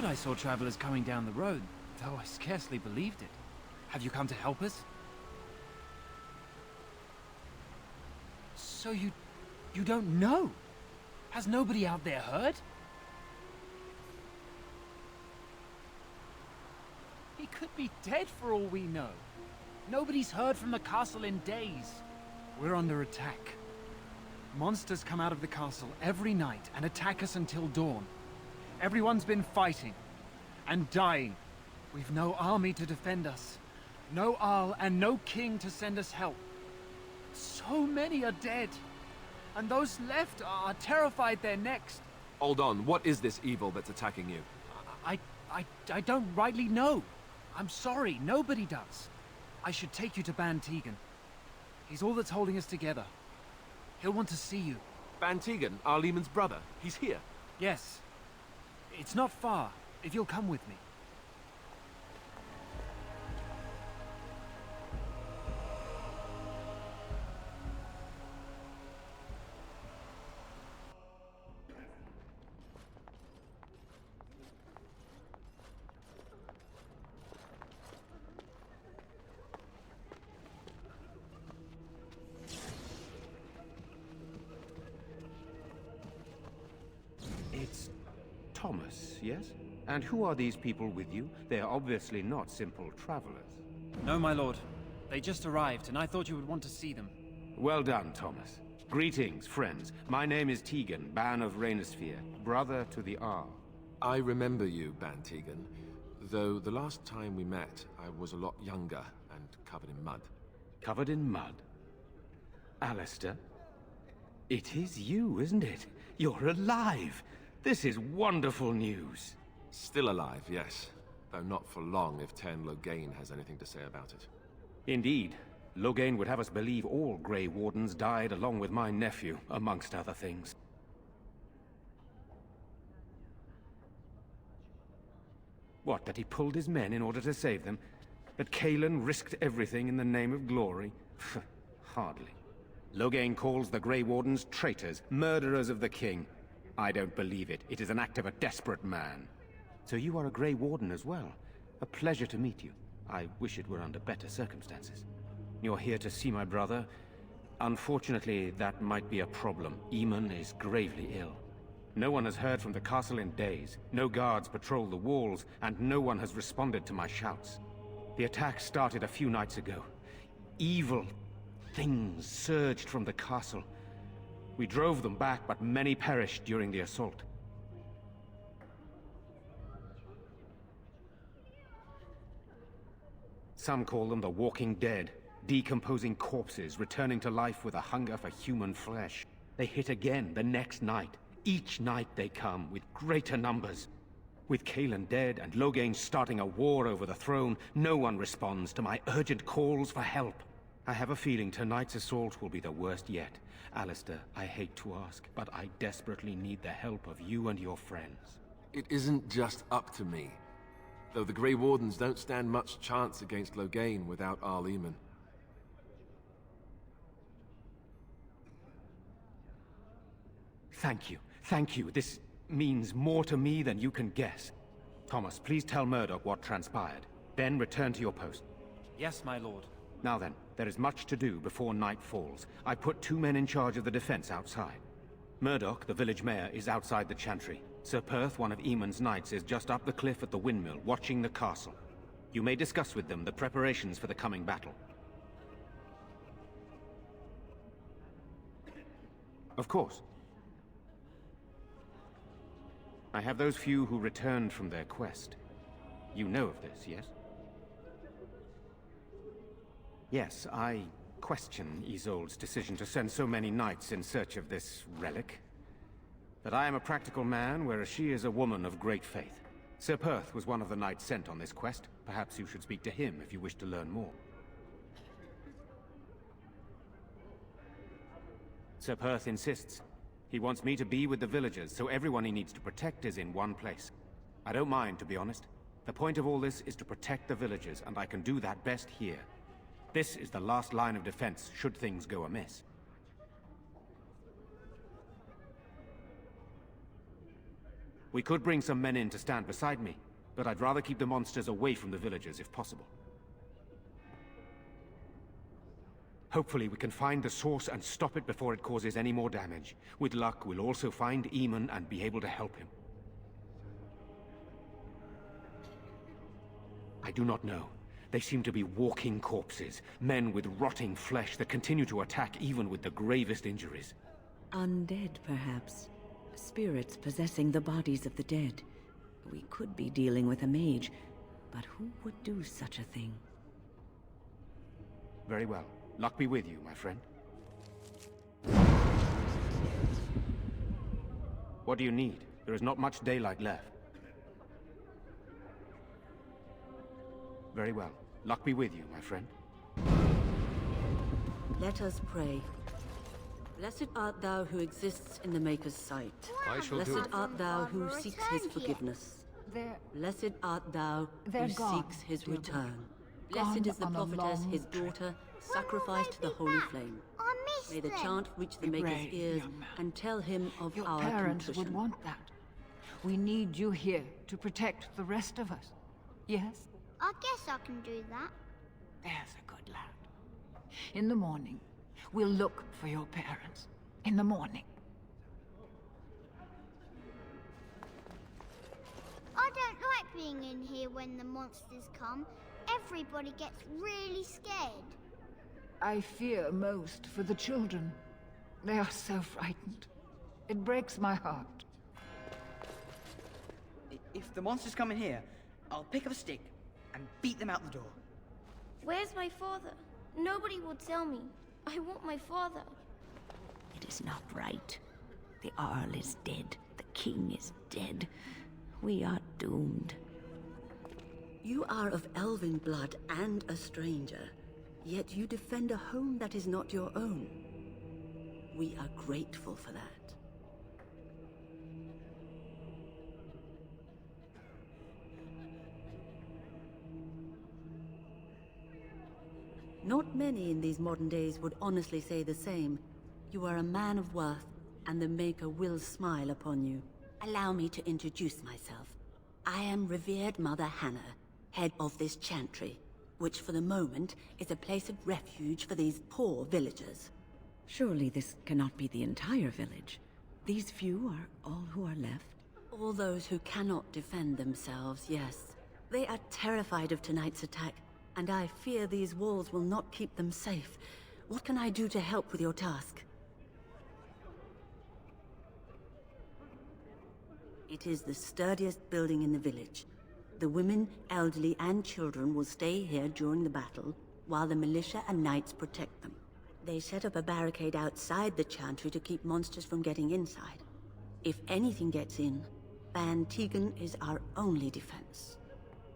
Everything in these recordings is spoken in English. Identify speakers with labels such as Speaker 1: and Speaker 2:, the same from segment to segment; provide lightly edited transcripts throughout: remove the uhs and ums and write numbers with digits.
Speaker 1: thought I saw travelers coming down the road, though I scarcely believed it. Have you come to help us? So you don't know? Has nobody out there heard? He could be dead for all we know. Nobody's heard from the castle in days. We're under attack. Monsters come out of the castle every night and attack us until dawn. Everyone's been fighting and dying. We've no army to defend us. No Arl and no king to send us help. So many are dead. And those left are terrified they're next.
Speaker 2: Hold on, what is this evil that's attacking you?
Speaker 1: I don't rightly know. I'm sorry, nobody does. I should take you to Ban Tegan. He's all that's holding us together. He'll want to see you.
Speaker 2: Ban Tegan, Arlemon's brother. He's here.
Speaker 1: Yes. It's not far, if you'll come with me.
Speaker 3: It's Thomas, yes? And who are these people with you? They are obviously not simple travelers.
Speaker 1: No, my lord. They just arrived, and I thought you would want to see them.
Speaker 3: Well done, Thomas. Greetings, friends. My name is Tegan, Ban of Rainisfere, brother to the Arl.
Speaker 2: I remember you, Ban Tegan. Though the last time we met, I was a lot younger and covered in mud.
Speaker 3: Covered in mud? Alistair? It is you, isn't it? You're alive! This is wonderful news.
Speaker 2: Still alive, yes. Though not for long if Ten Loghain has anything to say about it.
Speaker 3: Indeed. Loghain would have us believe all Grey Wardens died along with my nephew, amongst other things. What, that he pulled his men in order to save them? That Cailan risked everything in the name of glory? Hardly. Loghain calls the Grey Wardens traitors, murderers of the king. I don't believe it. It is an act of a desperate man. So you are a Grey Warden as well. A pleasure to meet you. I wish it were under better circumstances. You're here to see my brother? Unfortunately, that might be a problem. Eamon is gravely ill. No one has heard from the castle in days. No guards patrol the walls, and no one has responded to my shouts. The attack started a few nights ago. Evil things surged from the castle. We drove them back, but many perished during the assault. Some call them the Walking Dead, decomposing corpses returning to life with a hunger for human flesh. They hit again the next night. Each night they come, with greater numbers. With Cailan dead and Loghain starting a war over the throne, no one responds to my urgent calls for help. I have a feeling tonight's assault will be the worst yet. Alistair, I hate to ask, but I desperately need the help of you and your friends.
Speaker 2: It isn't just up to me. Though the Grey Wardens don't stand much chance against Loghain without Arleman.
Speaker 3: Thank you. Thank you. This means more to me than you can guess. Thomas, please tell Murdoch what transpired. Then return to your post.
Speaker 1: Yes, my lord.
Speaker 3: Now then, there is much to do before night falls. I put 2 men in charge of the defense outside. Murdoch, the village mayor, is outside the chantry. Sir Perth, one of Eamon's knights, is just up the cliff at the windmill, watching the castle. You may discuss with them the preparations for the coming battle. Of course. I have those few who returned from their quest. You know of this, yes? Yes, I question Isolde's decision to send so many knights in search of this relic. But I am a practical man, whereas she is a woman of great faith. Sir Perth was one of the knights sent on this quest. Perhaps you should speak to him if you wish to learn more. Sir Perth insists. He wants me to be with the villagers, so everyone he needs to protect is in one place. I don't mind, to be honest. The point of all this is to protect the villagers, and I can do that best here. This is the last line of defense, should things go amiss. We could bring some men in to stand beside me, but I'd rather keep the monsters away from the villagers if possible. Hopefully we can find the source and stop it before it causes any more damage. With luck, we'll also find Eamon and be able to help him. I do not know. They seem to be walking corpses, men with rotting flesh that continue to attack even with the gravest injuries.
Speaker 4: Undead, perhaps. Spirits possessing the bodies of the dead. We could be dealing with a mage, but who would do such a thing?
Speaker 3: Very well. Luck be with you, my friend. What do you need? There is not much daylight left. Very well. Luck be with you, my friend.
Speaker 4: Let us pray. Blessed art thou who exists in the Maker's sight.
Speaker 2: I shall do
Speaker 4: Blessed
Speaker 2: it.
Speaker 4: art thou who seeks his forgiveness. Blessed art thou who seeks his return. Blessed is the prophetess, his daughter, sacrificed to the holy flame. May the chant reach the Maker's ears and tell him of
Speaker 5: Your
Speaker 4: our
Speaker 5: parents would
Speaker 4: contrition.
Speaker 5: want that. We need you here to protect the rest of us. Yes?
Speaker 6: I guess I can do that.
Speaker 5: There's a good lad. In the morning, we'll look for your parents. In the morning.
Speaker 6: I don't like being in here when the monsters come. Everybody gets really scared.
Speaker 5: I fear most for the children. They are so frightened. It breaks my heart.
Speaker 7: If the monsters come in here, I'll pick up a stick and beat them out the door.
Speaker 8: Where's my father? Nobody will tell me. I want my father.
Speaker 4: It is not right. The Arl is dead. The king is dead. We are doomed. You are of elven blood and a stranger, yet you defend a home that is not your own. We are grateful for that. Not many in these modern days would honestly say the same. You are a man of worth, and the Maker will smile upon you. Allow me to introduce myself. I am revered Mother Hannah, head of this chantry, which for the moment is a place of refuge for these poor villagers. Surely this cannot be the entire village. These few are all who are left? All those who cannot defend themselves, yes. They are terrified of tonight's attack, and I fear these walls will not keep them safe. What can I do to help with your task? It is the sturdiest building in the village. The women, elderly, and children will stay here during the battle, while the militia and knights protect them. They set up a barricade outside the chantry to keep monsters from getting inside. If anything gets in, Ban Tegan is our only defense.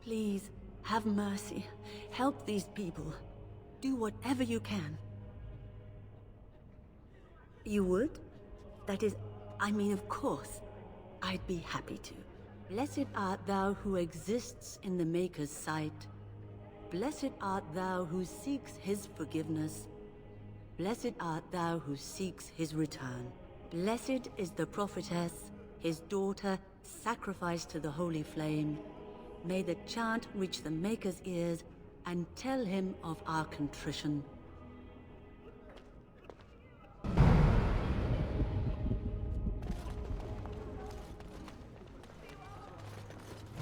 Speaker 4: Please, have mercy. Help these people. Do whatever you can. You would? That is, I mean, of course. I'd be happy to. Blessed art thou who exists in the Maker's sight. Blessed art thou who seeks his forgiveness. Blessed art thou who seeks his return. Blessed is the prophetess, his daughter, sacrificed to the holy flame. May the chant reach the Maker's ears and tell him of our contrition.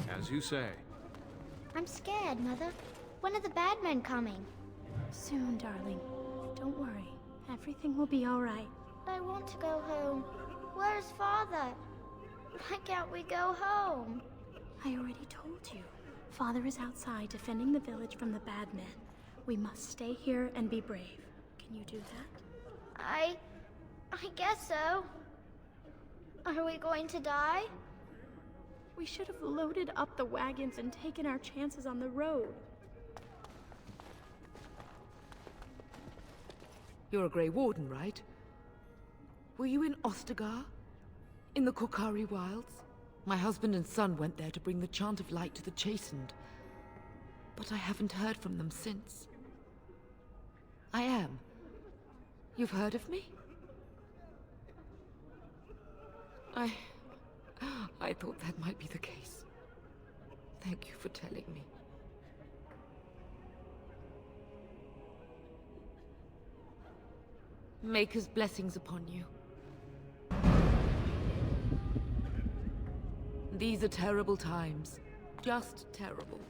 Speaker 2: As you say.
Speaker 6: I'm scared, Mother. When are the bad men coming?
Speaker 8: Soon, darling. Don't worry. Everything will be all right.
Speaker 6: I want to go home. Where's Father? Why can't we go home?
Speaker 8: I already told you. Father is outside defending the village from the bad men. We must stay here and be brave. Can you do that?
Speaker 6: I guess so. Are we going to die?
Speaker 8: We should have loaded up the wagons and taken our chances on the road.
Speaker 9: You're a Grey Warden, right? Were you in Ostagar? In the Korkari Wilds? My husband and son went there to bring the Chant of Light to the Chastened. But I haven't heard from them since. I am. You've heard of me? I I thought that might be the case. Thank you for telling me. Maker's blessings upon you. These are terrible times. Just terrible.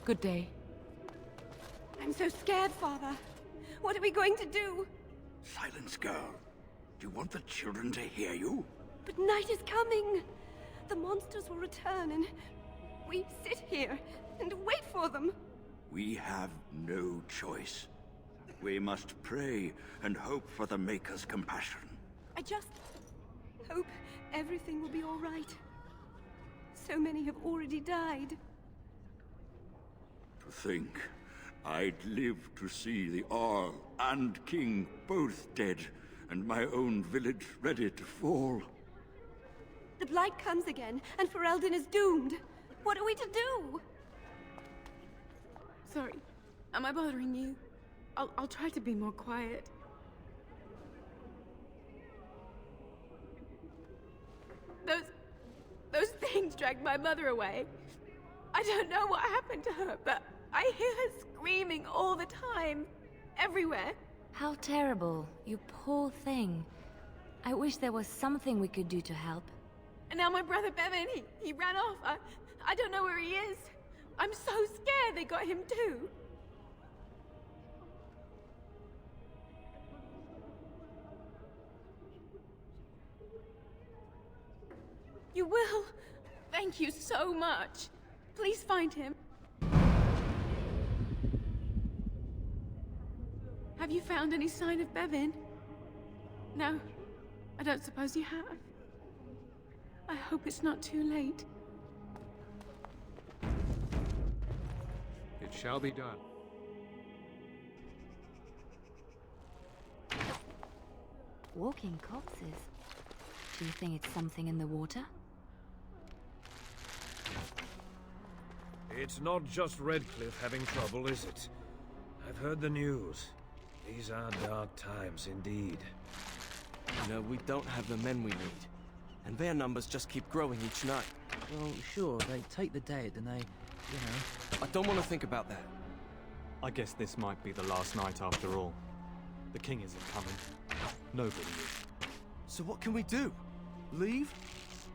Speaker 9: Good day.
Speaker 10: I'm so scared, Father. What are we going to do?
Speaker 11: Silence, girl. Do you want the children to hear you?
Speaker 10: But night is coming. The monsters will return and we sit here and wait for them.
Speaker 11: We have no choice. We must pray and hope for the Maker's compassion.
Speaker 10: I just hope everything will be all right. So many have already died.
Speaker 11: To think, I'd live to see the Arl and King both dead, and my own village ready to fall.
Speaker 10: The Blight comes again, and Ferelden is doomed. What are we to do?
Speaker 12: Sorry, am I bothering you? I'll try to be more quiet. Those things dragged my mother away. I don't know what happened to her, but I hear her screaming all the time. Everywhere.
Speaker 13: How terrible, you poor thing. I wish there was something we could do to help.
Speaker 12: And now my brother Bevan, he ran off. I don't know where he is. I'm so scared they got him too. You will? Thank you so much. Please find him. Have you found any sign of Bevan? No, I don't suppose you have. I hope it's not too late.
Speaker 14: It shall be done.
Speaker 13: Walking corpses. Do you think it's something in the water?
Speaker 15: It's not just Redcliffe having trouble, is it? I've heard the news. These are dark times indeed.
Speaker 16: You know, we don't have the men we need. And their numbers just keep growing each night.
Speaker 7: Well, sure, they take the dead and they, you know...
Speaker 16: I don't want to think about that.
Speaker 17: I guess this might be the last night after all. The king isn't coming. Nobody is.
Speaker 16: So what can we do? Leave?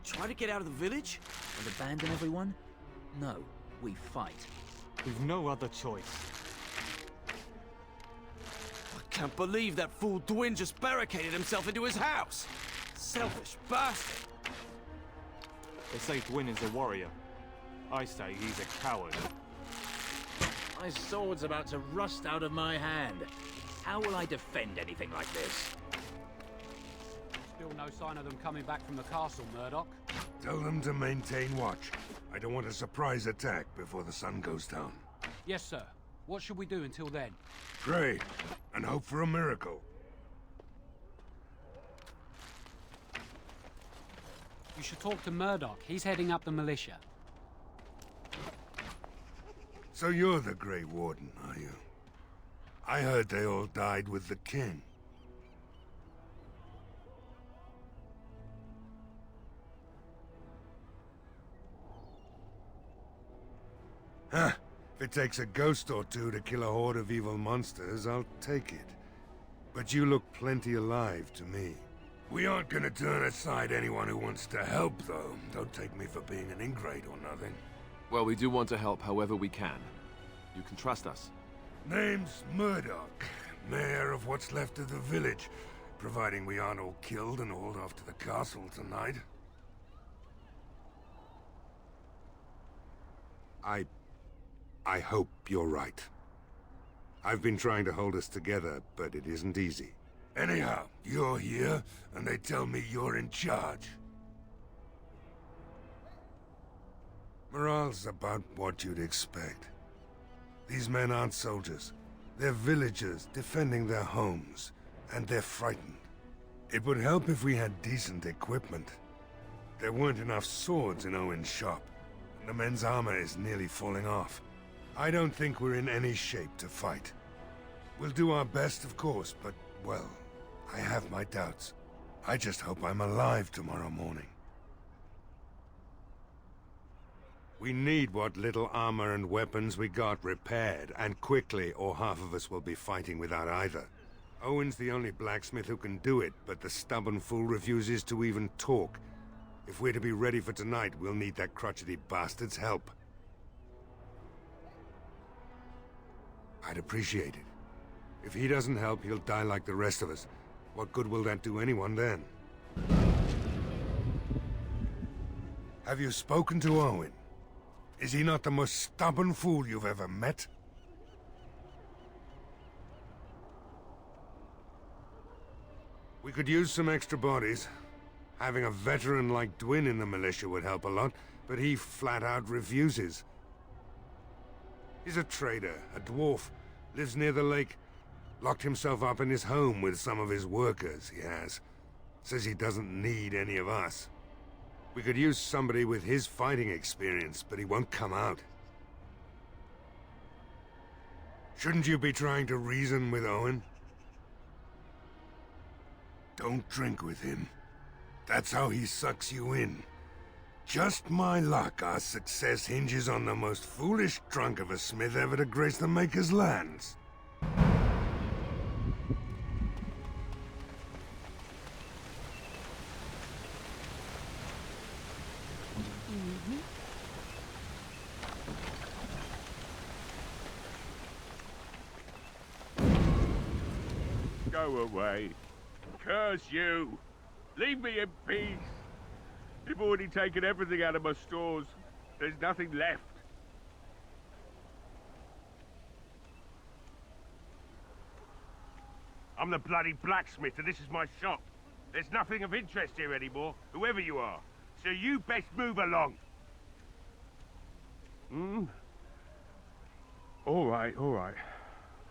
Speaker 16: Try to get out of the village?
Speaker 7: And abandon everyone? No, we fight.
Speaker 17: We've no other choice.
Speaker 16: I can't believe that fool Dwyn just barricaded himself into his house! Selfish bastard!
Speaker 17: They say Dwyn is a warrior. I say he's a coward.
Speaker 18: My sword's about to rust out of my hand. How will I defend anything like this?
Speaker 19: Still no sign of them coming back from the castle, Murdoch.
Speaker 20: Tell them to maintain watch. I don't want a surprise attack before the sun goes down.
Speaker 19: Yes, sir. What should we do until then?
Speaker 20: Pray, and hope for a miracle.
Speaker 19: You should talk to Murdoch. He's heading up the militia.
Speaker 20: So you're the Grey Warden, are you? I heard they all died with the king. Huh. If it takes a ghost or two to kill a horde of evil monsters, I'll take it. But you look plenty alive to me. We aren't gonna turn aside anyone who wants to help, though. Don't take me for being an ingrate or nothing.
Speaker 2: Well, we do want to help however we can. You can trust us.
Speaker 20: Name's Murdoch, mayor of what's left of the village, providing we aren't all killed and hauled off to the castle tonight. I hope you're right. I've been trying to hold us together, but it isn't easy. Anyhow, you're here, and they tell me you're in charge. Morale's about what you'd expect. These men aren't soldiers. They're villagers defending their homes, and they're frightened. It would help if we had decent equipment. There weren't enough swords in Owen's shop, and the men's armor is nearly falling off. I don't think we're in any shape to fight. We'll do our best, of course, but, well, I have my doubts. I just hope I'm alive tomorrow morning. We need what little armor and weapons we got repaired, and quickly, or half of us will be fighting without either. Owen's the only blacksmith who can do it, but the stubborn fool refuses to even talk. If we're to be ready for tonight, we'll need that crotchety bastard's help. I'd appreciate it. If he doesn't help, he'll die like the rest of us. What good will that do anyone then? Have you spoken to Owen? Is he not the most stubborn fool you've ever met? We could use some extra bodies. Having a veteran like Dwyn in the militia would help a lot, but he flat out refuses. He's a trader, a dwarf, lives near the lake. Locked himself up in his home with some of his workers, he has. Says he doesn't need any of us. We could use somebody with his fighting experience, but he won't come out. Shouldn't you be trying to reason with Owen? Don't drink with him. That's how he sucks you in. Just my luck, our success hinges on the most foolish drunk of a smith ever to grace the Maker's lands.
Speaker 14: Go away. Curse you. Leave me in peace. You've already taken everything out of my stores. There's nothing left. I'm the bloody blacksmith, and this is my shop. There's nothing of interest here anymore, whoever you are. So you best move along. All right.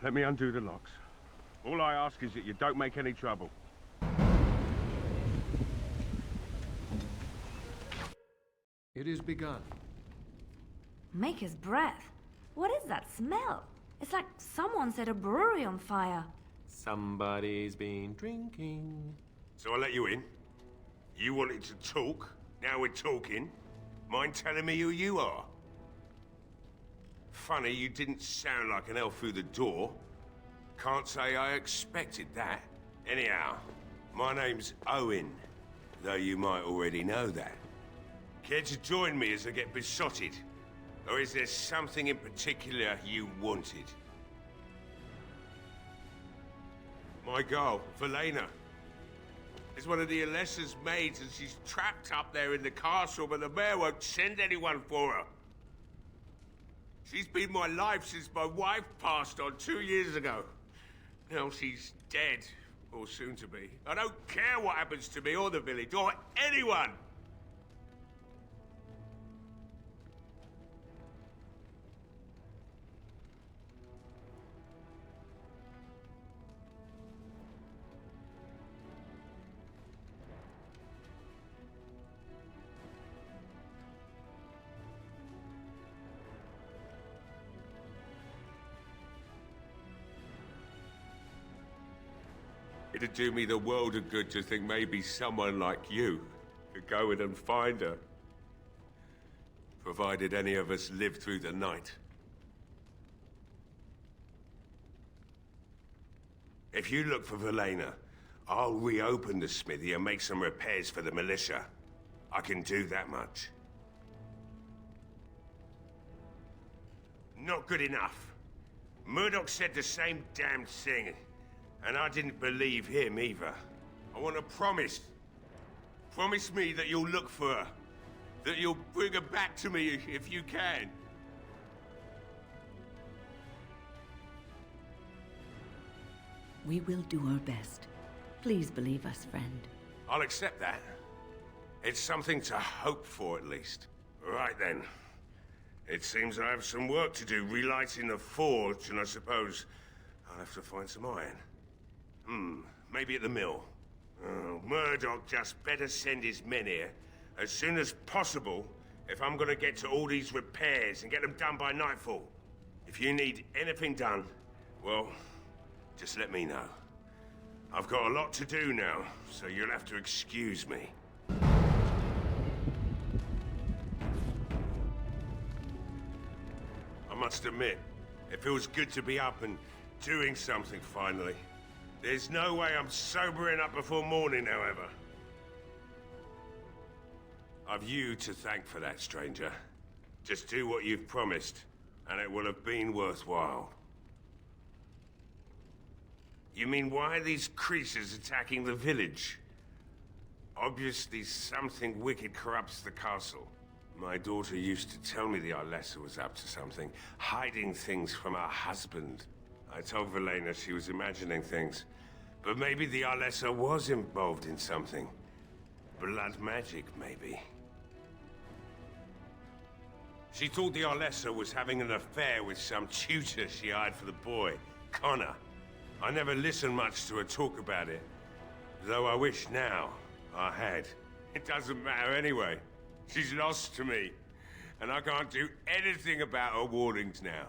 Speaker 14: Let me undo the locks. All I ask is that you don't make any trouble.
Speaker 2: It is begun.
Speaker 13: Maker's breath. What is that smell? It's like someone set a brewery on fire.
Speaker 2: Somebody's been drinking.
Speaker 21: So I let you in. You wanted to talk. Now we're talking. Mind telling me who you are? Funny, you didn't sound like an elf through the door. Can't say I expected that. Anyhow, my name's Owen, though you might already know that. Care to join me as I get besotted? Or is there something in particular you wanted? My girl, Velena, is one of the Alessa's maids, and she's trapped up there in the castle, but the mayor won't send anyone for her. She's been my life since my wife passed on 2 years ago. Now she's dead, or soon to be. I don't care what happens to me or the village, or anyone! It'd do me the world of good to think maybe someone like you could go in and find her. Provided any of us live through the night. If you look for Velena, I'll reopen the smithy and make some repairs for the militia. I can do that much. Not good enough. Murdoch said the same damn thing. And I didn't believe him either. I want to promise. Promise me that you'll look for her. That you'll bring her back to me if you can.
Speaker 4: We will do our best. Please believe us, friend.
Speaker 21: I'll accept that. It's something to hope for, at least. Right then. It seems I have some work to do relighting the forge, and I suppose I'll have to find some iron. Maybe at the mill. Oh, Murdoch just better send his men here as soon as possible if I'm gonna get to all these repairs and get them done by nightfall. If you need anything done, well, just let me know. I've got a lot to do now, so you'll have to excuse me. I must admit, it feels good to be up and doing something finally. There's no way I'm sobering up before morning, however. I've you to thank for that, stranger. Just do what you've promised, and it will have been worthwhile. You mean, why are these creatures attacking the village? Obviously, something wicked corrupts the castle. My daughter used to tell me the Arlessa was up to something, hiding things from her husband. I told Velena she was imagining things, but maybe the Arlessa was involved in something. Blood magic, maybe. She thought the Arlessa was having an affair with some tutor she hired for the boy, Connor. I never listened much to her talk about it, though I wish now I had. It doesn't matter anyway. She's lost to me, and I can't do anything about her warnings now.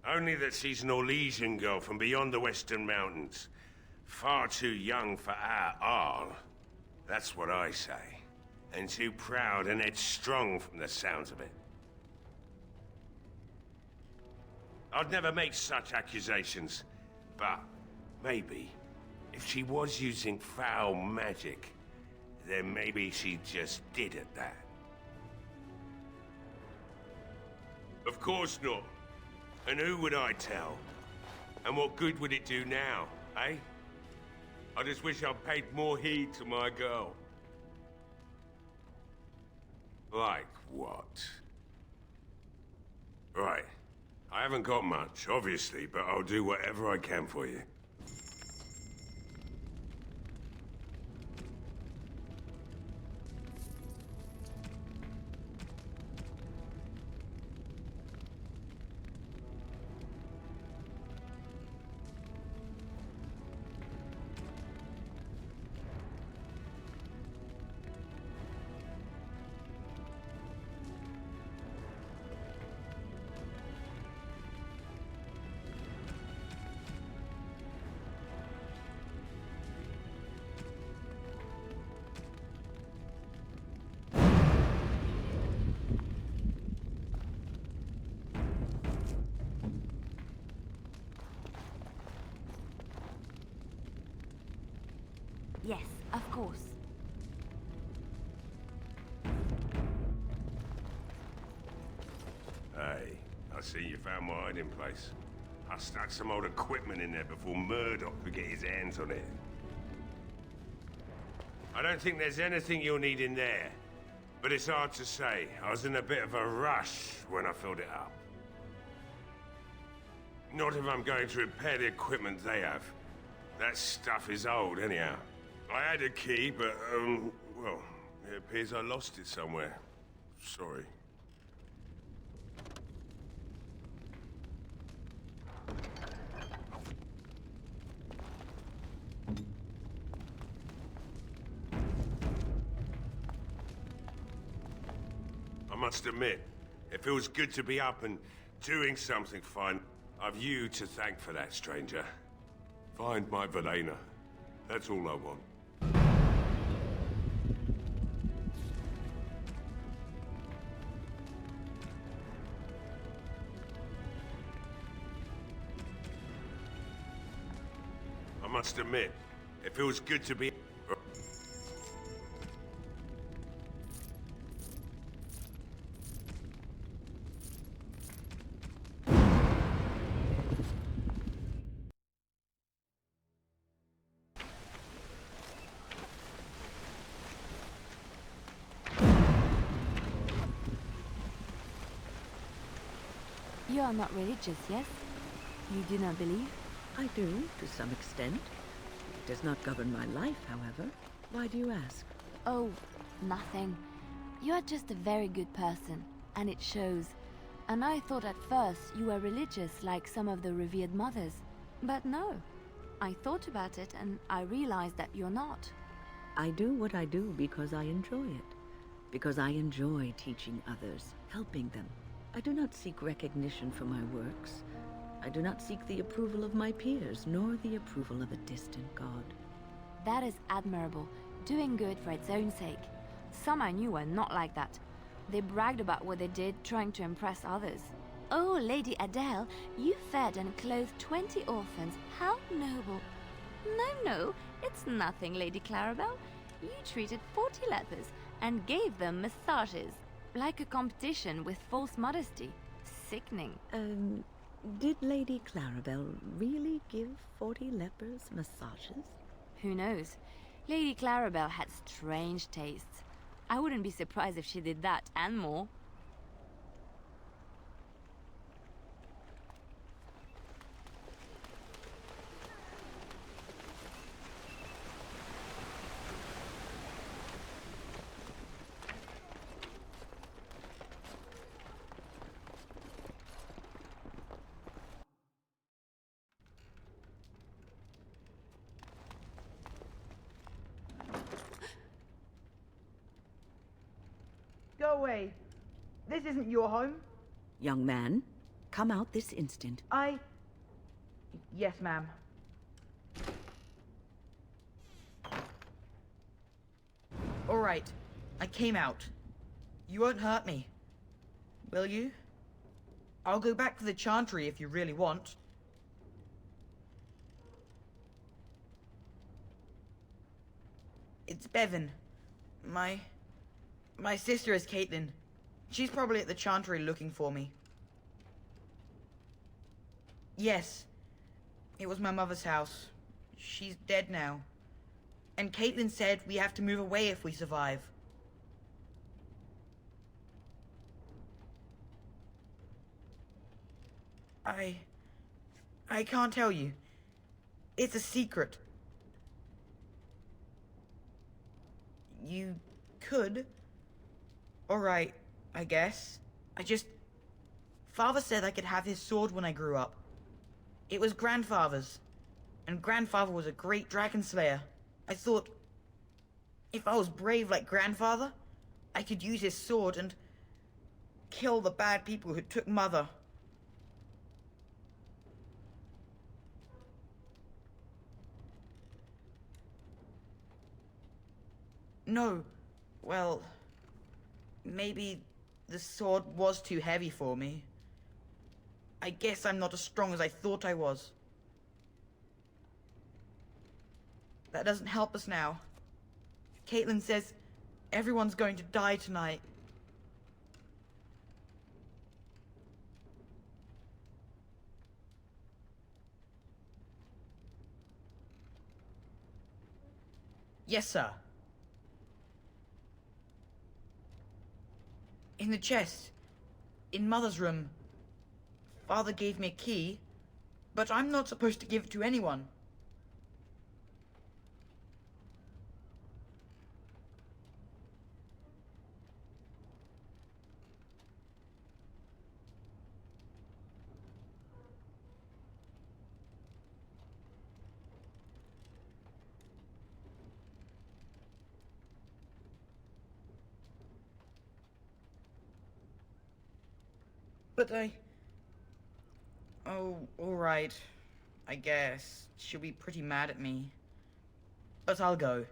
Speaker 21: Only that she's an Orlesian girl from beyond the Western Mountains. Far too young for our Arl. That's what I say. And too proud and headstrong from the sounds of it. I'd never make such accusations, but maybe, if she was using foul magic, then maybe she just did at that. Of course not. And who would I tell? And what good would it do now, eh? I just wish I'd paid more heed to my girl. Like what? Right. I haven't got much, obviously, but I'll do whatever I can for you.
Speaker 13: Yes, of course.
Speaker 21: Hey, I see you found my hiding place. I stuck some old equipment in there before Murdoch could get his hands on it. I don't think there's anything you'll need in there, but it's hard to say. I was in a bit of a rush when I filled it up. Not if I'm going to repair the equipment they have. That stuff is old, anyhow. I had a key, but, well, it appears I lost it somewhere. Sorry. I must admit, it feels good to be up and doing something fine. I've you to thank for that, stranger. Find my Velena. That's all I want. I must admit, it feels good to be...
Speaker 13: You are not religious, yes? You do not believe?
Speaker 1: I do, to some extent. It does not govern my life, however. Why do you ask?
Speaker 13: Oh, nothing. You are just a very good person, and it shows. And I thought at first you were religious like some of the revered mothers. But no. I thought about it, and I realized that you're not.
Speaker 1: I do what I do because I enjoy it. Because I enjoy teaching others, helping them. I do not seek recognition for my works. I do not seek the approval of my peers, nor the approval of a distant god.
Speaker 13: That is admirable, doing good for its own sake. Some I knew were not like that. They bragged about what they did, trying to impress others. Oh, Lady Adele, you fed and clothed 20 orphans. How noble. No, it's nothing, Lady Clarabelle. You treated 40 lepers and gave them massages. Like a competition with false modesty. Sickening.
Speaker 1: Did Lady Clarabelle really give 40 lepers massages?
Speaker 13: Who knows? Lady Clarabelle had strange tastes. I wouldn't be surprised if she did that and more.
Speaker 7: Go away. This isn't your home.
Speaker 1: Young man, come out this instant.
Speaker 7: Yes, ma'am. All right. I came out. You won't hurt me. Will you? I'll go back to the Chantry if you really want. It's Bevan. My sister is Caitlin. She's probably at the Chantry looking for me. Yes. It was my mother's house. She's dead now. And Caitlin said we have to move away if we survive. I can't tell you. It's a secret. You could. Alright, I guess. Father said I could have his sword when I grew up. It was Grandfather's. And Grandfather was a great dragon slayer. I thought, if I was brave like Grandfather, I could use his sword and kill the bad people who took Mother. No. Well, maybe the sword was too heavy for me. I guess I'm not as strong as I thought I was. That doesn't help us now. Caitlin says everyone's going to die tonight. Yes, sir. In the chest. In Mother's room. Father gave me a key, but I'm not supposed to give it to anyone. But Oh, alright. I guess. She'll be pretty mad at me. But I'll go.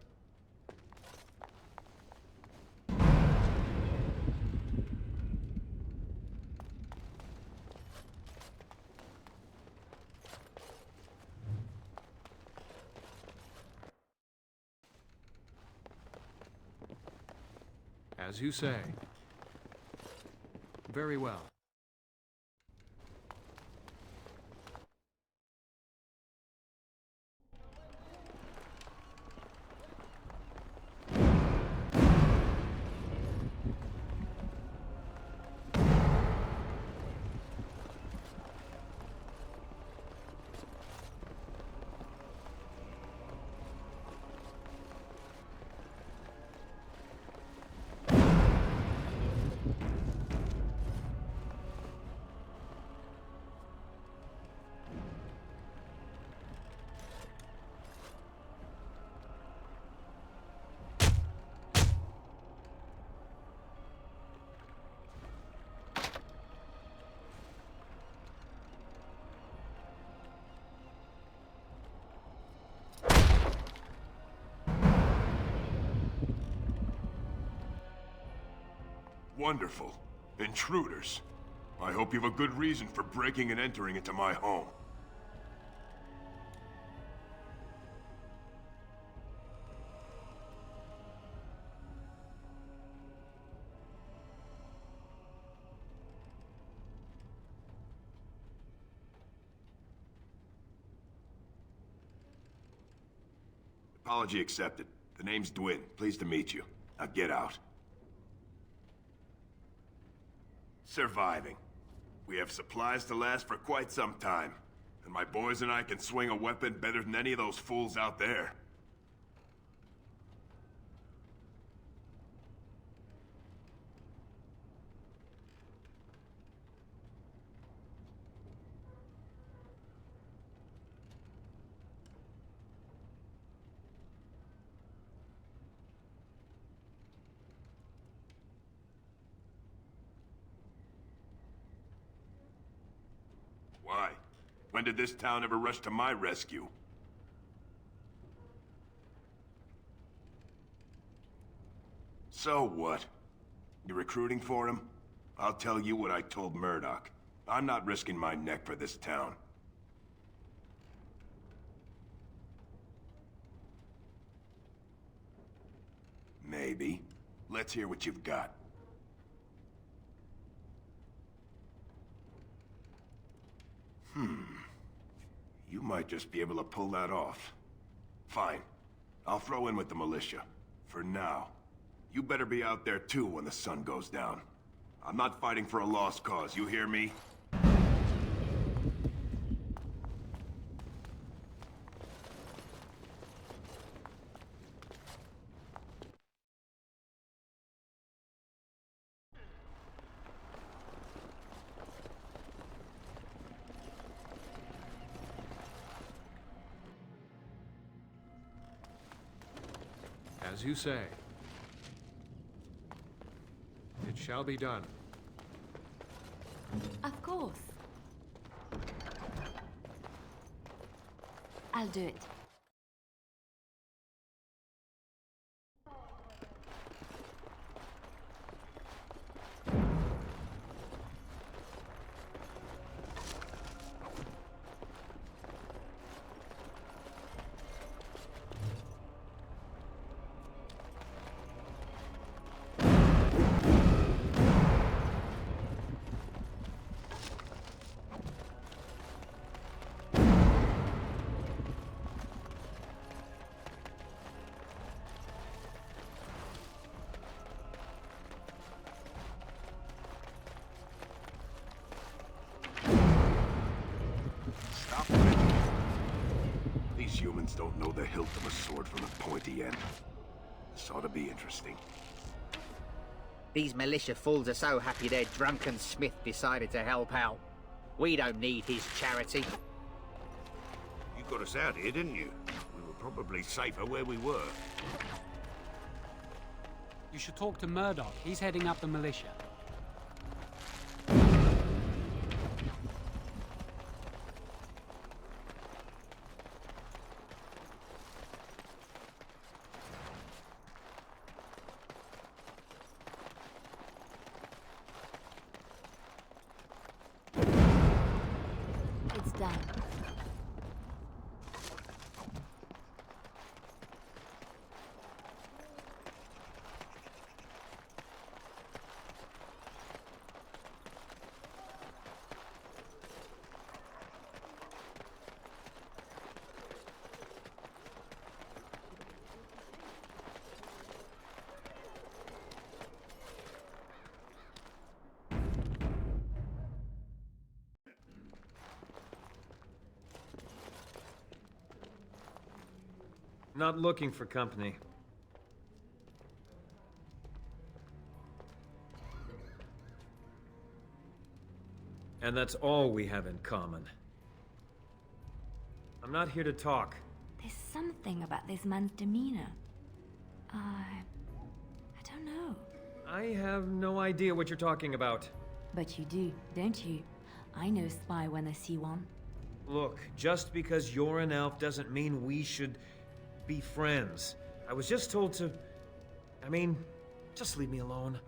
Speaker 17: As you say. Very well.
Speaker 21: Wonderful. Intruders. I hope you have a good reason for breaking and entering into my home. Apology accepted. The name's Dwin. Pleased to meet you. Now get out. Surviving. We have supplies to last for quite some time. And my boys and I can swing a weapon better than any of those fools out there. Why? When did this town ever rush to my rescue? So what? You recruiting for him? I'll tell you what I told Murdoch. I'm not risking my neck for this town. Maybe. Let's hear what you've got. You might just be able to pull that off. Fine. I'll throw in with the militia. For now. You better be out there too when the sun goes down. I'm not fighting for a lost cause, you hear me?
Speaker 2: As you say. It shall be done.
Speaker 13: Of course. I'll do it. These humans don't know the hilt of a sword from the pointy end. This ought to be interesting.
Speaker 3: These militia fools are so happy their drunken smith decided to help out. We don't need his charity.
Speaker 21: You got us out here, didn't you? We were probably safer where we were.
Speaker 19: You should talk to Murdoch. He's heading up the militia.
Speaker 13: It's done.
Speaker 15: Not looking for company. And that's all we have in common. I'm not here to talk.
Speaker 13: There's something about this man's demeanor. I don't know.
Speaker 15: I have no idea what you're talking about.
Speaker 13: But you do, don't you? I know spy when I see one.
Speaker 15: Look, just because you're an elf doesn't mean we should be friends. I was just told to... I mean, just leave me alone.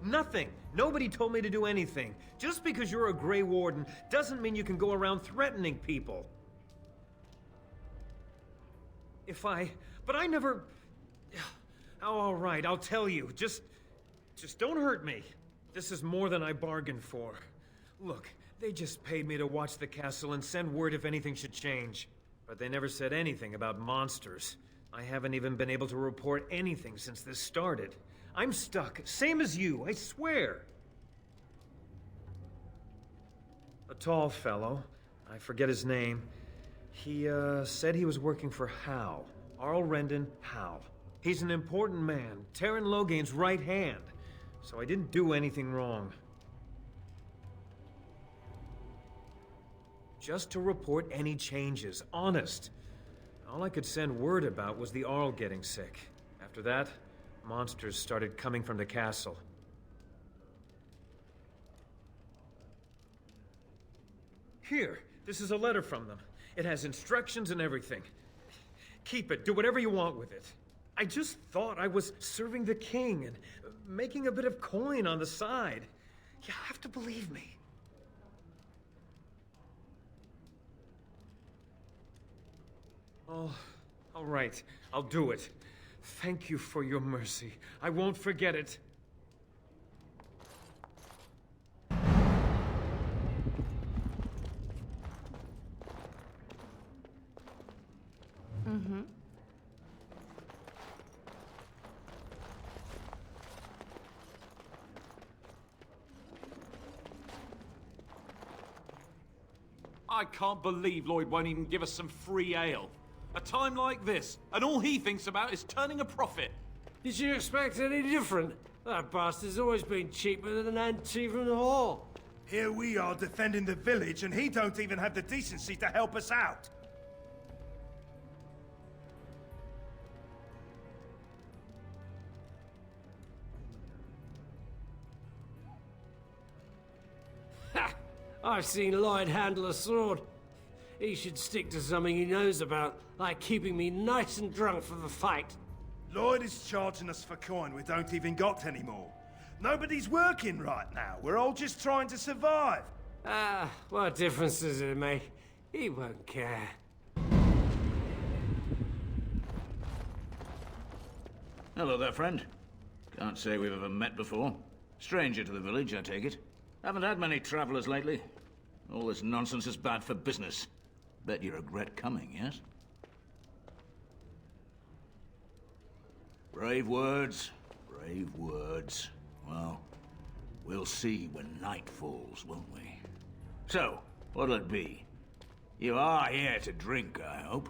Speaker 15: Nothing. Nobody told me to do anything. Just because you're a Grey Warden doesn't mean you can go around threatening people. But I never... Oh, all right, I'll tell you. Just don't hurt me. This is more than I bargained for. Look, they just paid me to watch the castle and send word if anything should change. But they never said anything about monsters. I haven't even been able to report anything since this started. I'm stuck, same as you, I swear. A tall fellow, I forget his name. He, said he was working for Hal. Arl Rendon Hal. He's an important man, Terran Logain's right hand. So I didn't do anything wrong. Just to report any changes, honest. All I could send word about was the Arl getting sick. After that, monsters started coming from the castle. Here, this is a letter from them. It has instructions and everything. Keep it, do whatever you want with it. I just thought I was serving the king and making a bit of coin on the side. You have to believe me. Oh, all right, I'll do it. Thank you for your mercy. I won't forget it.
Speaker 13: Mm-hmm.
Speaker 17: I can't believe Lloyd won't even give us some free ale. A time like this, and all he thinks about is turning a profit.
Speaker 5: Did you expect any different? That bastard's always been cheaper than an Antivan whore.
Speaker 22: Here we are defending the village, and he don't even have the decency to help us out.
Speaker 5: Ha! I've seen Lloyd handle a sword. He should stick to something he knows about, like keeping me nice and drunk for the fight.
Speaker 22: Lloyd is charging us for coin we don't even got anymore. Nobody's working right now. We're all just trying to survive.
Speaker 5: Ah, what difference does it make? He won't care.
Speaker 18: Hello there, friend. Can't say we've ever met before. Stranger to the village, I take it. Haven't had many travelers lately. All this nonsense is bad for business. Bet you regret coming, yes? Brave words, brave words. Well, we'll see when night falls, won't we? So, what'll it be? You are here to drink, I hope.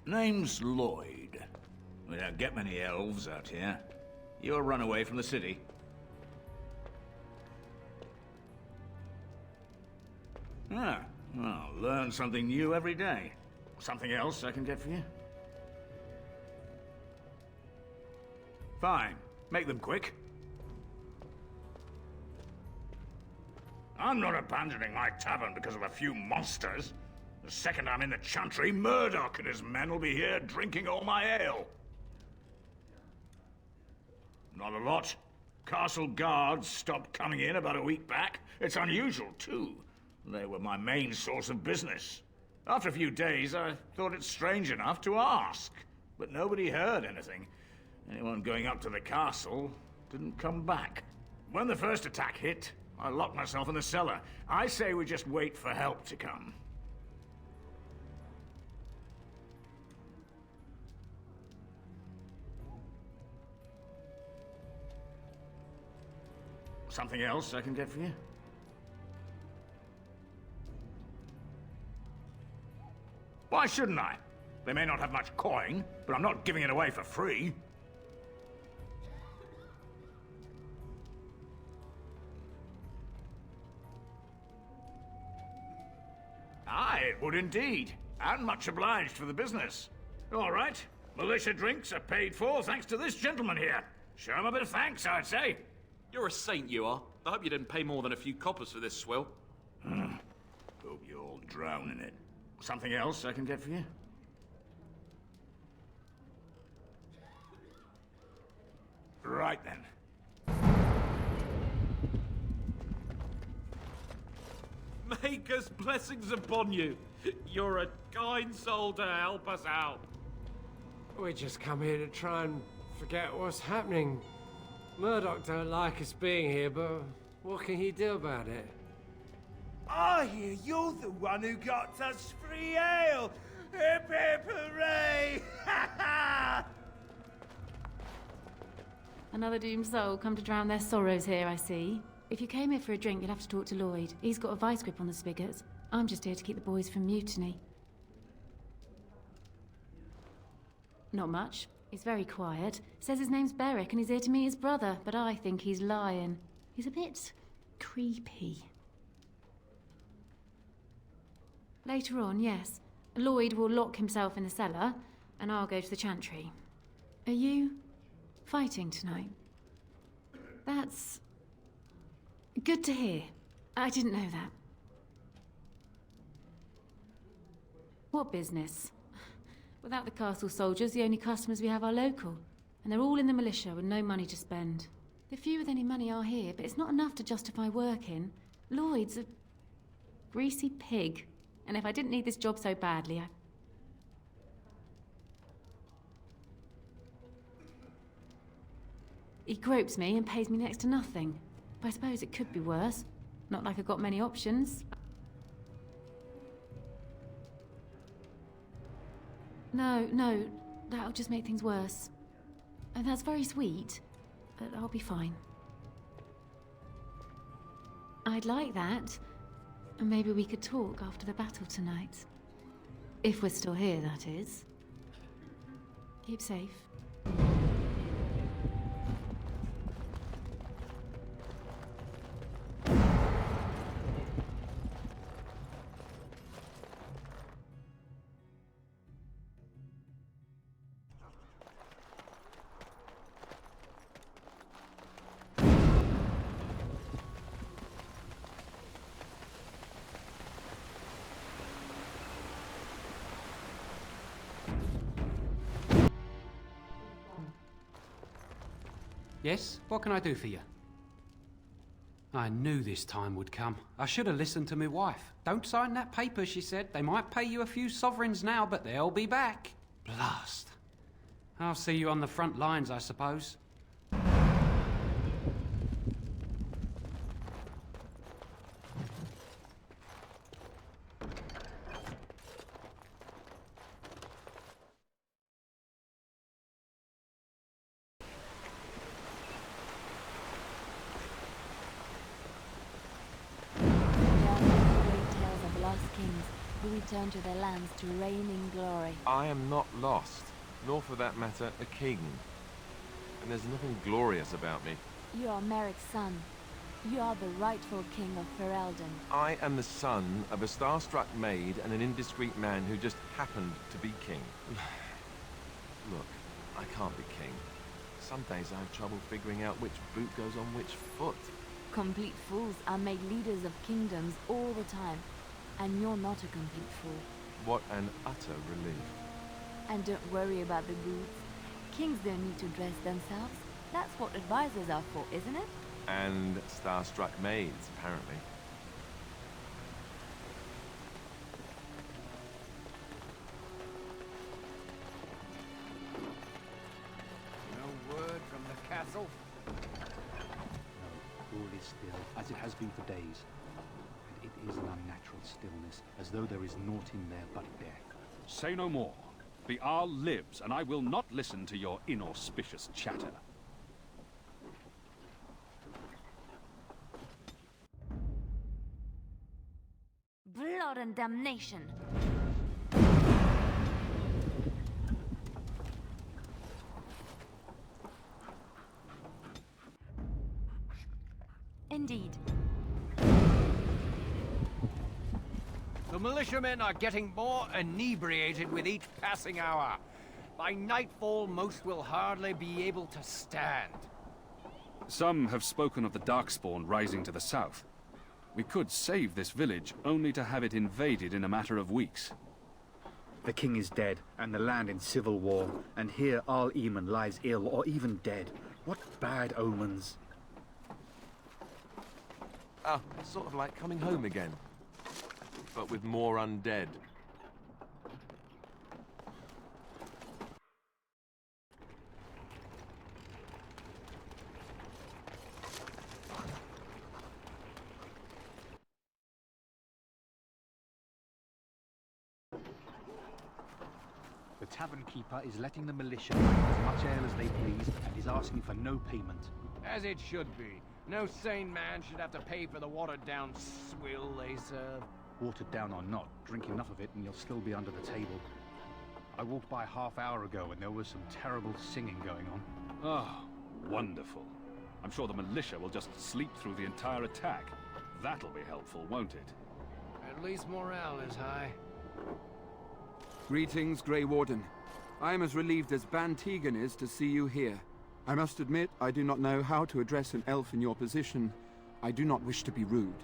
Speaker 18: Name's Lloyd. We don't get many elves out here. You're run away from the city. Ah, well, learn something new every day. Something else I can get for you? Fine. Make them quick. I'm not abandoning my tavern because of a few monsters. The second I'm in the chantry, Murdoch and his men will be here drinking all my ale. Not a lot. Castle guards stopped coming in about a week back. It's unusual, too. They were my main source of business. After a few days, I thought it strange enough to ask. But nobody heard anything. Anyone going up to the castle didn't come back. When the first attack hit, I locked myself in the cellar. I say we just wait for help to come. Something else I can get for you? Why shouldn't I? They may not have much coin, but I'm not giving it away for free. Aye, it would indeed. And much obliged for the business. All right, militia drinks are paid for thanks to this gentleman here. Show him a bit of thanks, I'd say.
Speaker 17: You're a saint, you are. I hope you didn't pay more than a few coppers for this swill.
Speaker 18: Hope you all drown in it. Something else I can get for you? Right then.
Speaker 17: Maker's blessings upon you. You're a kind soul to help us out.
Speaker 5: We just come here to try and forget what's happening. Murdoch don't like us being here, but what can he do about it?
Speaker 22: I hear you're the one who got us free ale! Hip hip hooray! Ha ha!
Speaker 12: Another doomed soul come to drown their sorrows here, I see. If you came here for a drink, you'd have to talk to Lloyd. He's got a vice grip on the spigots. I'm just here to keep the boys from mutiny. Not much. He's very quiet. Says his name's Beric and he's here to meet his brother, but I think he's lying. He's a bit creepy. Later on, yes. Lloyd will lock himself in the cellar, and I'll go to the chantry. Are you fighting tonight? That's good to hear. I didn't know that. What business? Without the castle soldiers, the only customers we have are local, and they're all in the militia with no money to spend. The few with any money are here, but it's not enough to justify working. Lloyd's a greasy pig, and if I didn't need this job so badly, He gropes me and pays me next to nothing. But I suppose it could be worse. Not like I've got many options. No, that'll just make things worse. And that's very sweet, but I'll be fine. I'd like that. And maybe we could talk after the battle tonight. If we're still here, that is. Keep safe.
Speaker 19: Yes? What can I do for you? I knew this time would come. I should have listened to my wife. Don't sign that paper, she said. They might pay you a few sovereigns now, but they'll be back. Blast. I'll see you on the front lines, I suppose.
Speaker 13: Return to their lands to reign in glory.
Speaker 2: I am not lost, nor for that matter, a king. And there's nothing glorious about me.
Speaker 13: You are Merrick's son. You are the rightful king of Ferelden.
Speaker 2: I am the son of a star-struck maid and an indiscreet man who just happened to be king. Look, I can't be king. Some days I have trouble figuring out which boot goes on which foot.
Speaker 13: Complete fools are made leaders of kingdoms all the time. And you're not a complete fool.
Speaker 2: What an utter relief.
Speaker 13: And don't worry about the boots. Kings don't need to dress themselves. That's what advisors are for, isn't it?
Speaker 2: And star-struck maids, apparently.
Speaker 6: No word from the castle?
Speaker 8: No, all is still, as it has been for days. It is an unnatural stillness, as though there is naught in there but death.
Speaker 6: Say no more. The Arl lives, and I will not listen to your inauspicious chatter.
Speaker 13: Blood and damnation! Indeed.
Speaker 23: The militiamen are getting more inebriated with each passing hour. By nightfall, most will hardly be able to stand.
Speaker 6: Some have spoken of the Darkspawn rising to the south. We could save this village, only to have it invaded in a matter of weeks.
Speaker 3: The king is dead, and the land in civil war, and here Arl Eamon lies ill or even dead.
Speaker 8: What bad omens?
Speaker 2: Ah, sort of like coming home again. But with more undead.
Speaker 8: The tavern keeper is letting the militia drink as much ale as they please and is asking for no payment.
Speaker 23: As it should be. No sane man should have to pay for the watered-down swill they serve.
Speaker 8: Watered down or not, drink enough of it and you'll still be under the table. I walked by a half-hour ago and there was some terrible singing going on.
Speaker 6: Oh, wonderful. I'm sure the militia will just sleep through the entire attack. That'll be helpful, won't it?
Speaker 23: At least morale is high.
Speaker 9: Greetings, Grey Warden. I am as relieved as Ban Tegan is to see you here. I must admit, I do not know how to address an elf in your position. I do not wish to be rude.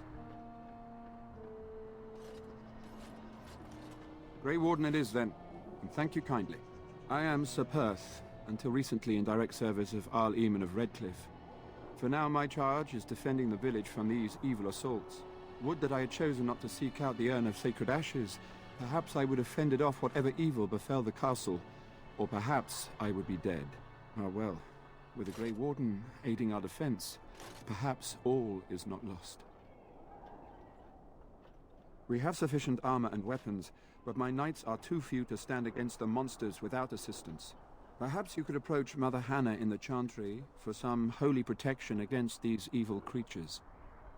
Speaker 9: Grey Warden it is, then, and thank you kindly. I am Sir Perth, until recently in direct service of Arl Eamon of Redcliffe. For now, my charge is defending the village from these evil assaults. Would that I had chosen not to seek out the urn of sacred ashes. Perhaps I would have fended off whatever evil befell the castle, or perhaps I would be dead. Ah well, with the Grey Warden aiding our defense, perhaps all is not lost. We have sufficient armor and weapons, but my knights are too few to stand against the monsters without assistance. Perhaps you could approach Mother Hannah in the Chantry for some holy protection against these evil creatures.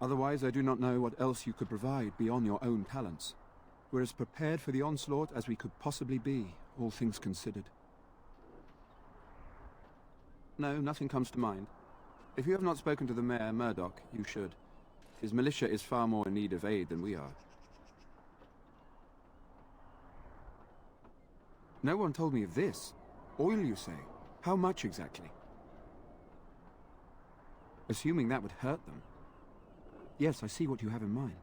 Speaker 9: Otherwise, I do not know what else you could provide beyond your own talents. We're as prepared for the onslaught as we could possibly be, all things considered. No, nothing comes to mind. If you have not spoken to the Mayor, Murdoch, you should. His militia is far more in need of aid than we are. No one told me of this. Oil, you say? How much exactly? Assuming that would hurt them. Yes, I see what you have in mind.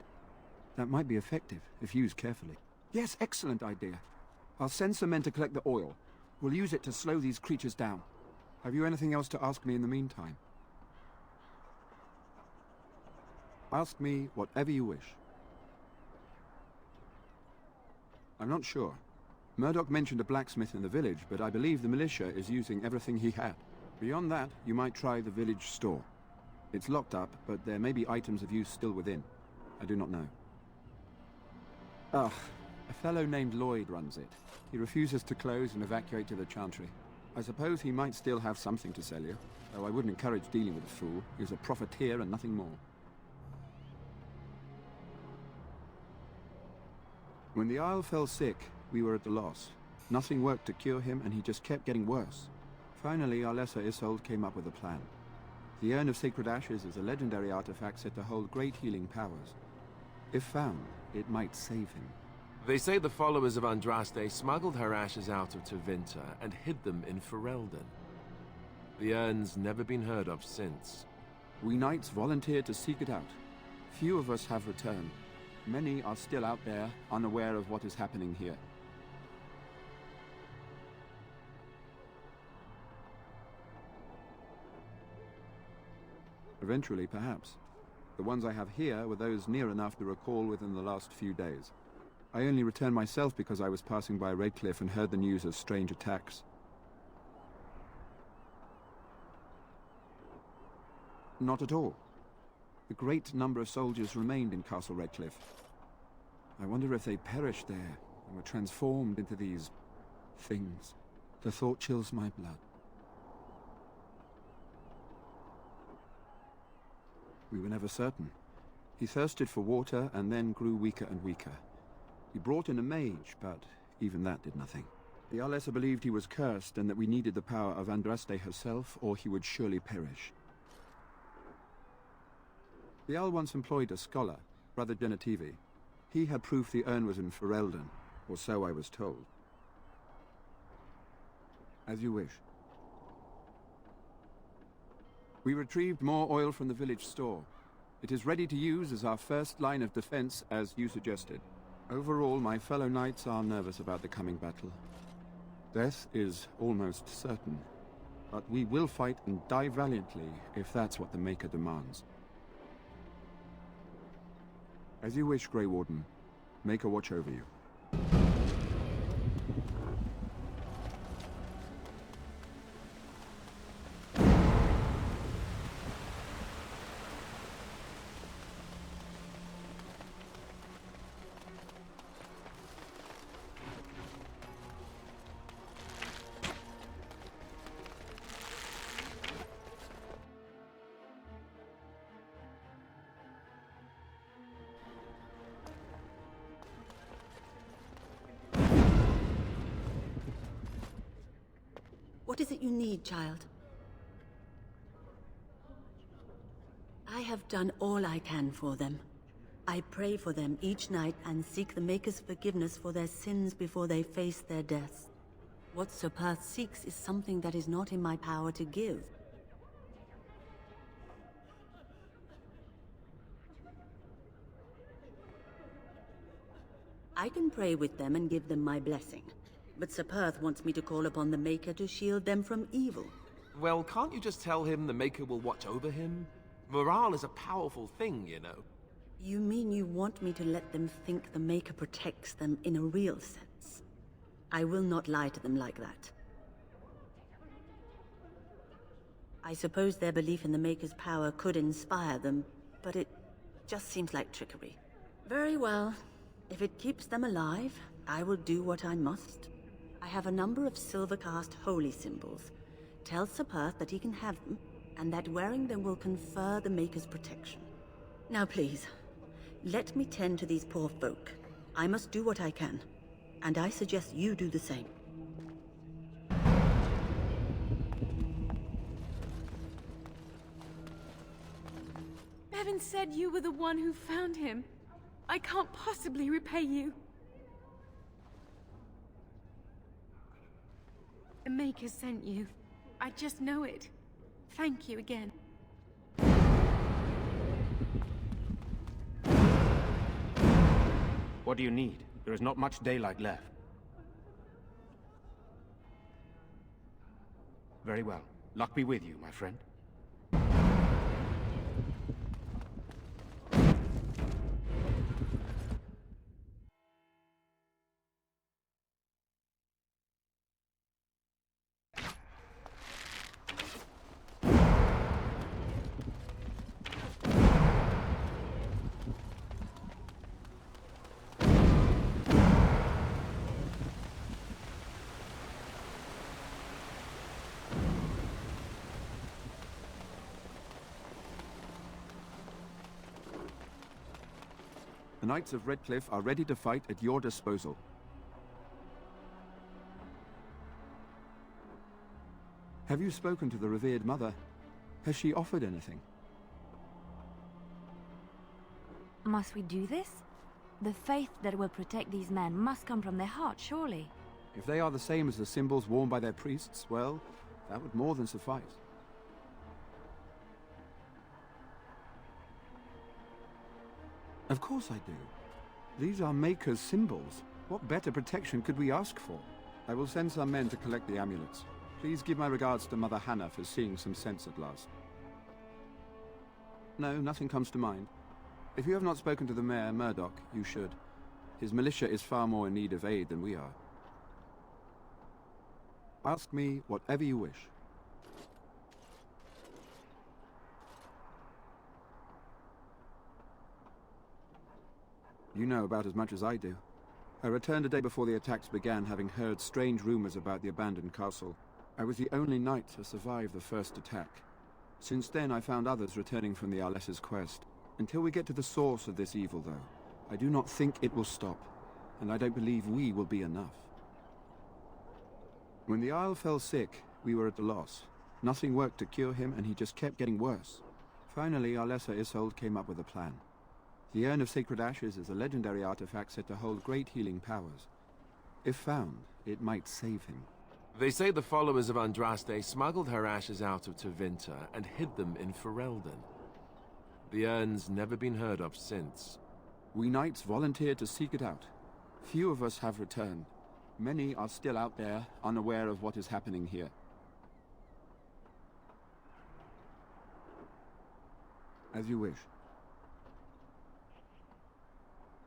Speaker 9: That might be effective, if used carefully. Yes, excellent idea. I'll send some men to collect the oil. We'll use it to slow these creatures down. Have you anything else to ask me in the meantime? Ask me whatever you wish. I'm not sure. Murdoch mentioned a blacksmith in the village, but I believe the militia is using everything he had. Beyond that, you might try the village store. It's locked up, but there may be items of use still within. I do not know. Ah, a fellow named Lloyd runs it. He refuses to close and evacuate to the Chantry. I suppose he might still have something to sell you, though I wouldn't encourage dealing with a fool. He's a profiteer and nothing more. When the Isle fell sick, we were at a loss. Nothing worked to cure him, and he just kept getting worse. Finally, our lesser Isolde came up with a plan. The Urn of Sacred Ashes is a legendary artifact said to hold great healing powers. If found, it might save him.
Speaker 2: They say the followers of Andraste smuggled her ashes out of Tevinter and hid them in Ferelden. The urn's never been heard of since.
Speaker 9: We knights volunteered to seek it out. Few of us have returned. Many are still out there, unaware of what is happening here. Eventually, perhaps. The ones I have here were those near enough to recall within the last few days. I only returned myself because I was passing by Redcliffe and heard the news of strange attacks. Not at all. A great number of soldiers remained in Castle Redcliffe. I wonder if they perished there and were transformed into these things. The thought chills my blood. We were never certain. He thirsted for water and then grew weaker and weaker. He brought in a mage, but even that did nothing. The Arlessa believed he was cursed and that we needed the power of Andraste herself, or he would surely perish. The Owl once employed a scholar, Brother Genetivi. He had proof the urn was in Ferelden, or so I was told. As you wish. We retrieved more oil from the village store. It is ready to use as our first line of defense, as you suggested. Overall, my fellow knights are nervous about the coming battle. Death is almost certain. But we will fight and die valiantly if that's what the Maker demands. As you wish, Grey Warden. Maker watch over you.
Speaker 4: What is it you need, child? I have done all I can for them. I pray for them each night and seek the Maker's forgiveness for their sins before they face their deaths. What Sir Perth seeks is something that is not in my power to give. I can pray with them and give them my blessing. But Sir Perth wants me to call upon the Maker to shield them from evil.
Speaker 2: Well, can't you just tell him the Maker will watch over him? Morale is a powerful thing, you know.
Speaker 4: You mean you want me to let them think the Maker protects them in a real sense? I will not lie to them like that. I suppose their belief in the Maker's power could inspire them, but it just seems like trickery. Very well. If it keeps them alive, I will do what I must. I have a number of silver-cast holy symbols. Tell Sir Perth that he can have them, and that wearing them will confer the Maker's protection. Now please, let me tend to these poor folk. I must do what I can, and I suggest you do the same.
Speaker 12: Bevan said you were the one who found him. I can't possibly repay you. The Maker sent you. I just know it. Thank you again.
Speaker 10: What do you need? There is not much daylight left. Very well. Luck be with you, my friend.
Speaker 9: The Knights of Redcliffe are ready to fight at your disposal. Have you spoken to the revered mother? Has she offered anything?
Speaker 13: Must we do this? The faith that will protect these men must come from their heart, surely.
Speaker 9: If they are the same as the symbols worn by their priests, well, that would more than suffice. Of course I do. These are Maker's symbols. What better protection could we ask for? I will send some men to collect the amulets. Please give my regards to Mother Hannah for seeing some sense at last. No, nothing comes to mind. If you have not spoken to the Mayor, Murdoch, you should. His militia is far more in need of aid than we are. Ask me whatever you wish. You know about as much as I do. I returned a day before the attacks began, having heard strange rumors about the abandoned castle. I was the only knight to survive the first attack. Since then, I found others returning from the Arlessa's quest. Until we get to the source of this evil, though, I do not think it will stop, and I don't believe we will be enough. When the Isle fell sick, we were at a loss. Nothing worked to cure him, and he just kept getting worse. Finally, Arlessa Isolde came up with a plan. The Urn of Sacred Ashes is a legendary artifact said to hold great healing powers. If found, it might save him.
Speaker 2: They say the followers of Andraste smuggled her ashes out of Tevinter and hid them in Ferelden. The urn's never been heard of since.
Speaker 9: We knights volunteered to seek it out. Few of us have returned. Many are still out there, unaware of what is happening here. As you wish.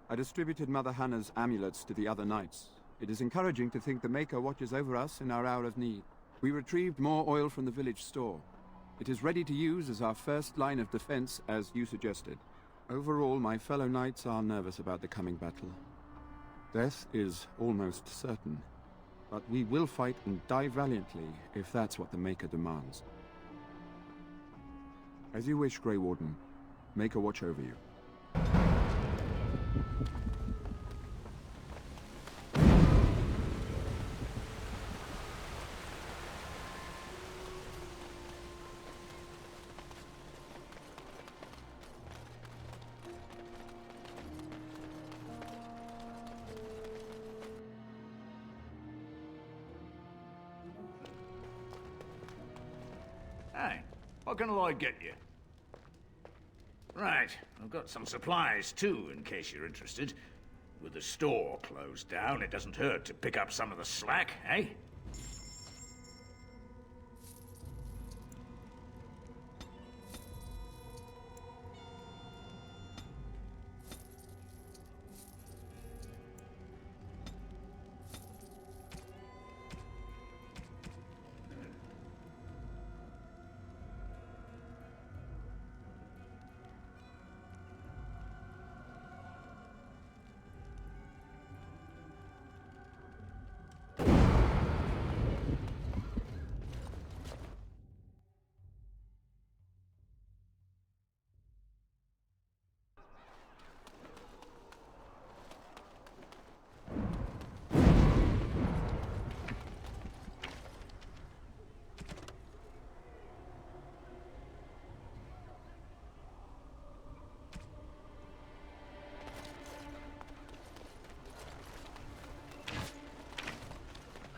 Speaker 9: I distributed Mother Hannah's amulets to the other knights. It is encouraging to think the Maker watches over us in our hour of need. We retrieved more oil from the village store. It is ready to use as our first line of defense, as you suggested. Overall, my fellow knights are nervous about the coming battle. Death is almost certain, but we will fight and die valiantly if that's what the Maker demands. As you wish, Grey Warden. Maker watch over you.
Speaker 18: Hey, what can Lloyd get you? Right, I've got some supplies too, in case you're interested. With the store closed down, it doesn't hurt to pick up some of the slack, eh?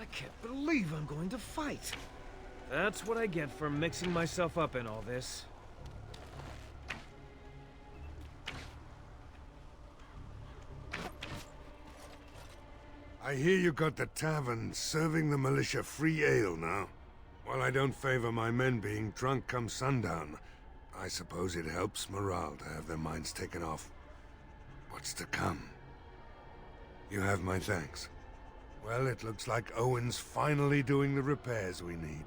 Speaker 15: I can't believe I'm going to fight. That's what I get for mixing myself up in all this.
Speaker 21: I hear you got the tavern serving the militia free ale now. While I don't favor my men being drunk come sundown, I suppose it helps morale to have their minds taken off what's to come. You have my thanks. Well, it looks like Owen's finally doing the repairs we need.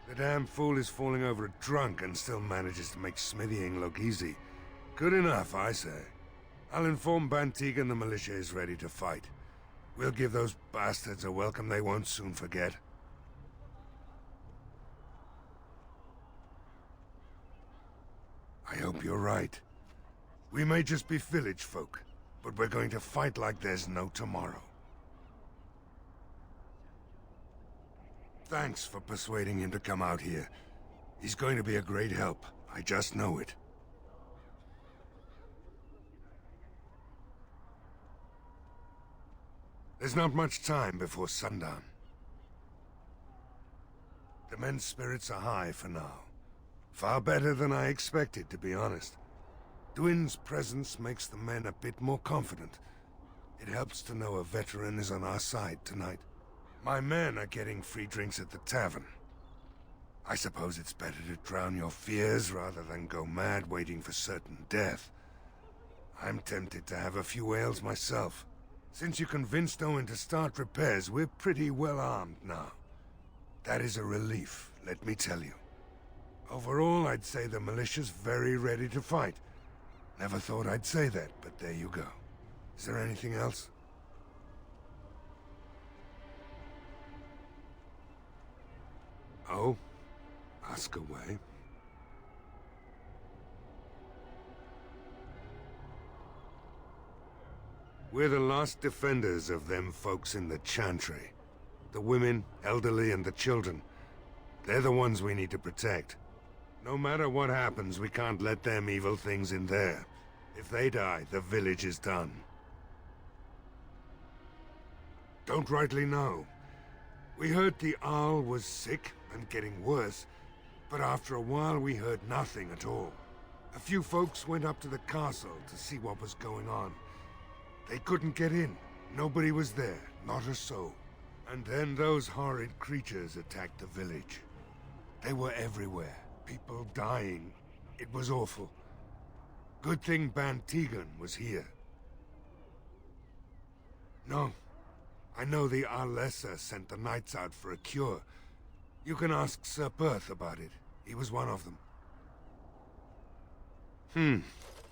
Speaker 21: The damn fool is falling over drunk and still manages to make smithying look easy. Good enough, I say. I'll inform Bantig and the militia is ready to fight. We'll give those bastards a welcome they won't soon forget. I hope you're right. We may just be village folk, but we're going to fight like there's no tomorrow. Thanks for persuading him to come out here. He's going to be a great help. I just know it. There's not much time before sundown. The men's spirits are high for now. Far better than I expected, to be honest. Dwin's presence makes the men a bit more confident. It helps to know a veteran is on our side tonight. My men are getting free drinks at the tavern. I suppose it's better to drown your fears rather than go mad waiting for certain death. I'm tempted to have a few ales myself. Since you convinced Owen to start repairs, we're pretty well armed now. That is a relief, let me tell you. Overall, I'd say the militia's very ready to fight. Never thought I'd say that, but there you go. Is there anything else? Oh? Ask away. We're the last defenders of them folks in the Chantry. The women, elderly, and the children. They're the ones we need to protect. No matter what happens, we can't let them evil things in there. If they die, the village is done. Don't rightly know. We heard the Arl was sick and getting worse, but after a while we heard nothing at all. A few folks went up to the castle to see what was going on. They couldn't get in. Nobody was there, not a soul. And then those horrid creatures attacked the village. They were everywhere. People dying. It was awful.
Speaker 11: Good thing Ban Tegan was here. No. I know the Arlessa sent the knights out for a cure. You can ask Sir Perth about it. He was one of them.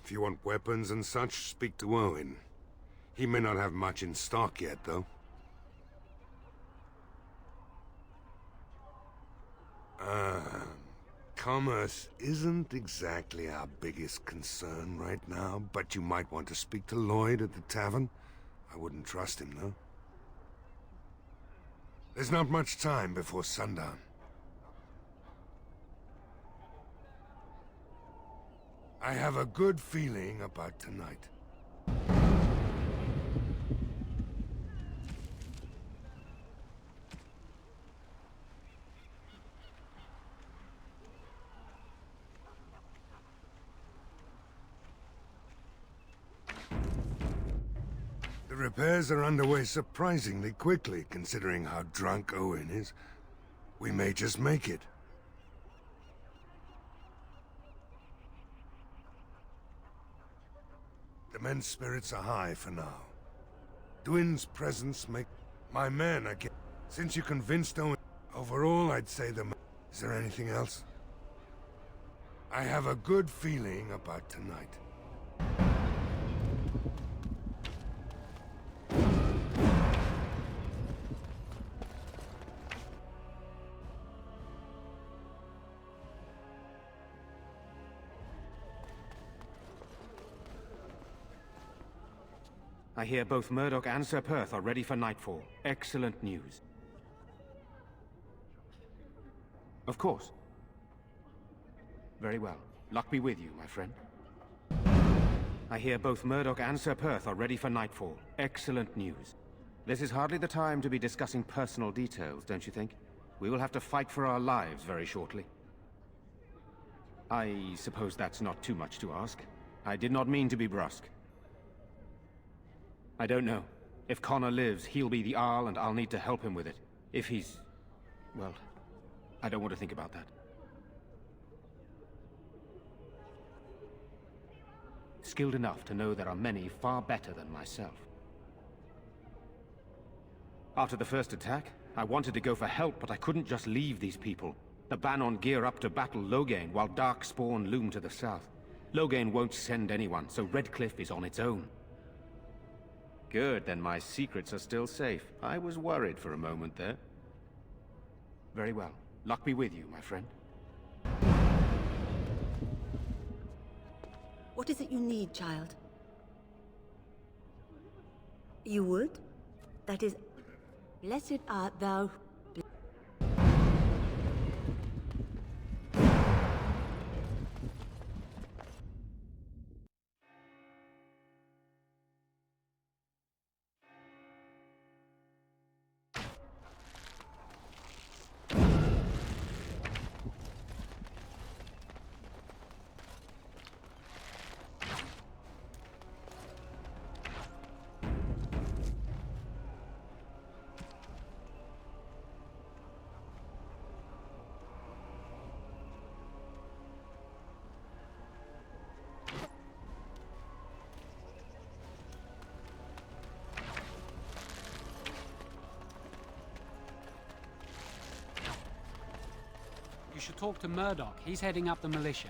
Speaker 11: If you want weapons and such, speak to Owen. He may not have much in stock yet, though. Commerce isn't exactly our biggest concern right now, but you might want to speak to Lloyd at the tavern. I wouldn't trust him, though. There's not much time before sundown. I have a good feeling about tonight. The repairs are underway surprisingly quickly, considering how drunk Owen is. We may just make it. The men's spirits are high for now. Dwyn's presence make my men again. Since you convinced Owen, overall I'd say the. Is there anything else? I have a good feeling about tonight.
Speaker 10: I hear both Murdoch and Sir Perth are ready for nightfall. Excellent news. Of course. Very well. Luck be with you, my friend. I hear both Murdoch and Sir Perth are ready for nightfall. Excellent news. This is hardly the time to be discussing personal details, don't you think? We will have to fight for our lives very shortly. I suppose that's not too much to ask. I did not mean to be brusque. I don't know. If Connor lives, he'll be the Arl, and I'll need to help him with it. If he's... well, I don't want to think about that. Skilled enough to know there are many far better than myself. After the first attack, I wanted to go for help, but I couldn't just leave these people. The Bannon gear up to battle Loghain, while Darkspawn loom to the south. Loghain won't send anyone, so Redcliffe is on its own. Good, then my secrets are still safe. I was worried for a moment there. Very well. Luck be with you, my friend.
Speaker 4: What is it you need, child? You would? That is... Blessed art thou...
Speaker 19: You should talk to Murdoch. He's heading up the militia.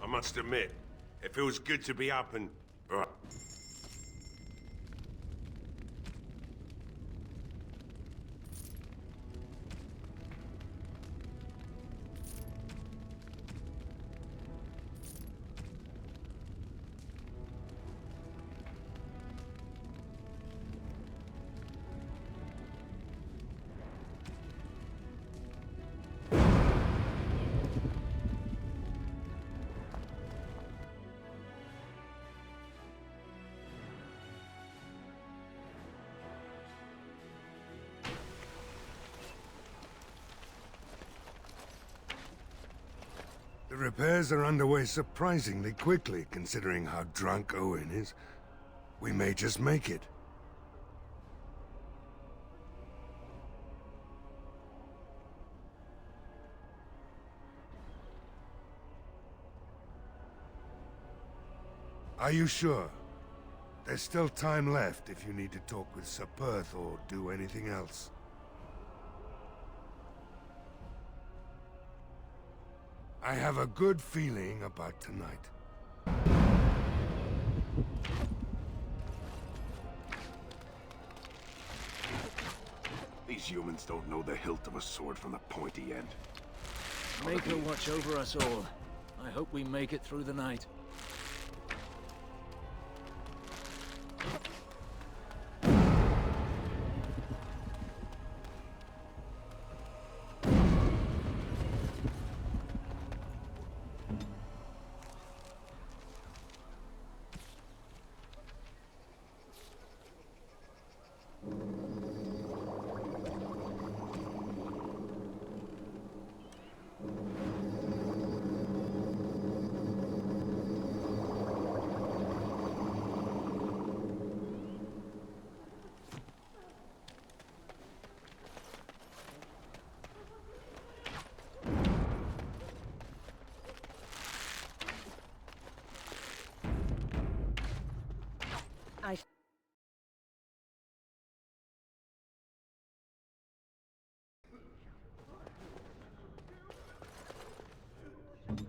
Speaker 21: I must admit, it feels good to be up and... Right.
Speaker 11: The repairs are underway surprisingly quickly, considering how drunk Owen is. We may just make it. Are you sure? There's still time left if you need to talk with Sir Perth or do anything else. I have a good feeling about tonight.
Speaker 21: These humans don't know the hilt of a sword from the pointy end.
Speaker 14: Make her watch over us all. I hope we make it through the night.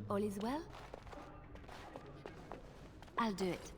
Speaker 13: All is well? I'll do it.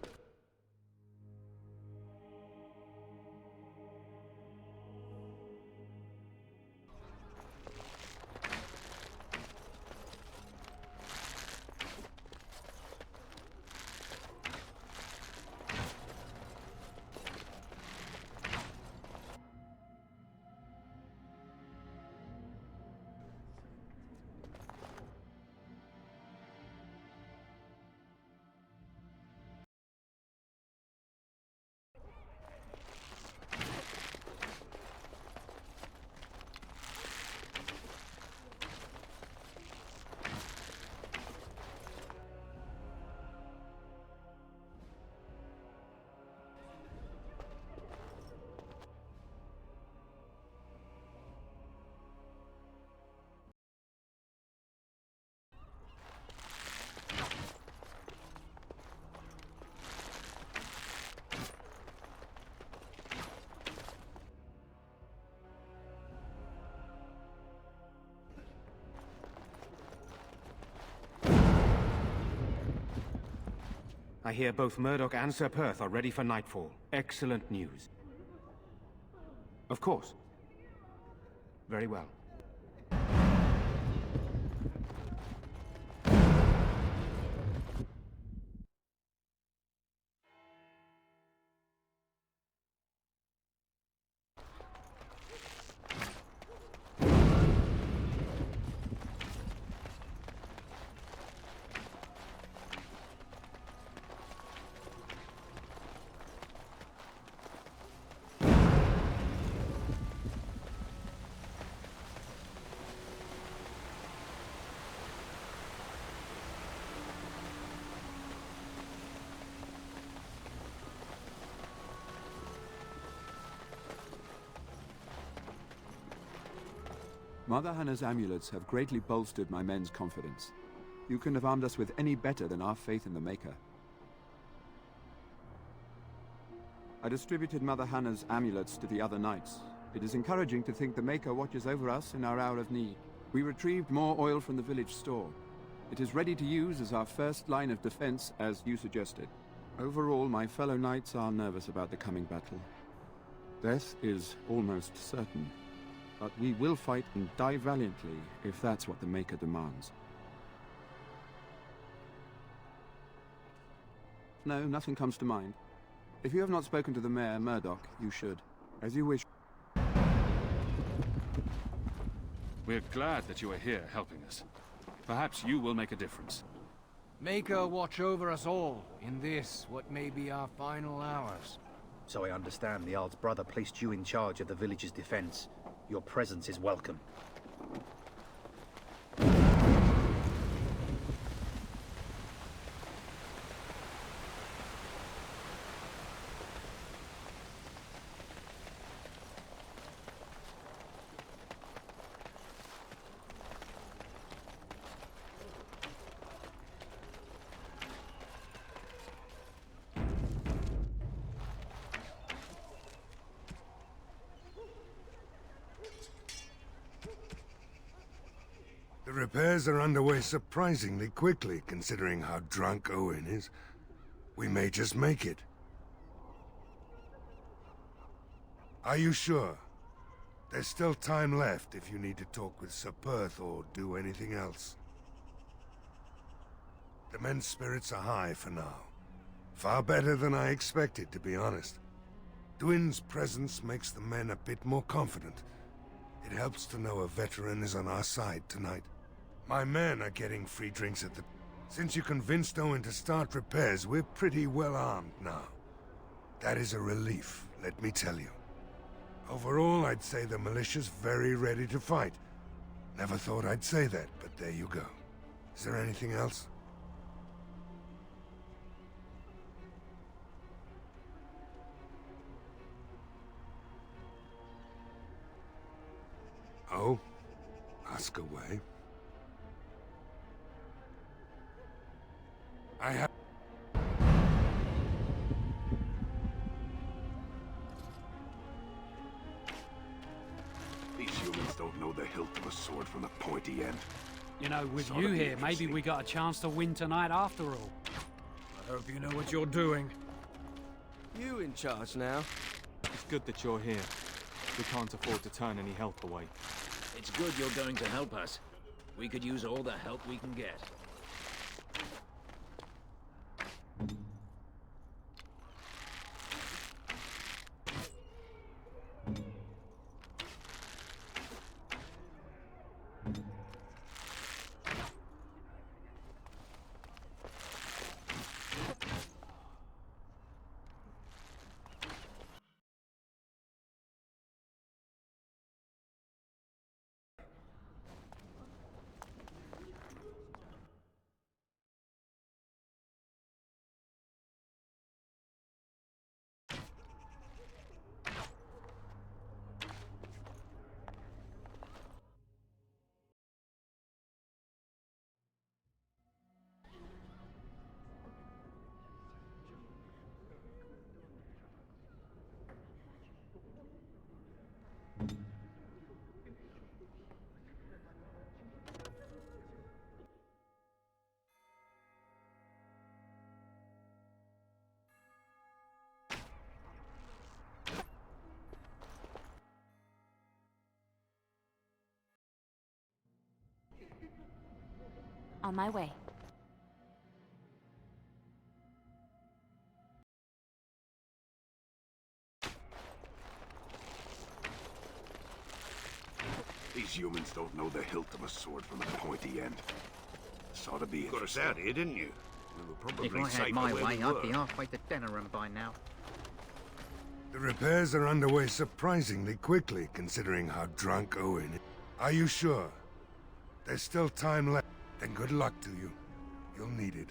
Speaker 10: I hear both Murdoch and Sir Perth are ready for nightfall. Excellent news. Of course. Very well.
Speaker 9: Mother Hannah's amulets have greatly bolstered my men's confidence. You couldn't have armed us with any better than our faith in the Maker. I distributed Mother Hannah's amulets to the other knights. It is encouraging to think the Maker watches over us in our hour of need. We retrieved more oil from the village store. It is ready to use as our first line of defense, as you suggested. Overall, my fellow knights are nervous about the coming battle. Death is almost certain. But we will fight and die valiantly, if that's what the Maker demands. No, nothing comes to mind. If you have not spoken to the Mayor, Murdoch, you should. As you wish.
Speaker 6: We're glad that you are here helping us. Perhaps you will make a difference.
Speaker 23: Make her watch over us all in this, what may be our final hours.
Speaker 3: So I understand the Jarl's brother placed you in charge of the village's defense. Your presence is welcome.
Speaker 11: repairs are underway surprisingly quickly, considering how drunk Owen is. We may just make it. Are you sure? There's still time left if you need to talk with Sir Perth or do anything else. The men's spirits are high for now. Far better than I expected, to be honest. Dwin's presence makes the men a bit more confident. It helps to know a veteran is on our side tonight. My men are getting free drinks at the... Since you convinced Owen to start repairs, we're pretty well armed now. That is a relief, let me tell you. Overall, I'd say the militia's very ready to fight. Never thought I'd say that, but there you go. Is there anything else? Oh? Ask away. I have...
Speaker 1: These humans don't know the hilt of a sword from the pointy end.
Speaker 19: You know, with
Speaker 1: Sort
Speaker 19: you
Speaker 1: of
Speaker 19: here, maybe
Speaker 1: interesting.
Speaker 19: we got a chance to win tonight after all.
Speaker 15: I hope you know what you're doing.
Speaker 16: You in charge now? It's good that you're here. We can't afford to turn any help away.
Speaker 14: It's good you're going to help us. We could use all the help we can get.
Speaker 13: On my way.
Speaker 1: These humans don't know the hilt of a sword from the pointy end. This ought to be
Speaker 21: Got us
Speaker 1: interesting.
Speaker 21: out here, didn't you?
Speaker 1: We were probably
Speaker 3: If I
Speaker 1: safer
Speaker 3: had my
Speaker 1: where
Speaker 3: way,
Speaker 1: we
Speaker 3: I'd be
Speaker 1: were.
Speaker 3: halfway to Denerim by now.
Speaker 11: The repairs are underway surprisingly quickly, considering how drunk Owen is. Are you sure? There's still time left. Then good luck to you. You'll need it.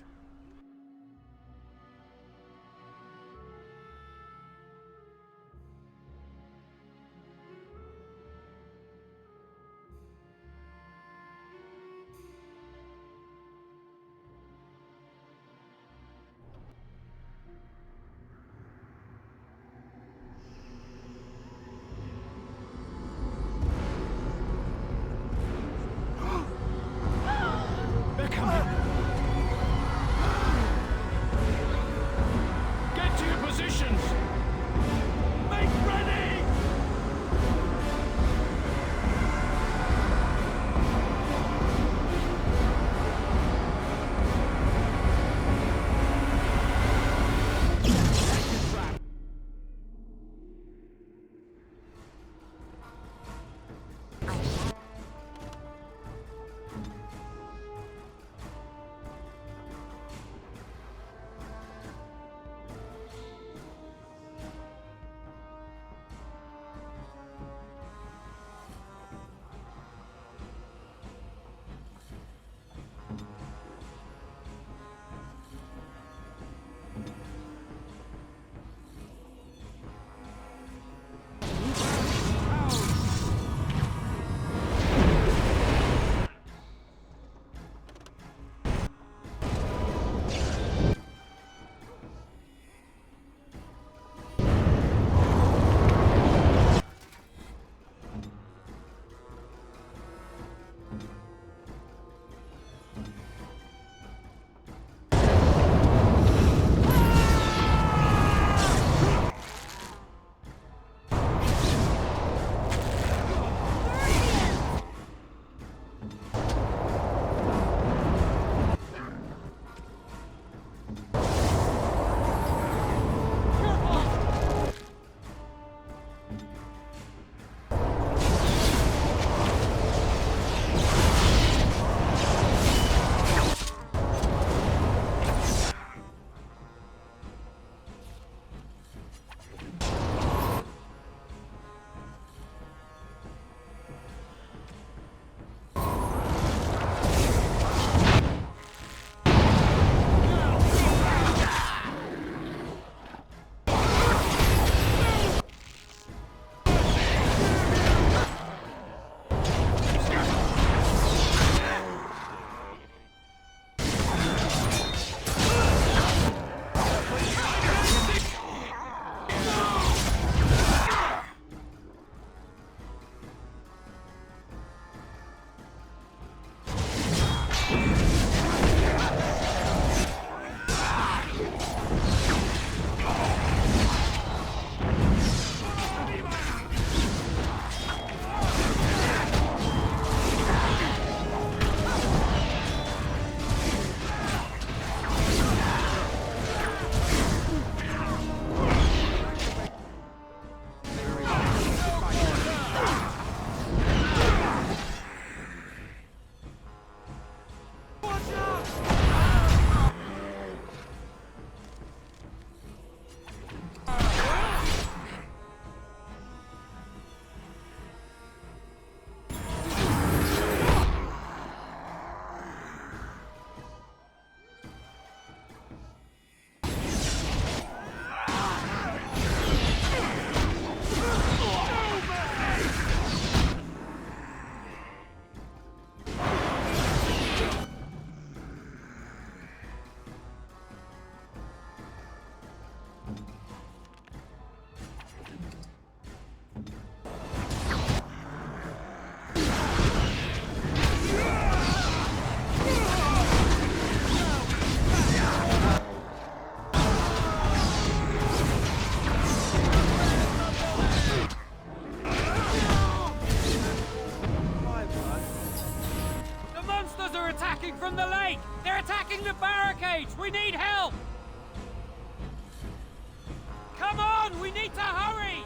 Speaker 19: They're coming!
Speaker 5: attacking from the lake! They're attacking the barricades! We need help! Come on! We need to hurry!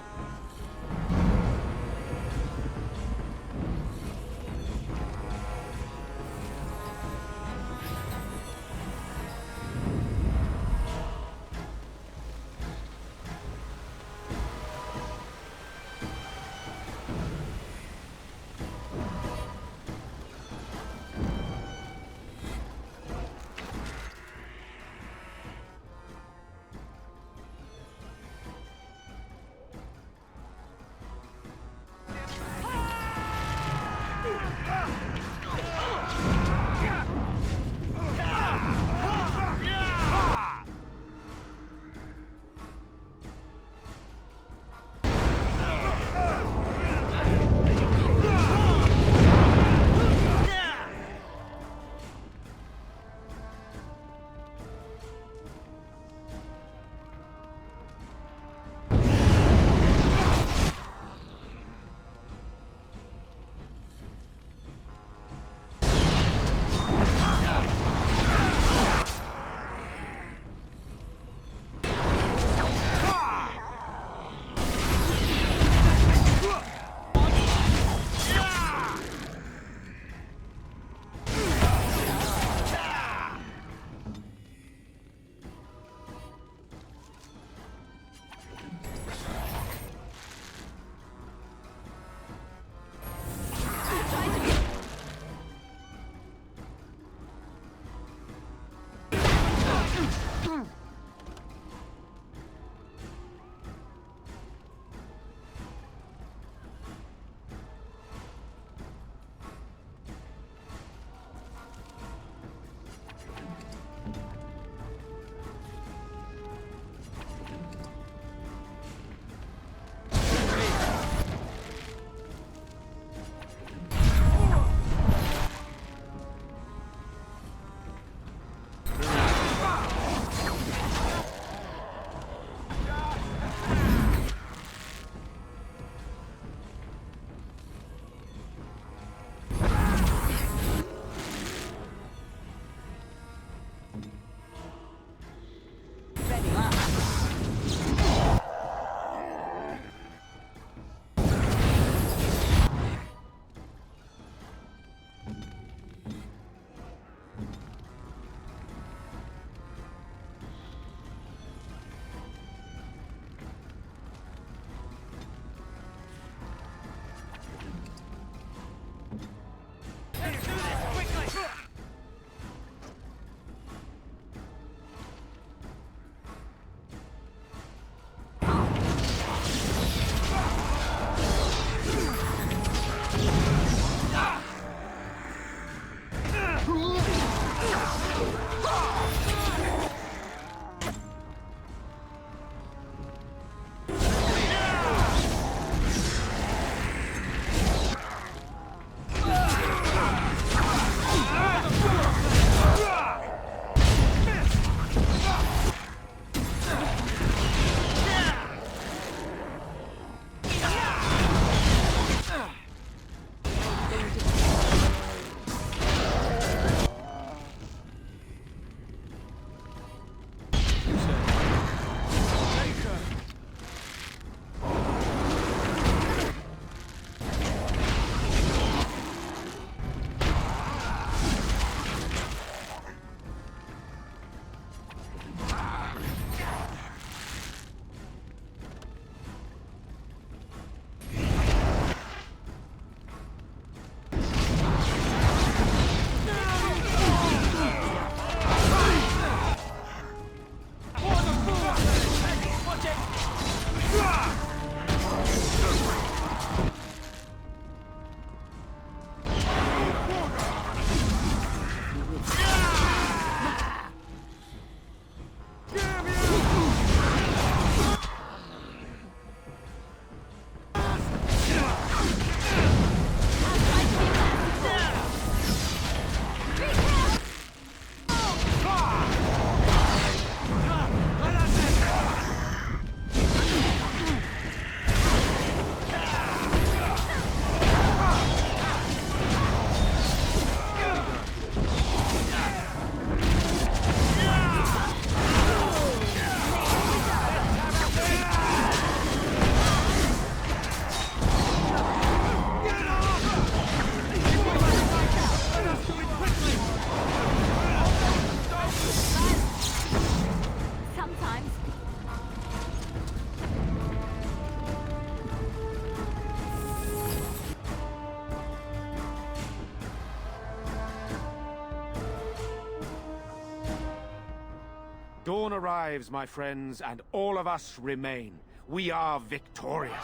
Speaker 10: Dawn arrives, my friends, and all of us remain. We are victorious.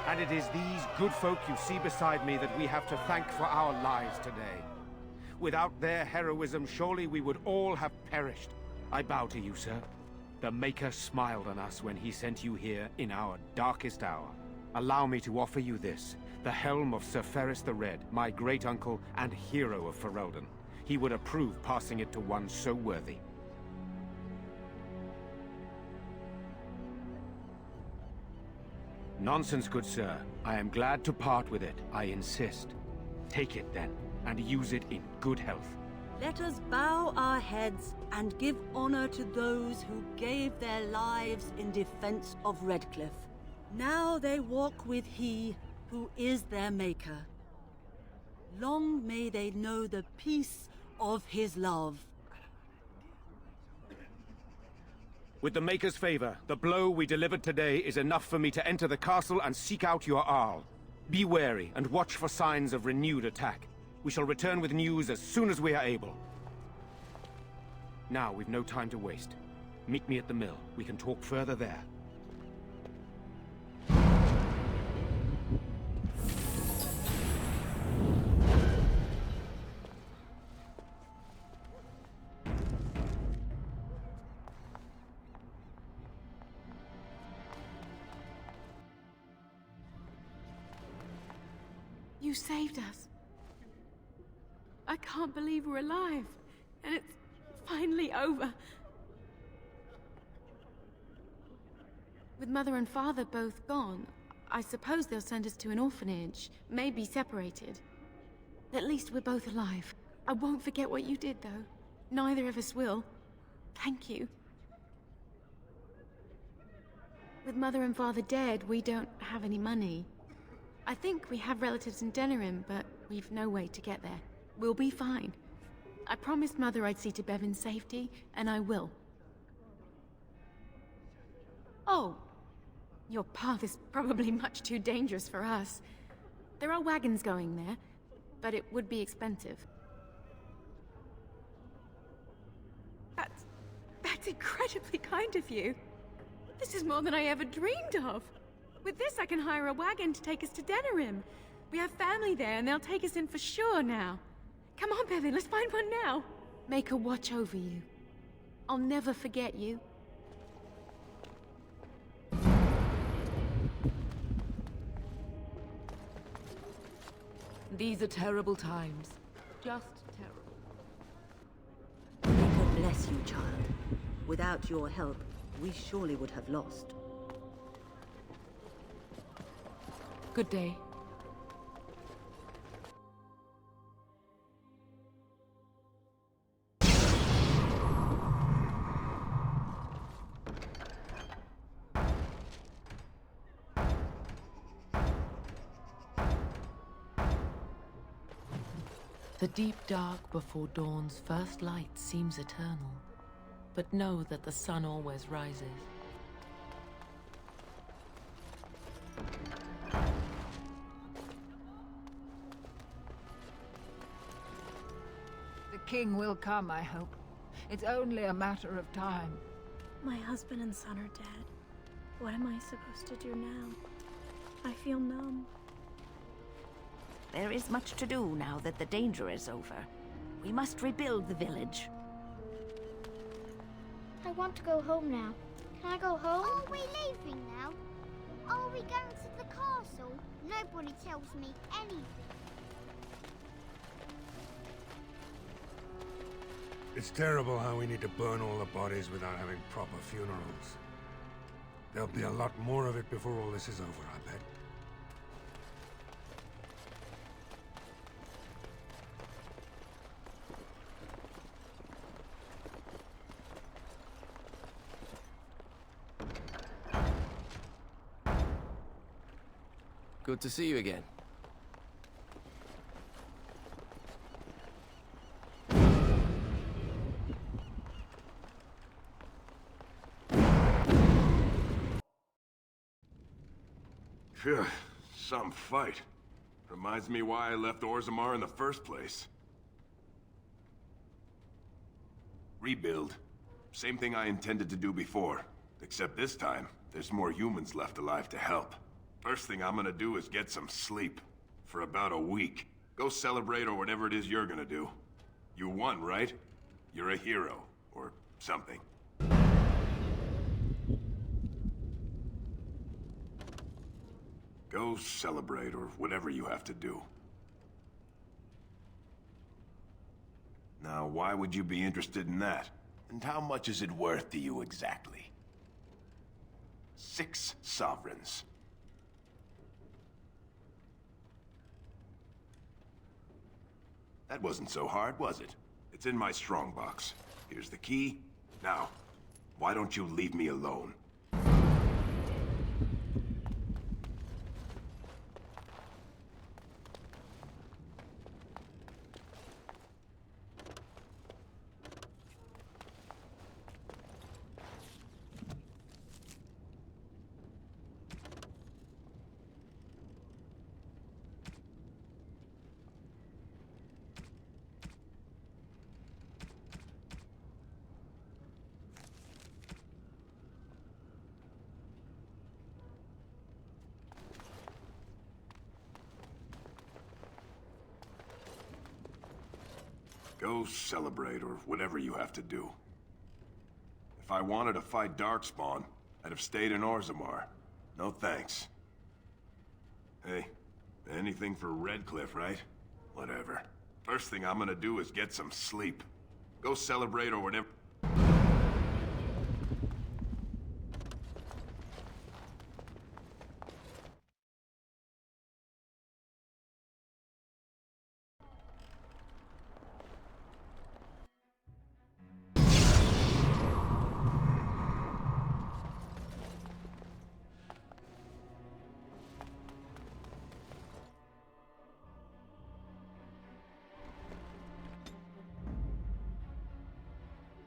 Speaker 10: And it is these good folk you see beside me that we have to thank for our lives today. Without their heroism, surely we would all have perished. I bow to you, sir. The Maker smiled on us when he sent you here in our darkest hour. Allow me to offer you this, the helm of Sir Ferris the Red, my great-uncle and hero of Ferelden. He would approve passing it to one so worthy. Nonsense, good sir. I am glad to part with it, I insist. Take it then, and use it in good health.
Speaker 4: Let us bow our heads and give honor to those who gave their lives in defense of Redcliffe. Now they walk with he who is their maker. Long may they know the peace of his love.
Speaker 10: With the Maker's favor, the blow we delivered today is enough for me to enter the castle and seek out your Arl. Be wary and watch for signs of renewed attack. We shall return with news as soon as we are able. Now, we've no time to waste. Meet me at the mill. We can talk further there.
Speaker 12: You saved us. I can't believe we're alive. And it's finally over. With Mother and Father both gone, I suppose they'll send us to an orphanage, maybe separated. At least we're both alive. I won't forget what you did, though. Neither of us will. Thank you. With Mother and Father dead, we don't have any money. I think we have relatives in Denerim, but we've no way to get there. We'll be fine. I promised Mother I'd see to Bevan's safety, and I will. Oh, your path is probably much too dangerous for us. There are wagons going there, but it would be expensive. That's incredibly kind of you. This is more than I ever dreamed of. With this, I can hire a wagon to take us to Denerim. We have family there, and they'll take us in for sure now. Come on, Bevan, let's find one now. Make her watch over you. I'll never forget you.
Speaker 7: These are terrible times. Just terrible.
Speaker 4: May God bless you, child. Without your help, we surely would have lost.
Speaker 7: Good day. The deep dark before dawn's first light seems eternal, but know that the sun always rises.
Speaker 17: The king will come, I hope. It's only a matter of time.
Speaker 20: My husband and son are dead. What am I supposed to do now? I feel numb.
Speaker 24: There is much to do now that the danger is over. We must rebuild the village.
Speaker 25: I want to go home now. Can I go home? Are we leaving now? Are we going to the castle? Nobody tells me anything.
Speaker 11: It's terrible how we need to burn all the bodies without having proper funerals. There'll be a lot more of it before all this is over, I bet.
Speaker 26: Good to see you again.
Speaker 1: Phew, some fight. Reminds me why I left Orzammar in the first place. Rebuild. Same thing I intended to do before. Except this time, there's more humans left alive to help. First thing I'm gonna do is get some sleep. For about a week. Go celebrate or whatever it is you're gonna do. You won, right? You're a hero. Or something. Go celebrate or whatever you have to do. Now, why would you be interested in that? And how much is it worth to you exactly? 6 sovereigns. That wasn't so hard, was it? It's in my strongbox. Here's the key. Now, why don't you leave me alone? Go celebrate, or whatever you have to do. If I wanted to fight Darkspawn, I'd have stayed in Orzammar. No thanks. Hey, anything for Redcliffe, right? Whatever. First thing I'm gonna do is get some sleep. Go celebrate or whatever.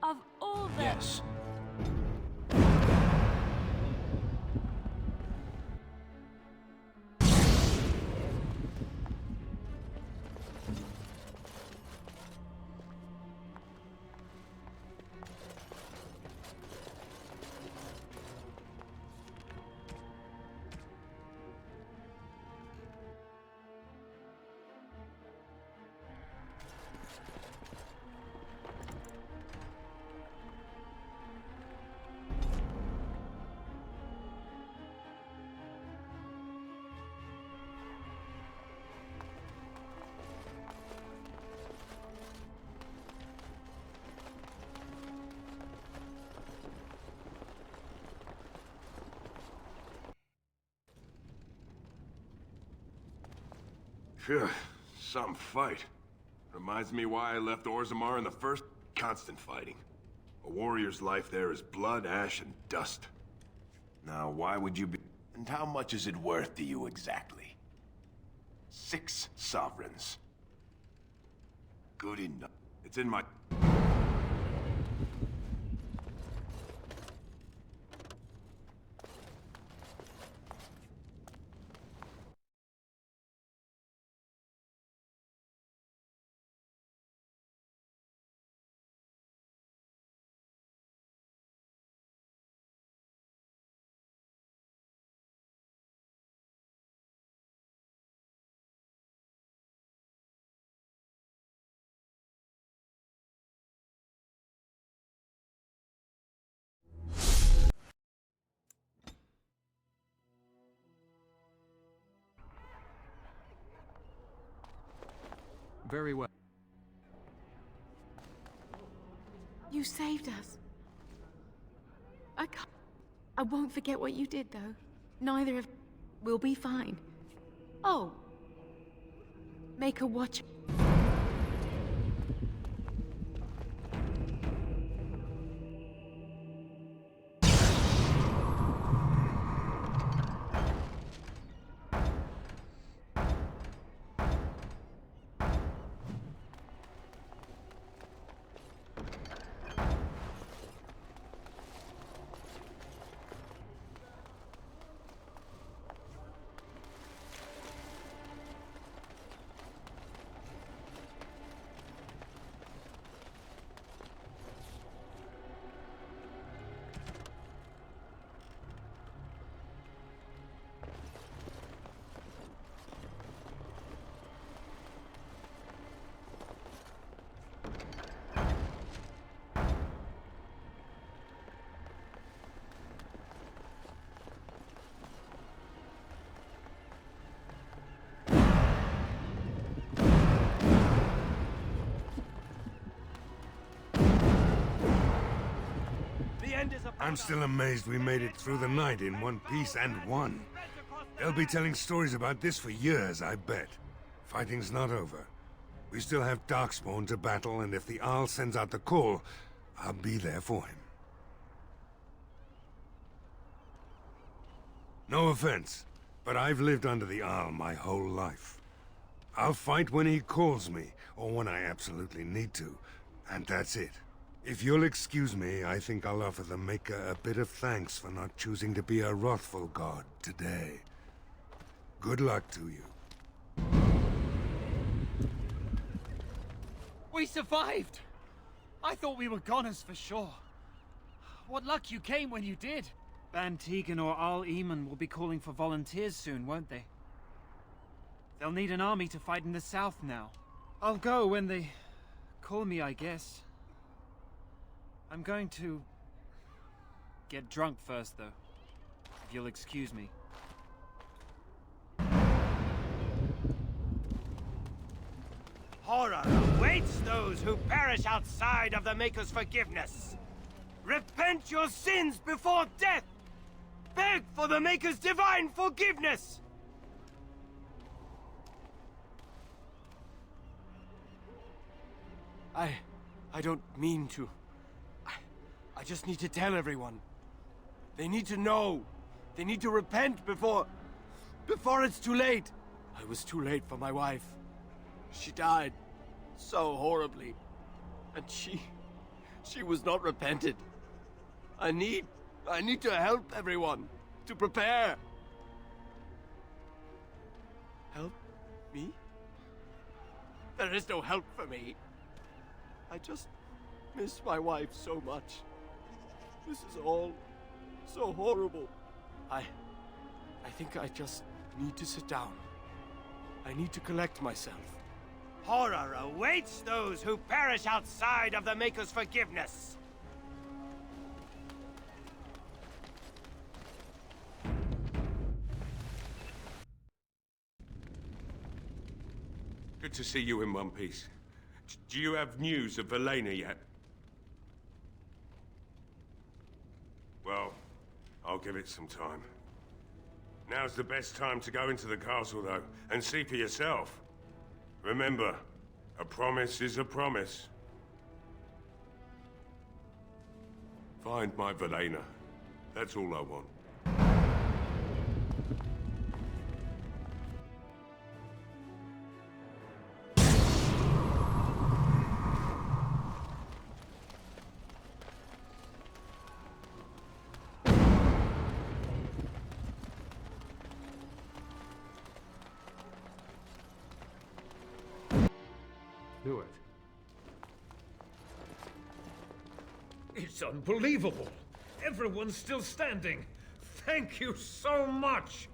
Speaker 13: Of all the...
Speaker 14: Yes.
Speaker 1: Phew, some fight. Reminds me why I left Orzammar in the first. Constant fighting. A warrior's life there is blood, ash, and dust. Now, why would you be... And how much is it worth to you exactly? 6 sovereigns. Good enough. It's in my...
Speaker 16: Very well.
Speaker 12: You saved us. I won't forget what you did, though. Neither of... We'll be fine. Oh. Make her watch...
Speaker 23: end is upon
Speaker 11: I'm still amazed we made it through the night in one piece and won. They'll be telling stories about this for years, I bet. Fighting's not over. We still have Darkspawn to battle, and if the Arl sends out the call, I'll be there for him. No offense, but I've lived under the Arl my whole life. I'll fight when he calls me, or when I absolutely need to, and that's it. If you'll excuse me, I think I'll offer the Maker a bit of thanks for not choosing to be a wrathful god today. Good luck to you.
Speaker 23: We survived! I thought we were goners for sure. What luck you came when you did. Ban Tegan or Al Eamon will be calling for volunteers soon, won't they? They'll need an army to fight in the south now. I'll go when they call me, I guess. I'm going to get drunk first, though. If you'll excuse me.
Speaker 2: Horror awaits those who perish outside of the Maker's forgiveness. Repent your sins before death! Beg for the Maker's divine forgiveness!
Speaker 21: I don't mean to. I just need to tell everyone. They need to know. They need to repent before it's too late. I was too late for my wife. She died so horribly. And she was not repented. I need to help everyone to prepare. Help me? There is no help for me. I just miss my wife so much. This is all so horrible. I think I just need to sit down. I need to collect myself.
Speaker 2: Horror awaits those who perish outside of the Maker's forgiveness.
Speaker 21: Good to see you in one piece. Do you have news of Velena yet? Well, I'll give it some time. Now's the best time to go into the castle, though, and see for yourself. Remember, a promise is a promise. Find my Velena. That's all I want.
Speaker 15: Do it. It's unbelievable. Everyone's still standing. Thank you so much.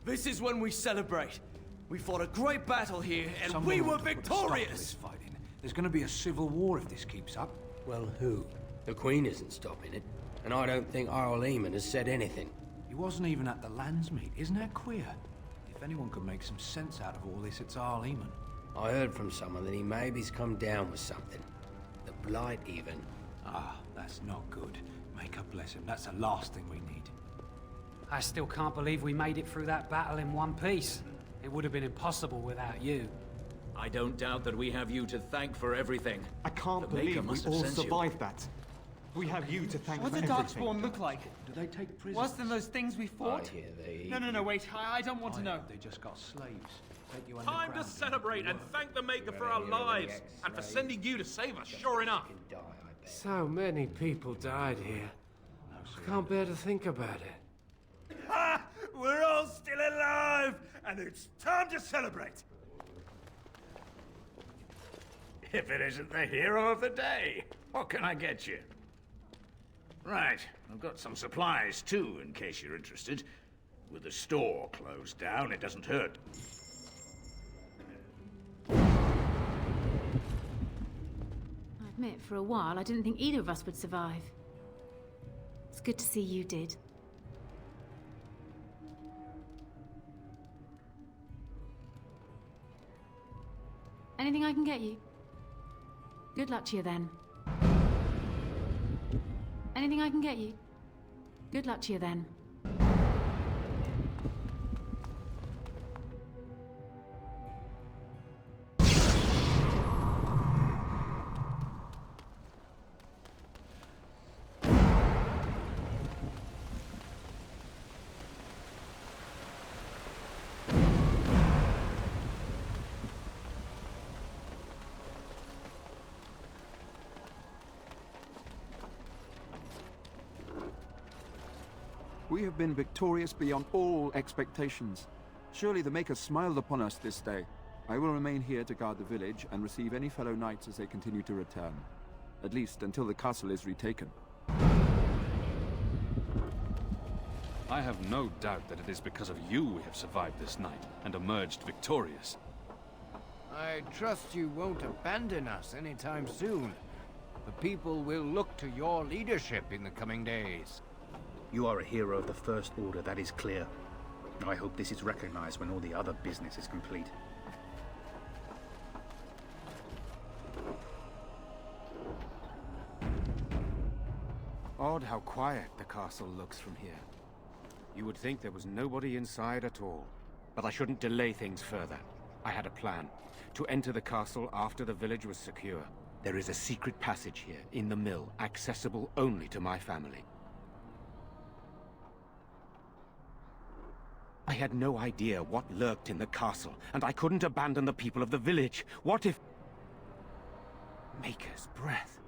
Speaker 23: This is when we celebrate. We fought a great battle here, and
Speaker 19: Someone
Speaker 23: we were
Speaker 19: ought to put a stop to
Speaker 23: victorious!
Speaker 19: this fighting. There's going to be a civil war if this keeps up.
Speaker 6: Well, who? The Queen isn't stopping it, and I don't think Earl Eamon has said anything.
Speaker 19: He wasn't even at the lands meet. Isn't that queer? If anyone could make some sense out of all this, it's Earl Eamon.
Speaker 6: I heard from someone that he maybe's come down with something. The Blight, even.
Speaker 19: Ah, that's not good. May God bless him. That's the last thing we need.
Speaker 8: I still can't believe we made it through that battle in one piece. It would have been impossible without you.
Speaker 14: I don't doubt that we have you to thank for everything.
Speaker 16: I can't
Speaker 14: The Maker
Speaker 16: believe we
Speaker 14: must have
Speaker 16: all
Speaker 14: sent you.
Speaker 16: survived that. We have you to thank
Speaker 23: What
Speaker 16: for
Speaker 23: did
Speaker 16: everything.
Speaker 23: Darkspawn look like?
Speaker 19: Do they take prisoners?
Speaker 23: Worse than those things we fought?
Speaker 6: I hear they...
Speaker 23: No, wait. I don't want to know.
Speaker 19: They just got slaves. Take you
Speaker 15: Time to celebrate and thank the Maker for our lives and for sending you to save us, sure enough.
Speaker 5: So many people died here. I can't bear to think about it.
Speaker 2: Ha! We're all still alive, and it's time to celebrate.
Speaker 9: If it isn't the hero of the day, what can I get you? Right, I've got some supplies too, in case you're interested. With the store closed down, it doesn't hurt.
Speaker 12: I admit, for a while, I didn't think either of us would survive. It's good to see you did. Anything I can get you? Good luck to you then. Anything I can get you? Good luck to you then.
Speaker 3: We have been victorious beyond all expectations. Surely the Maker smiled upon us this day. I will remain here to guard the village and receive any fellow knights as they continue to return. At least until the castle is retaken.
Speaker 4: I have no doubt that it is because of you we have survived this night and emerged victorious.
Speaker 7: I trust you won't abandon us anytime soon. The people will look to your leadership in the coming days.
Speaker 10: You are a hero of the First Order, that is clear. I hope this is recognized when all the other business is complete.
Speaker 6: Odd how quiet the castle looks from here. You would think there was nobody inside at all. But I shouldn't delay things further. I had a plan. To enter the castle after the village was secure. There is a secret passage here, in the mill, accessible only to my family. I had no idea what lurked in the castle, and I couldn't abandon the people of the village. What if... Maker's breath.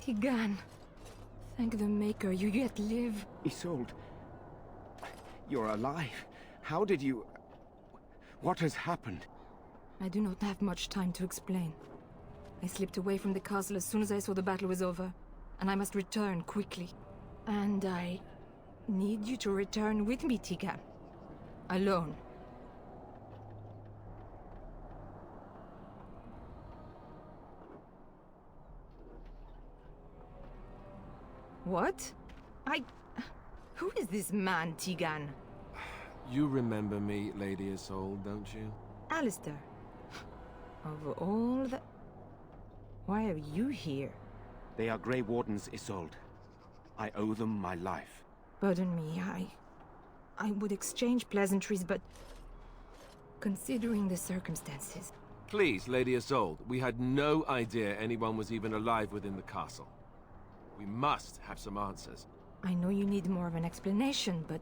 Speaker 18: Tigan. Thank the Maker, you yet live.
Speaker 6: Isolde. You're alive. How did you... What has happened?
Speaker 18: I do not have much time to explain. I slipped away from the castle as soon as I saw the battle was over, and I must return quickly. And I need you to return with me, Tigan. Alone. What? Who is this man, Tigan?
Speaker 22: You remember me, Lady Isolde, don't you?
Speaker 18: Alistair. Of all the... Why are you here?
Speaker 6: They are Grey Wardens, Isolde. I owe them my life.
Speaker 18: Pardon me, I would exchange pleasantries, but... Considering the circumstances...
Speaker 22: Please, Lady Isolde, we had no idea anyone was even alive within the castle. We must have some answers.
Speaker 18: I know you need more of an explanation, but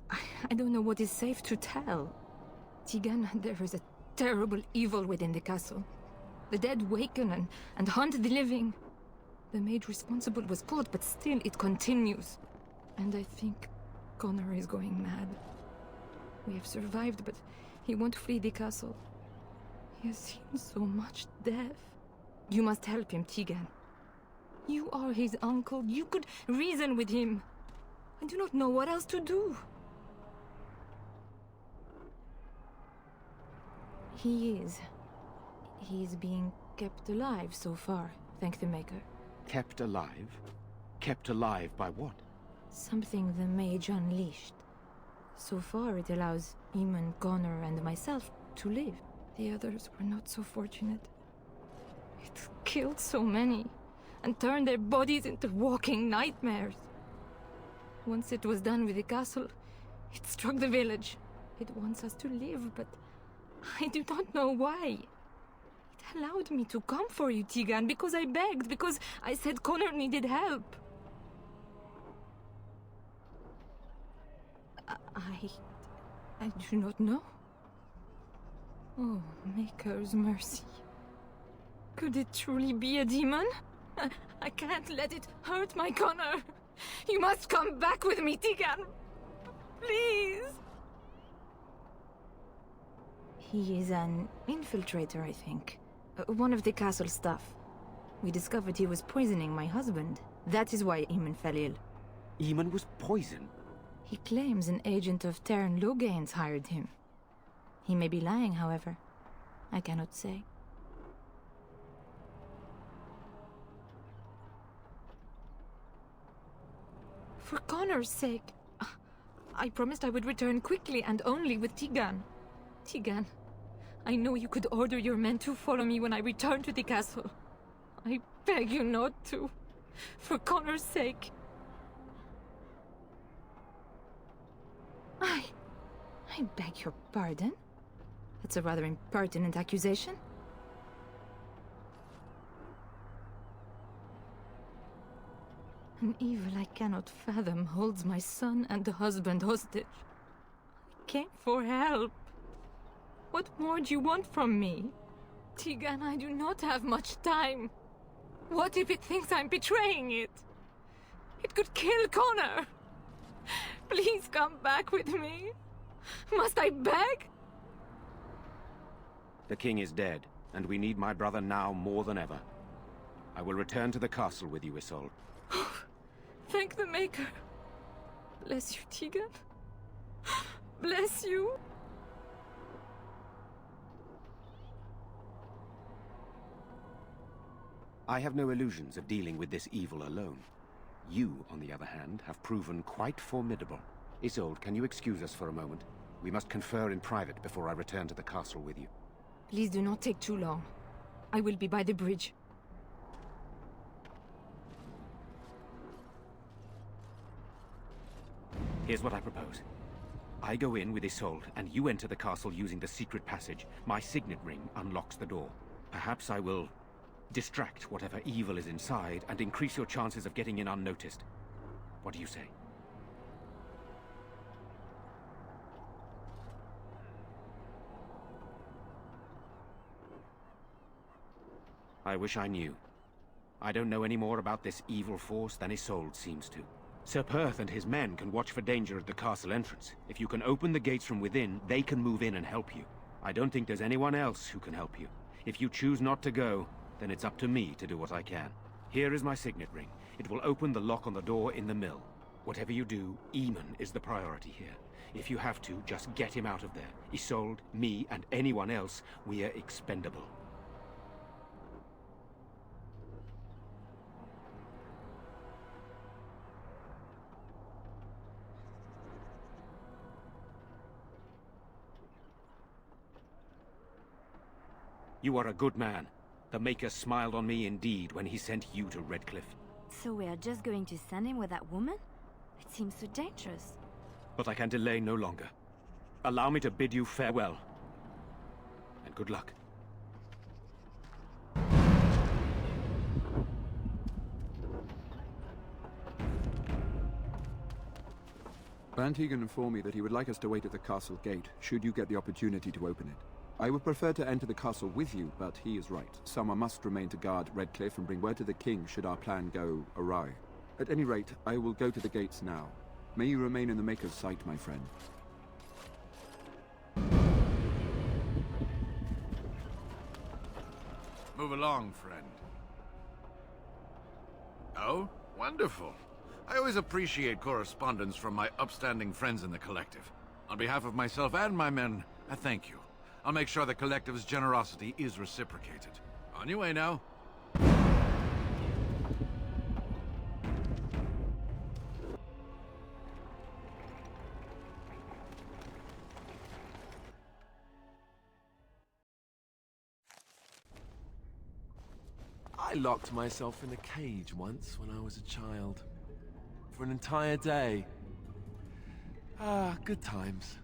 Speaker 18: I don't know what is safe to tell. Tigan, there is a terrible evil within the castle. The dead waken and haunt the living. The Mage responsible was caught, but still it continues. And I think Connor is going mad. We have survived, but he won't flee the castle. He has seen so much death. You must help him, Tigan. You are his uncle. You could reason with him. I do not know what else to do. He is being kept alive so far, thank the Maker.
Speaker 6: Kept alive? Kept alive by what?
Speaker 18: Something the Mage unleashed. So far it allows Eamon, Connor, and myself to live. The others were not so fortunate. It killed so many, and turned their bodies into walking nightmares. Once it was done with the castle, it struck the village. It wants us to live, but I do not know why. It allowed me to come for you, Tigan, because I begged, because I said Connor needed help. I do not know. Oh, Maker's mercy. Could it truly be a demon? I can't let it hurt my Connor. You must come back with me, Tigan. Please. He is an infiltrator, I think. One of the castle staff. We discovered he was poisoning my husband. That is why Eamon fell ill.
Speaker 6: Eamon was poisoned?
Speaker 18: He claims an agent of Terran Logain's hired him. He may be lying, however. I cannot say. For Connor's sake, I promised I would return quickly and only with Tigan. Tigan, I know you could order your men to follow me when I return to the castle. I beg you not to. For Connor's sake. I beg your pardon? That's a rather impertinent accusation. An evil I cannot fathom holds my son and the husband hostage. I came for help. What more do you want from me? Tegan, I do not have much time. What if it thinks I'm betraying it? It could kill Connor. Please come back with me. Must I beg?
Speaker 6: The king is dead, and we need my brother now more than ever. I will return to the castle with you, Isolde.
Speaker 18: Thank the Maker. Bless you, Tegan. Bless you.
Speaker 6: I have no illusions of dealing with this evil alone. You, on the other hand, have proven quite formidable. Isolde, can you excuse us for a moment? We must confer in private before I return to the castle with you.
Speaker 18: Please do not take too long. I will be by the bridge.
Speaker 6: Here's what I propose. I go in with Isolde, and you enter the castle using the secret passage. My signet ring unlocks the door. Perhaps I will distract whatever evil is inside and increase your chances of getting in unnoticed. What do you say? I wish I knew. I don't know any more about this evil force than Isolde seems to. Sir Perth and his men can watch for danger at the castle entrance. If you can open the gates from within, they can move in and help you. I don't think there's anyone else who can help you. If you choose not to go, then it's up to me to do what I can. Here is my signet ring. It will open the lock on the door in the mill. Whatever you do, Eamon is the priority here. If you have to, just get him out of there. Isolde, me, and anyone else, we are expendable. You are a good man. The Maker smiled on me indeed when he sent you to Redcliffe.
Speaker 13: So we are just going to send him with that woman? It seems so dangerous.
Speaker 6: But I can delay no longer. Allow me to bid you farewell. And good luck.
Speaker 3: Van Tegan informed me that he would like us to wait at the castle gate, should you get the opportunity to open it. I would prefer to enter the castle with you, but he is right. Someone must remain to guard Redcliffe and bring word to the king should our plan go awry. At any rate, I will go to the gates now. May you remain in the Maker's sight, my friend.
Speaker 17: Move along, friend. Oh, wonderful. I always appreciate correspondence from my upstanding friends in the Collective. On behalf of myself and my men, I thank you. I'll make sure the Collective's generosity is reciprocated. On your way now.
Speaker 22: I locked myself in a cage once when I was a child. For an entire day. Ah, good times.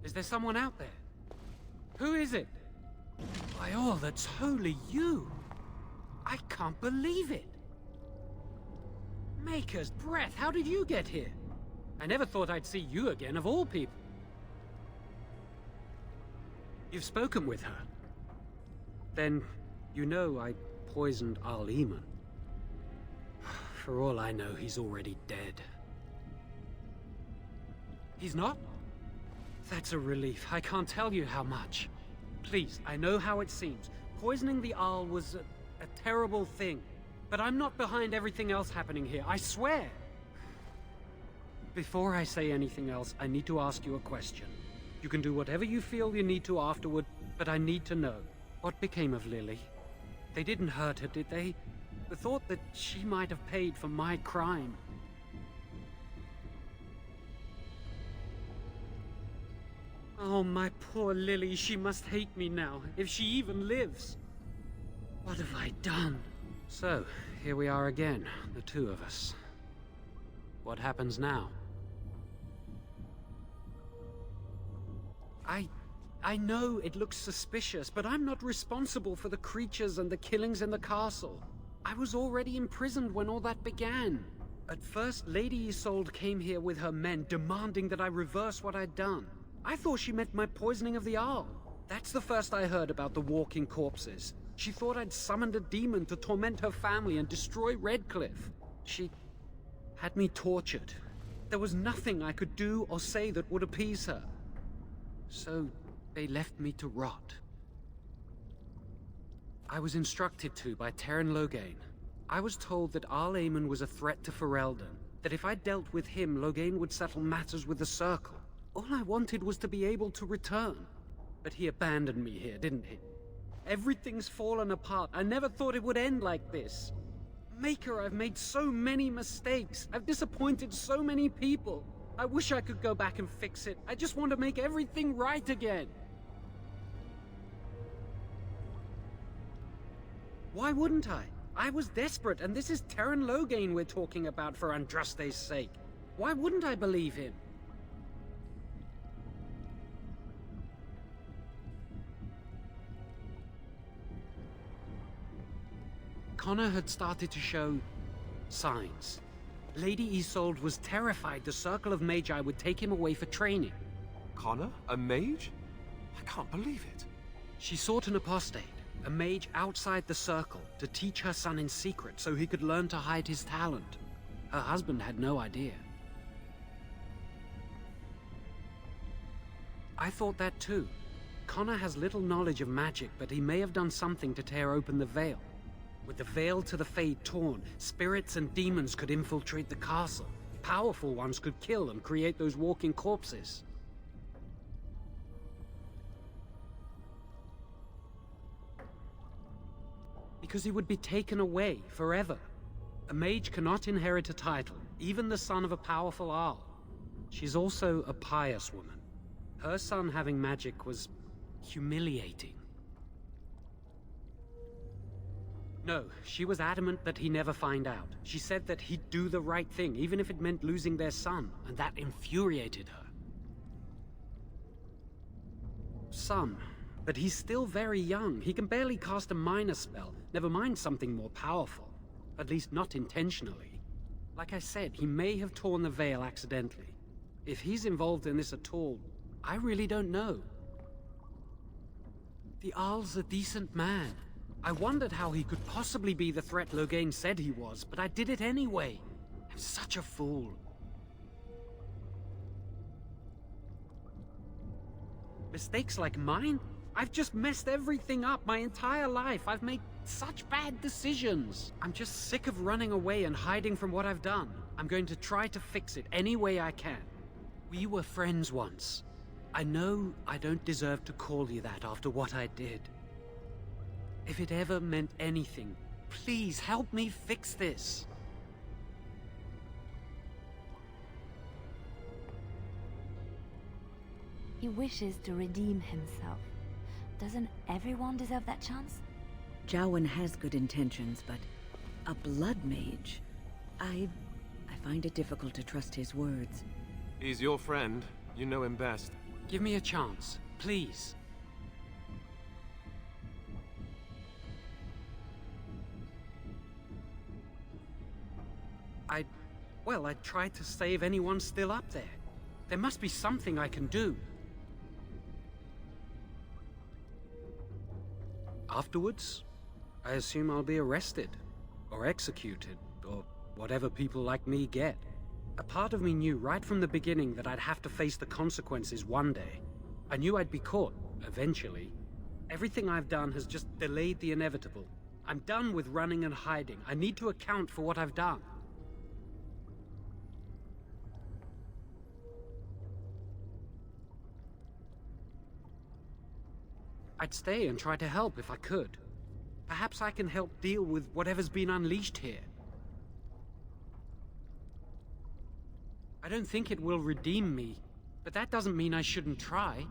Speaker 19: Is there someone out there? Who is it? By all that's holy, you! I can't believe it! Maker's breath, how did you get here? I never thought I'd see you again, of all people. You've spoken with her. Then, you know I poisoned Al-Eman. For all I know, he's already dead. He's not? That's a relief. I can't tell you how much. Please, I know how it seems. Poisoning the Arl was a terrible thing. But I'm not behind everything else happening here, I swear. Before I say anything else, I need to ask you a question. You can do whatever you feel you need to afterward, but I need to know. What became of Lily? They didn't hurt her, did they? The thought that she might have paid for my crime. Oh, my poor Lily, she must hate me now, if she even lives. What have I done? So, here we are again, the two of us. What happens now? I know it looks suspicious, but I'm not responsible for the creatures and the killings in the castle. I was already imprisoned when all that began. At first, Lady Isolde came here with her men, demanding that I reverse what I'd done. I thought she meant my poisoning of the Arl. That's the first I heard about the walking corpses. She thought I'd summoned a demon to torment her family and destroy Redcliffe. She had me tortured. There was nothing I could do or say that would appease her. So they left me to rot. I was instructed to by Terran Loghain. I was told that Al-Eman was a threat to Ferelden, that if I dealt with him, Loghain would settle matters with the Circle. All I wanted was to be able to return. But he abandoned me here, didn't he? Everything's fallen apart. I never thought it would end like this. Maker, I've made so many mistakes. I've disappointed so many people. I wish I could go back and fix it. I just want to make everything right again. Why wouldn't I? I was desperate, and this is Terran Loghain we're talking about for Andraste's sake. Why wouldn't I believe him? Connor had started to show signs. Lady Isolde was terrified the Circle of Magi would take him away for training.
Speaker 22: Connor? A mage? I can't believe it.
Speaker 19: She sought an apostate, a mage outside the Circle, to teach her son in secret so he could learn to hide his talent. Her husband had no idea. I thought that too. Connor has little knowledge of magic, but he may have done something to tear open the veil. With the veil to the Fade torn, spirits and demons could infiltrate the castle. Powerful ones could kill and create those walking corpses. Because he would be taken away forever. A mage cannot inherit a title, even the son of a powerful Arl. She's also a pious woman. Her son having magic was humiliating. No, she was adamant that he never find out. She said that he'd do the right thing, even if it meant losing their son, and that infuriated her. Son, but he's still very young. He can barely cast a minor spell, never mind something more powerful. At least not intentionally. Like I said, he may have torn the veil accidentally. If he's involved in this at all, I really don't know. The Arl's a decent man. I wondered how he could possibly be the threat Loghain said he was, but I did it anyway. I'm such a fool. Mistakes like mine? I've just messed everything up my entire life. I've made such bad decisions. I'm just sick of running away and hiding from what I've done. I'm going to try to fix it any way I can. We were friends once. I know I don't deserve to call you that after what I did. If it ever meant anything, please help me fix this.
Speaker 13: He wishes to redeem himself. Doesn't everyone deserve that chance?
Speaker 1: Jowen has good intentions, but a blood mage? I find it difficult to trust his words.
Speaker 22: He's your friend. You know him best.
Speaker 19: Give me a chance, please. I'd Well, I tried to save anyone still up there. There must be something I can do. Afterwards, I assume I'll be arrested, or executed, or whatever people like me get. A part of me knew right from the beginning that I'd have to face the consequences one day. I knew I'd be caught, eventually. Everything I've done has just delayed the inevitable. I'm done with running and hiding. I need to account for what I've done. I'd stay and try to help if I could. Perhaps I can help deal with whatever's been unleashed here. I don't think it will redeem me, but that doesn't mean I shouldn't try.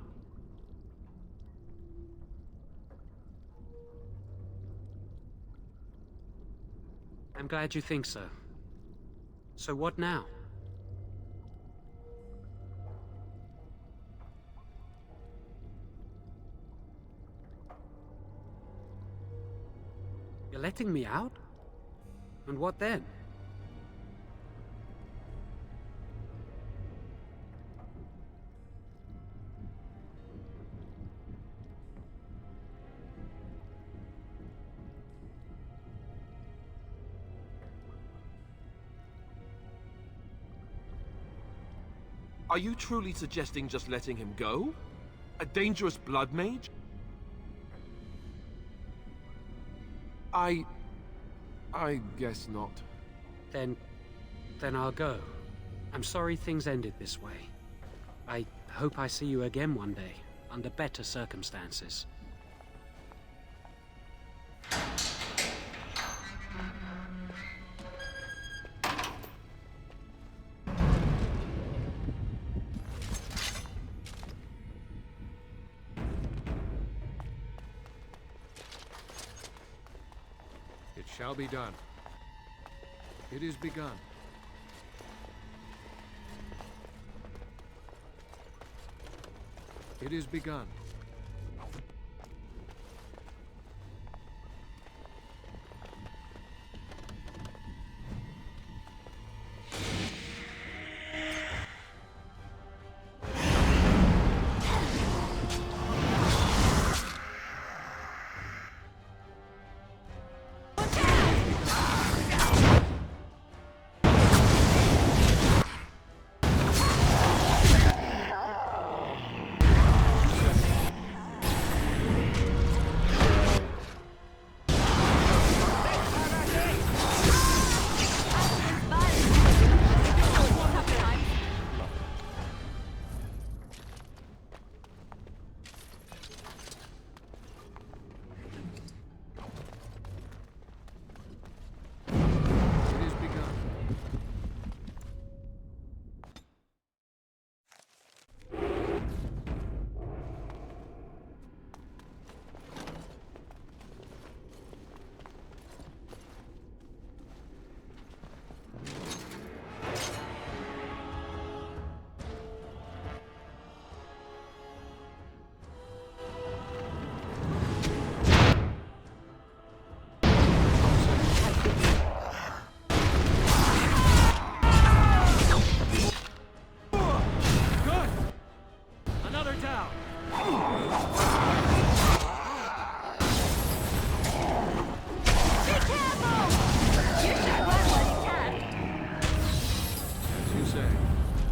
Speaker 19: I'm glad you think so. So what now? You're letting me out? And what then?
Speaker 22: Are you truly suggesting just letting him go? A dangerous blood mage? I guess not.
Speaker 19: Then I'll go. I'm sorry things ended this way. I hope I see you again one day, under better circumstances.
Speaker 7: It shall be done. It is begun. It is begun.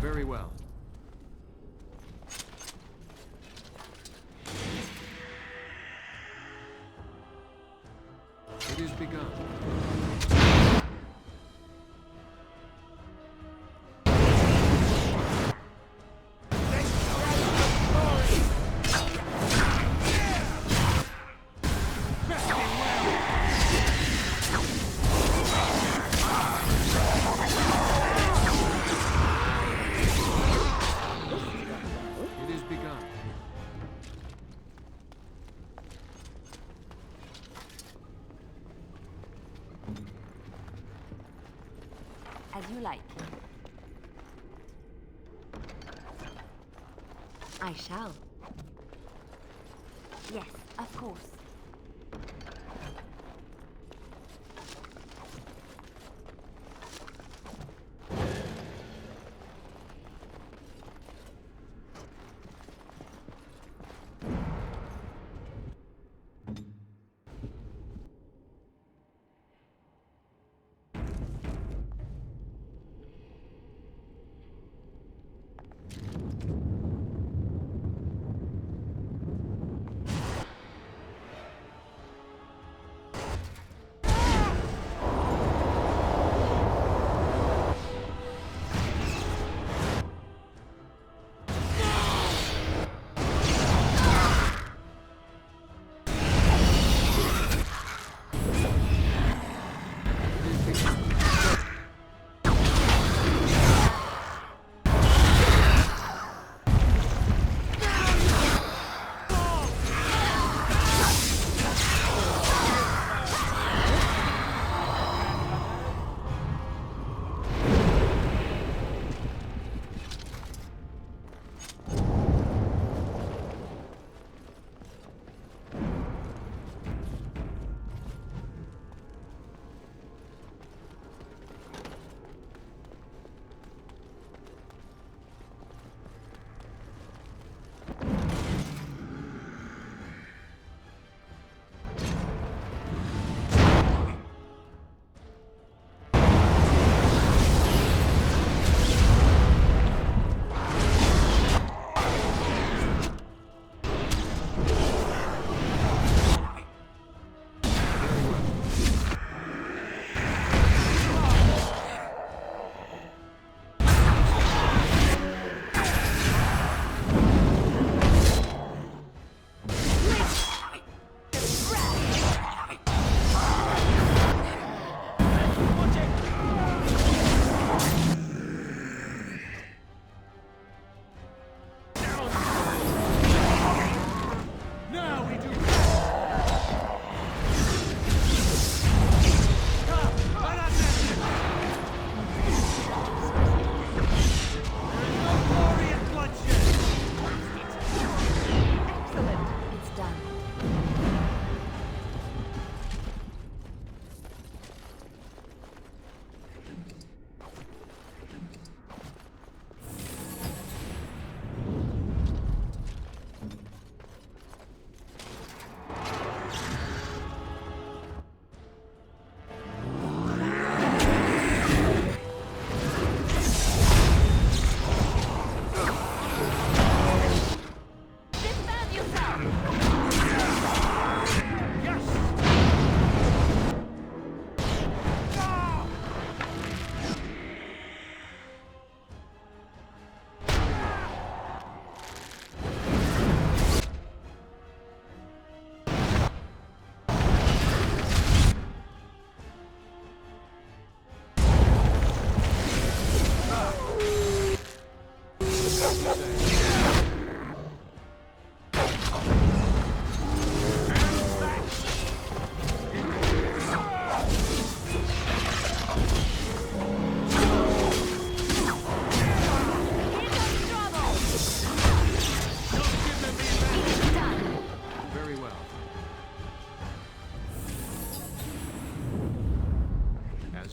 Speaker 7: Very well. It is begun.
Speaker 13: As you like. I shall. Yes, of course.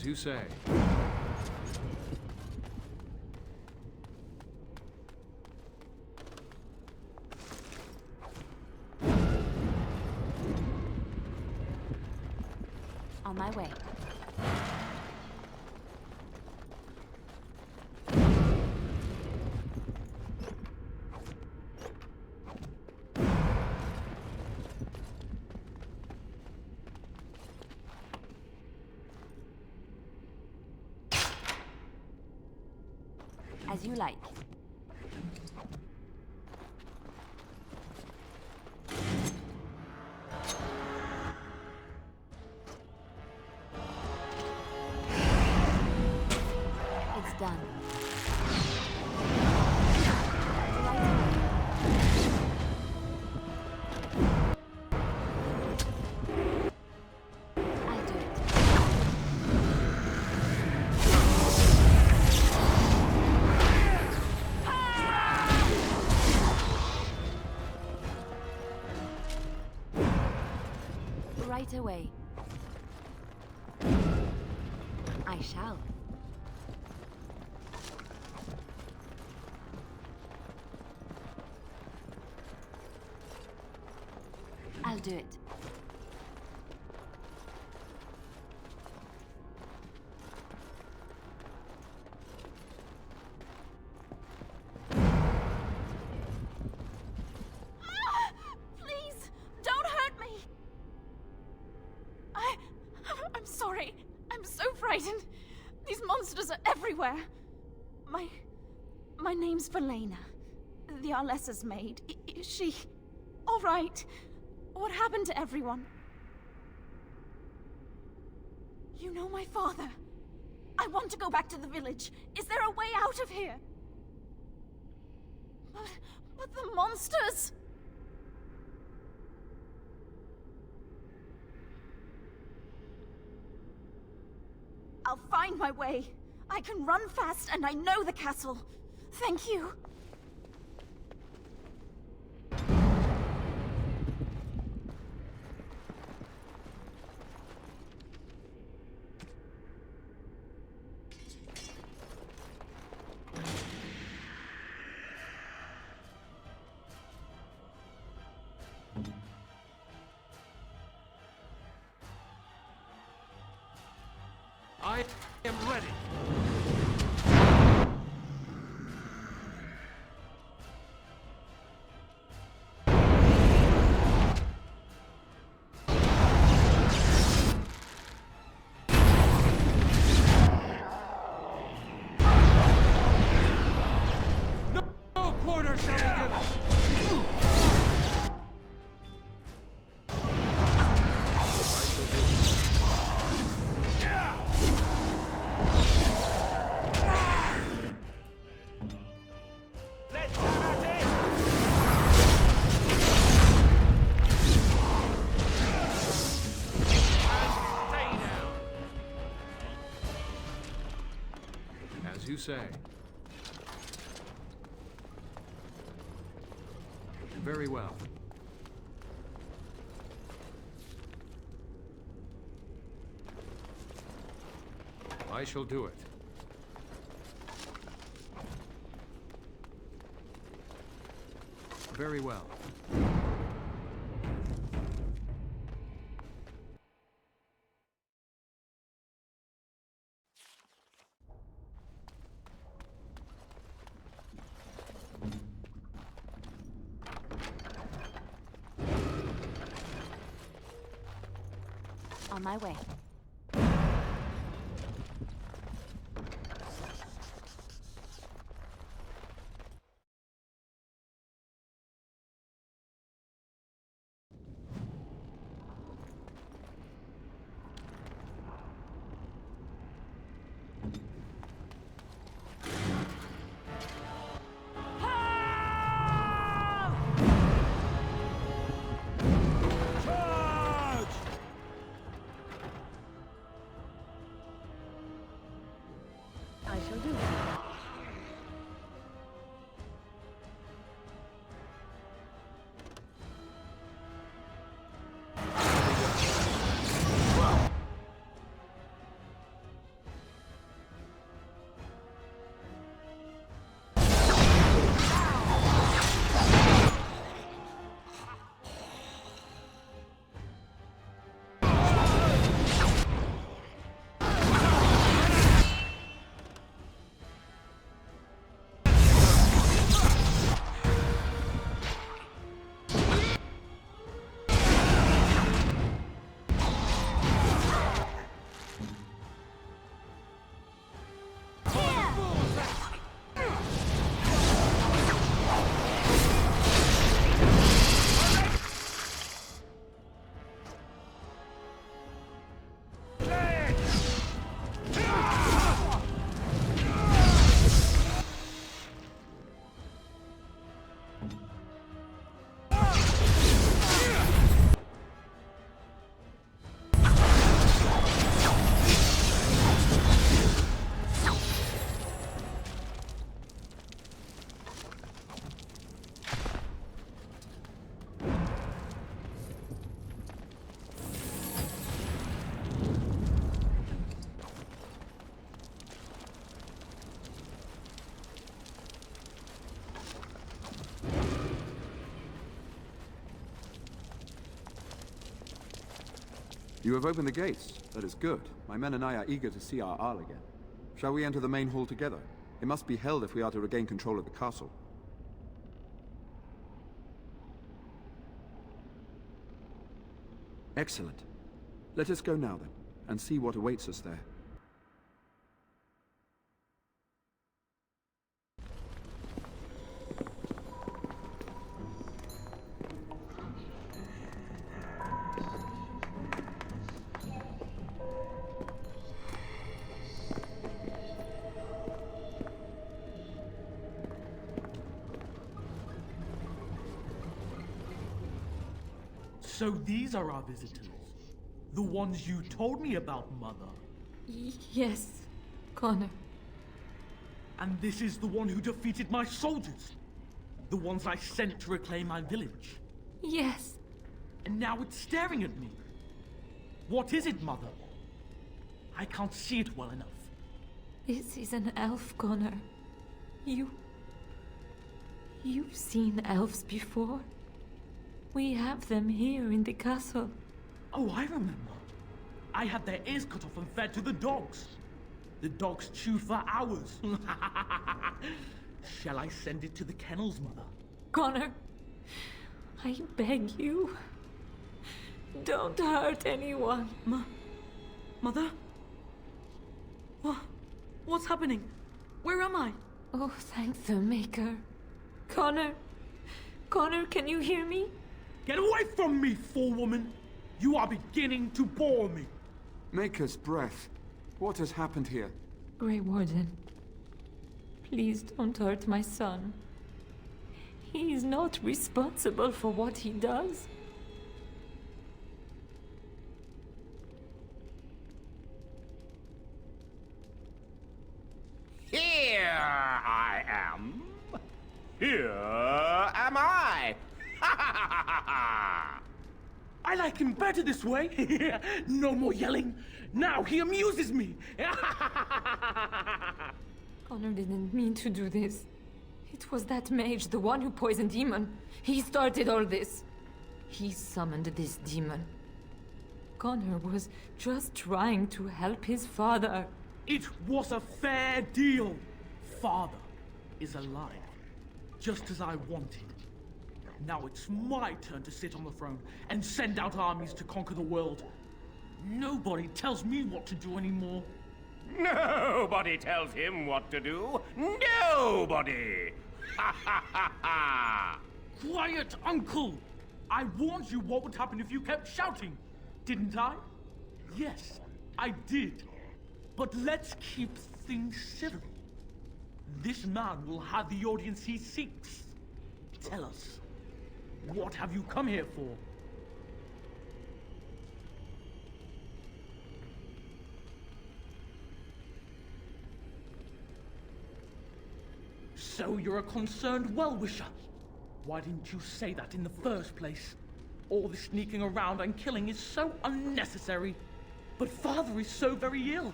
Speaker 4: As you say.
Speaker 13: On my way. As you like. It's done. I'll do it. Right away. I shall. I'll do it.
Speaker 12: Please, don't hurt me. I'm sorry. I'm so frightened. These monsters are everywhere. My name's Valena. The Arlessa's maid. Is she all right? What happened to everyone? You know my father. I want to go back to the village. Is there a way out of here? But the monsters! I'll find my way. I can run fast and I know the castle. Thank you.
Speaker 15: I am ready. No quarter shall be given.
Speaker 4: As you say. Very well. I shall do it. Very well.
Speaker 13: On my way.
Speaker 3: You have opened the gates. That is good. My men and I are eager to see our Arl again. Shall we enter the main hall together? It must be held if we are to regain control of the castle. Excellent. Let us go now, then, and see what awaits us there.
Speaker 11: So these are our visitors. The ones you told me about, Mother.
Speaker 18: Yes, Connor.
Speaker 11: And this is the one who defeated my soldiers. The ones I sent to reclaim my village.
Speaker 18: Yes.
Speaker 11: And now it's staring at me. What is it, Mother? I can't see it well enough.
Speaker 18: This is an elf, Connor. You've seen elves before? We have them here in the castle.
Speaker 11: Oh, I remember. I had their ears cut off and fed to the dogs. The dogs chewed for hours. Shall I send it to the kennels, Mother?
Speaker 18: Connor, I beg you. Don't hurt anyone.
Speaker 20: Mother? What's happening? Where am I?
Speaker 18: Oh, thank the Maker. Connor, can you hear me?
Speaker 11: Get away from me, fool woman! You are beginning to bore me.
Speaker 3: Maker's breath. What has happened here?
Speaker 18: Grey Warden, please don't hurt my son. He is not responsible for what he does.
Speaker 6: Here I am. Here am I.
Speaker 11: I like him better this way. No more yelling. Now he amuses me.
Speaker 18: Connor didn't mean to do this. It was that mage, the one who poisoned Demon. He started all this. He summoned this demon. Connor was just trying to help his father.
Speaker 11: It was a fair deal. Father is alive, just as I wanted. Now it's my turn to sit on the throne and send out armies to conquer the world. Nobody tells me what to do anymore.
Speaker 6: Nobody tells him what to do. Nobody! Ha ha ha ha!
Speaker 11: Quiet, Uncle! I warned you what would happen if you kept shouting, didn't I? Yes, I did. But let's keep things civil. This man will have the audience he seeks. Tell us, what have you come here for? So you're a concerned well-wisher. Why didn't you say that in the first place? All the sneaking around and killing is so unnecessary. But Father is so very ill.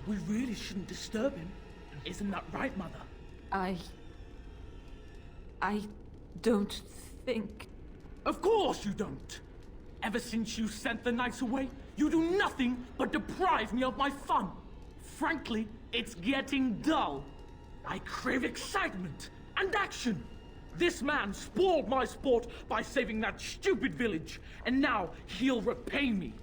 Speaker 11: We really shouldn't disturb him. Isn't that right, Mother?
Speaker 18: I don't think...
Speaker 11: Of course you don't! Ever since you sent the knights away, you do nothing but deprive me of my fun. Frankly, it's getting dull. I crave excitement and action. This man spoiled my sport by saving that stupid village, and now he'll repay me.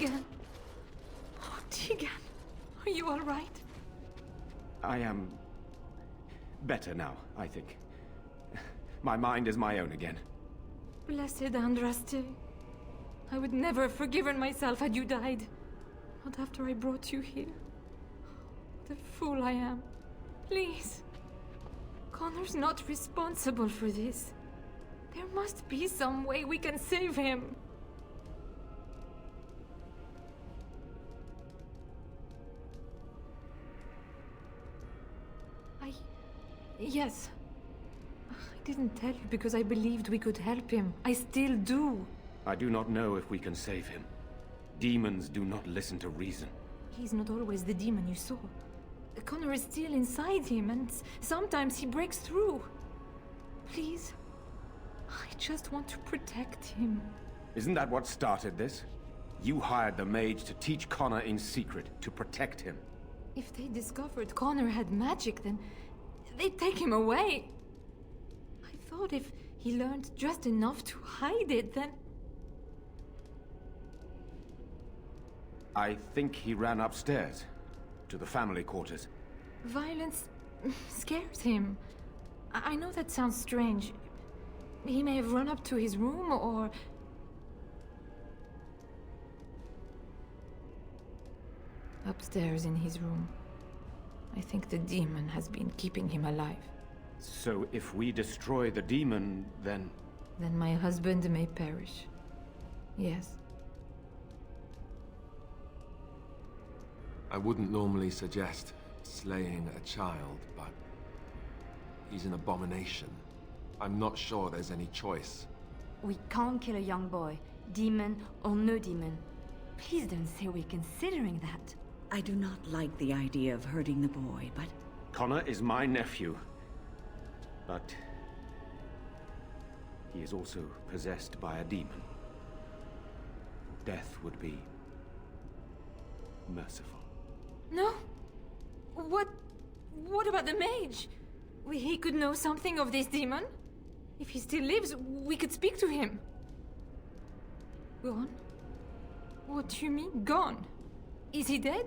Speaker 18: Tegan. Oh, Tegan. Are you all right?
Speaker 6: I am better now, I think. My mind is my own again.
Speaker 18: Blessed Andraste. I would never have forgiven myself had you died. Not after I brought you here. What a fool I am. Please. Connor's not responsible for this. There must be some way we can save him. Yes. I didn't tell you because I believed we could help him. I still do.
Speaker 6: I do not know if we can save him. Demons do not listen to reason.
Speaker 18: He's not always the demon you saw. Connor is still inside him, and sometimes he breaks through. Please. I just want to protect him.
Speaker 6: Isn't that what started this? You hired the mage to teach Connor in secret, to protect him.
Speaker 18: If they discovered Connor had magic, then they'd take him away. I thought if he learned just enough to hide it, then...
Speaker 6: I think he ran upstairs, to the family quarters.
Speaker 18: Violence scares him. I know that sounds strange. He may have run up to his room, or... Upstairs in his room. I think the demon has been keeping him alive.
Speaker 6: So if we destroy the demon, then...
Speaker 18: Then my husband may perish. Yes.
Speaker 22: I wouldn't normally suggest slaying a child, but he's an abomination. I'm not sure there's any choice.
Speaker 13: We can't kill a young boy, demon or no demon. Please don't say we're considering that.
Speaker 1: I do not like the idea of hurting the boy, but...
Speaker 6: Connor is my nephew. But... he is also possessed by a demon. Death would be... merciful.
Speaker 18: No? What about the mage? He could know something of this demon? If he still lives, we could speak to him. Gone? What do you mean, gone? Is he dead?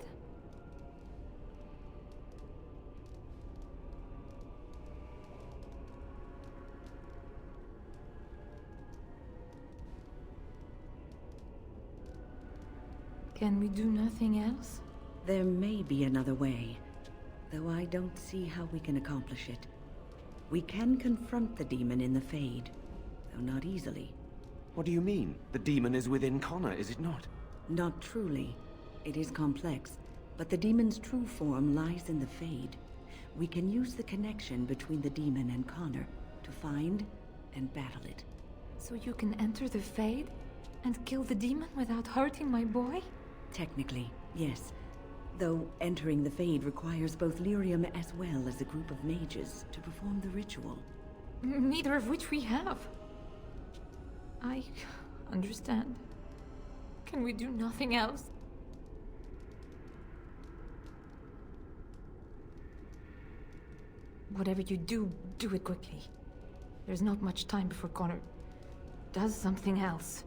Speaker 18: Can we do nothing else?
Speaker 1: There may be another way, though I don't see how we can accomplish it. We can confront the demon in the Fade, though not easily.
Speaker 6: What do you mean? The demon is within Connor, is it not?
Speaker 1: Not truly. It is complex, but the demon's true form lies in the Fade. We can use the connection between the demon and Connor to find and battle it.
Speaker 18: So you can enter the Fade and kill the demon without hurting my boy?
Speaker 1: Technically, yes. Though entering the Fade requires both Lyrium as well as a group of mages to perform the ritual.
Speaker 18: Neither of which we have. I understand. Can we do nothing else? Whatever you do, do it quickly. There's not much time before Connor does something else.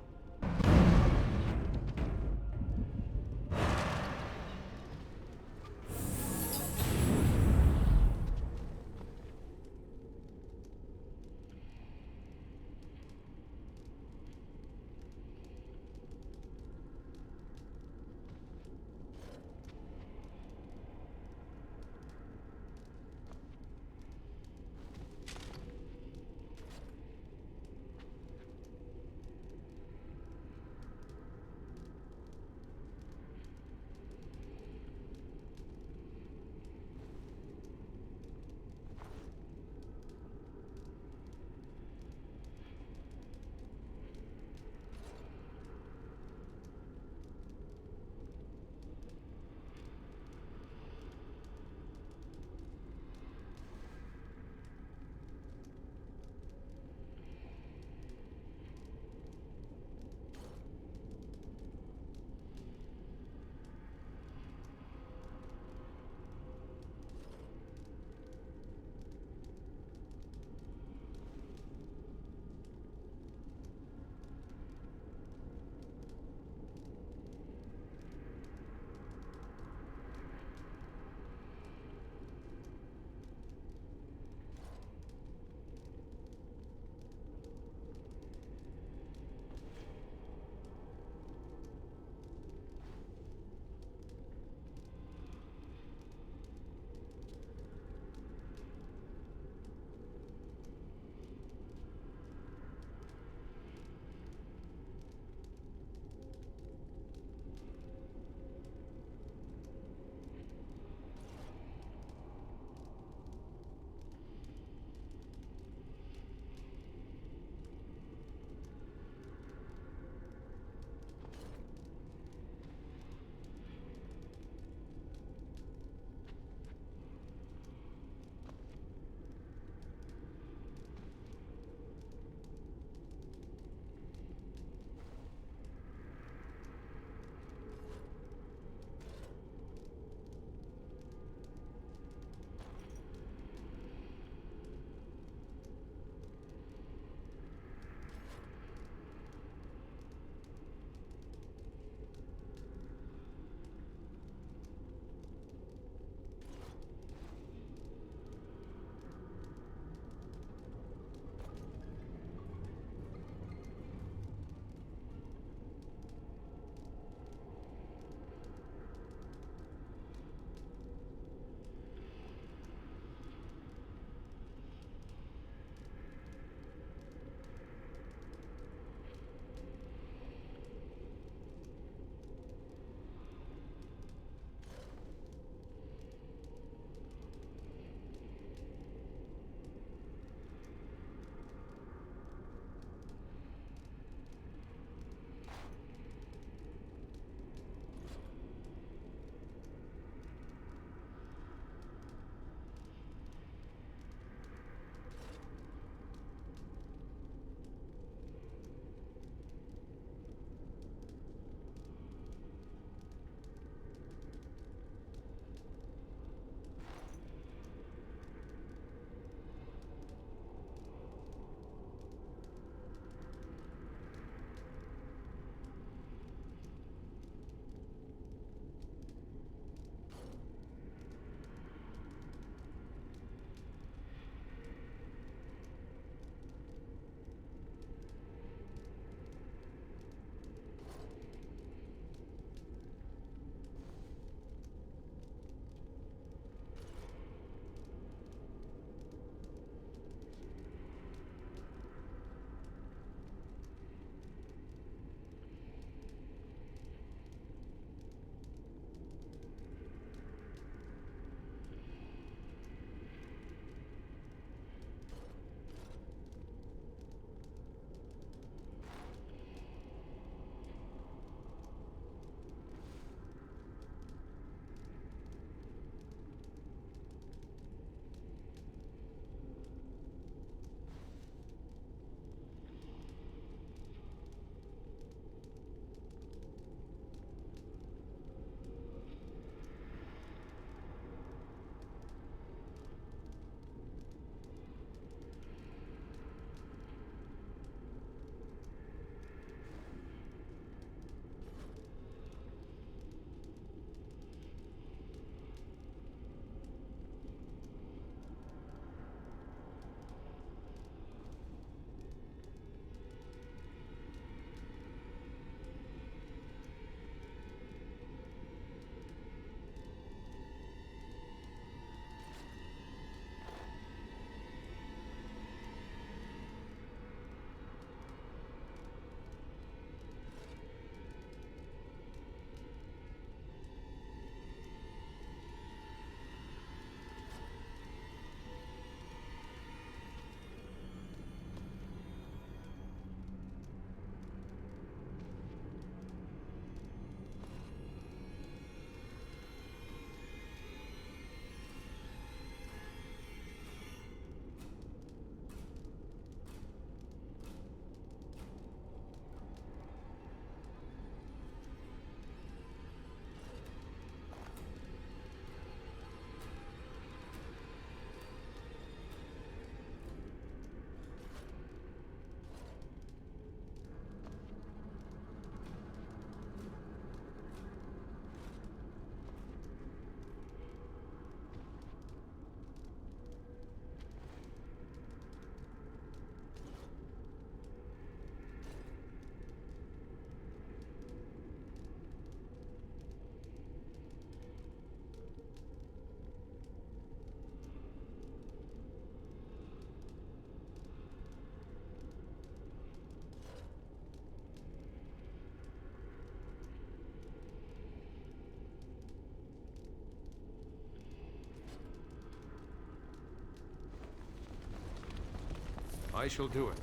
Speaker 6: I shall do it.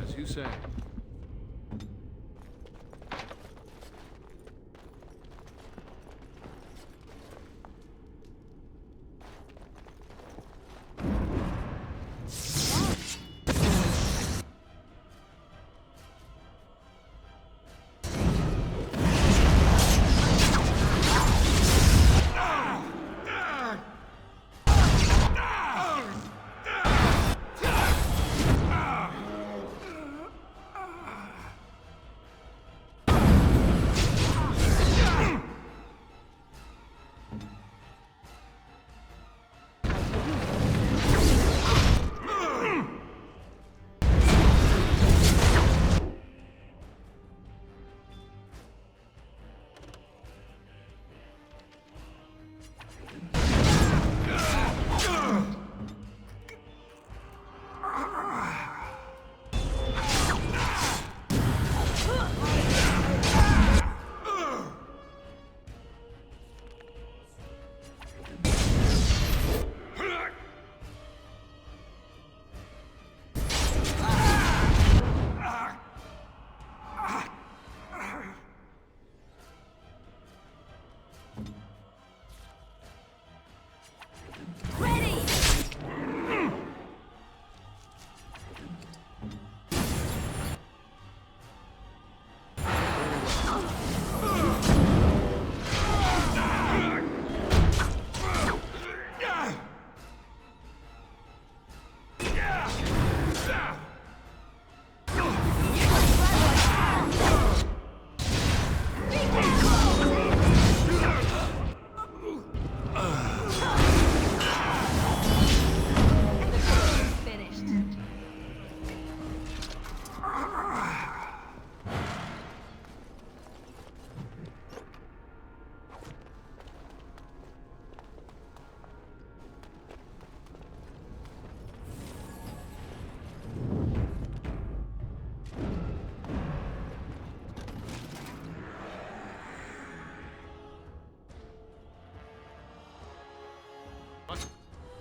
Speaker 4: As you say.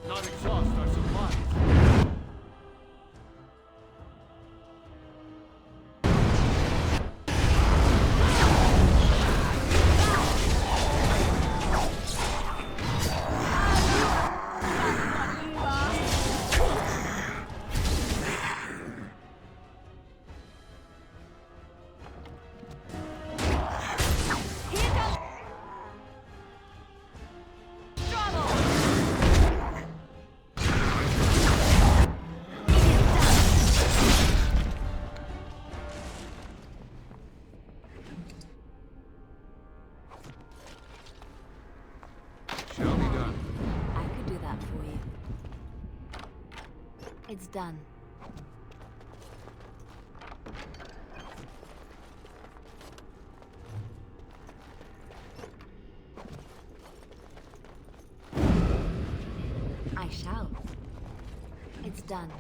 Speaker 6: Not exhaust our supplies.
Speaker 13: Shall be done. I could do that for you. It's done. I shall. It's done.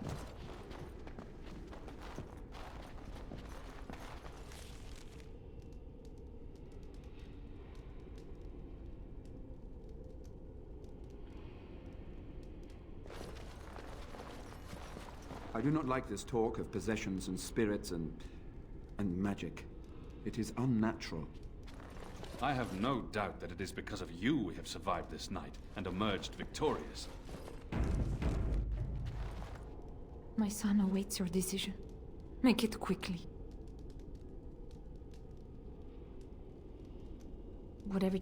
Speaker 3: I do not like this talk of possessions and spirits and magic. It is unnatural.
Speaker 4: I have no doubt that it is because of you we have survived this night and emerged victorious.
Speaker 18: My son awaits your decision. Make it quickly. Whatever.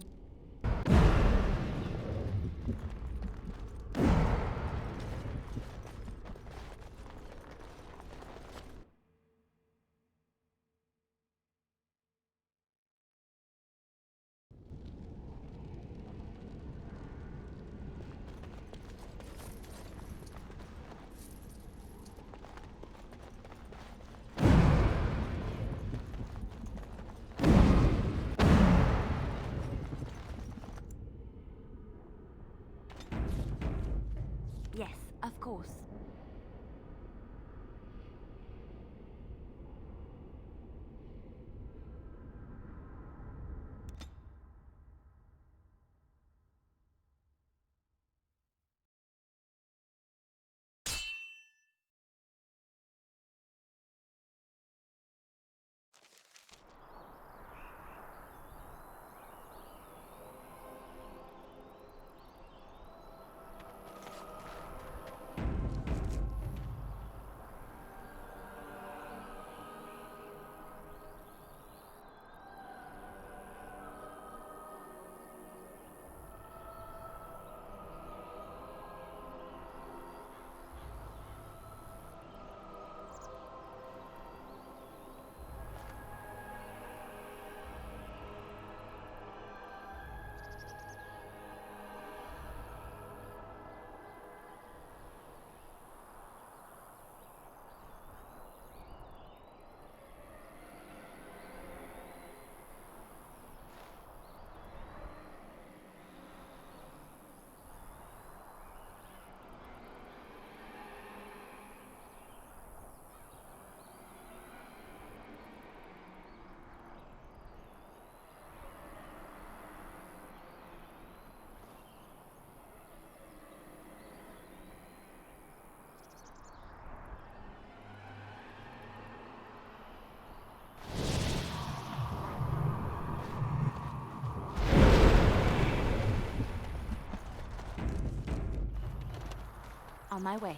Speaker 8: On my way.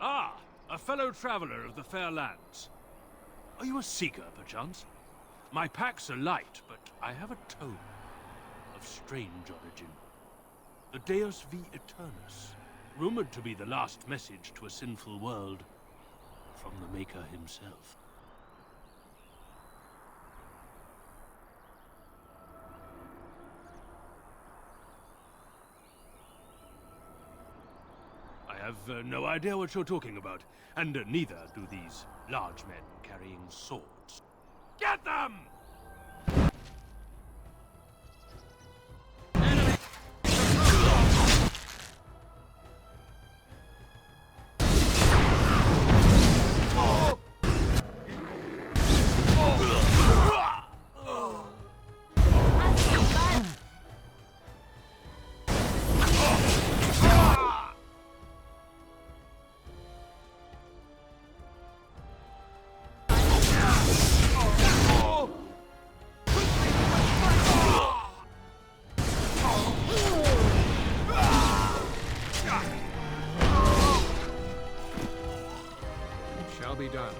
Speaker 14: Ah, a fellow traveler of the fair lands. Are you a seeker, perchance? My packs are light, but I have a tome of strange origin. The Deus V Eternus, rumored to be the last message to a sinful world from the Maker himself. I have no idea what you're talking about, and neither do these large men carrying swords. Get them!
Speaker 6: Shall be done.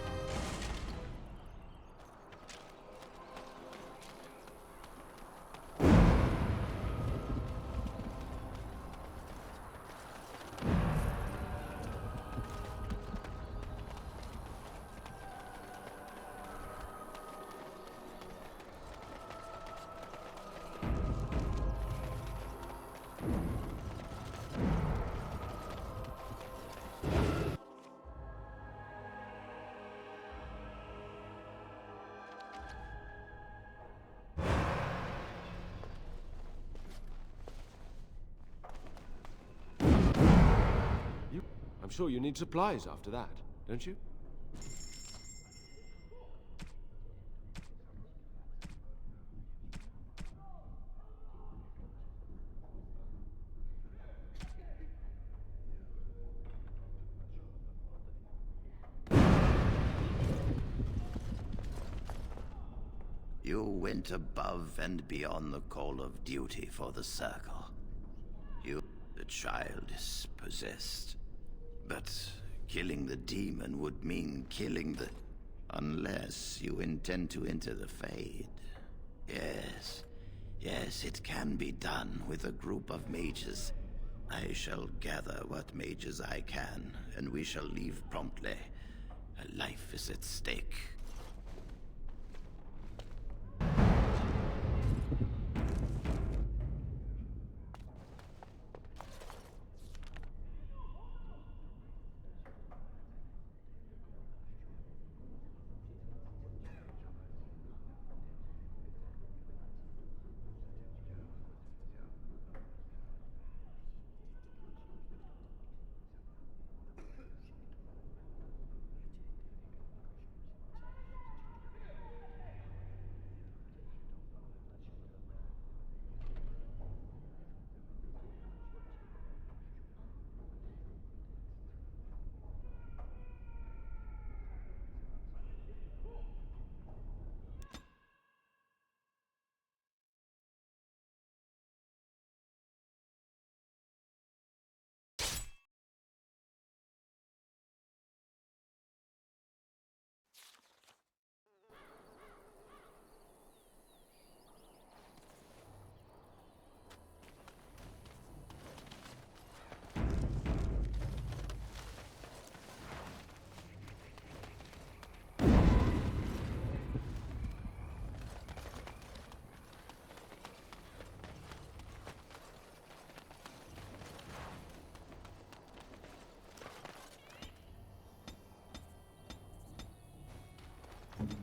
Speaker 21: I'm sure you need supplies after that, don't you?
Speaker 24: You went above and beyond the call of duty for the Circle. The child is possessed. But killing the demon would mean killing the... Unless you intend to enter the Fade. Yes, it can be done with a group of mages. I shall gather what mages I can, and we shall leave promptly. A life is at stake.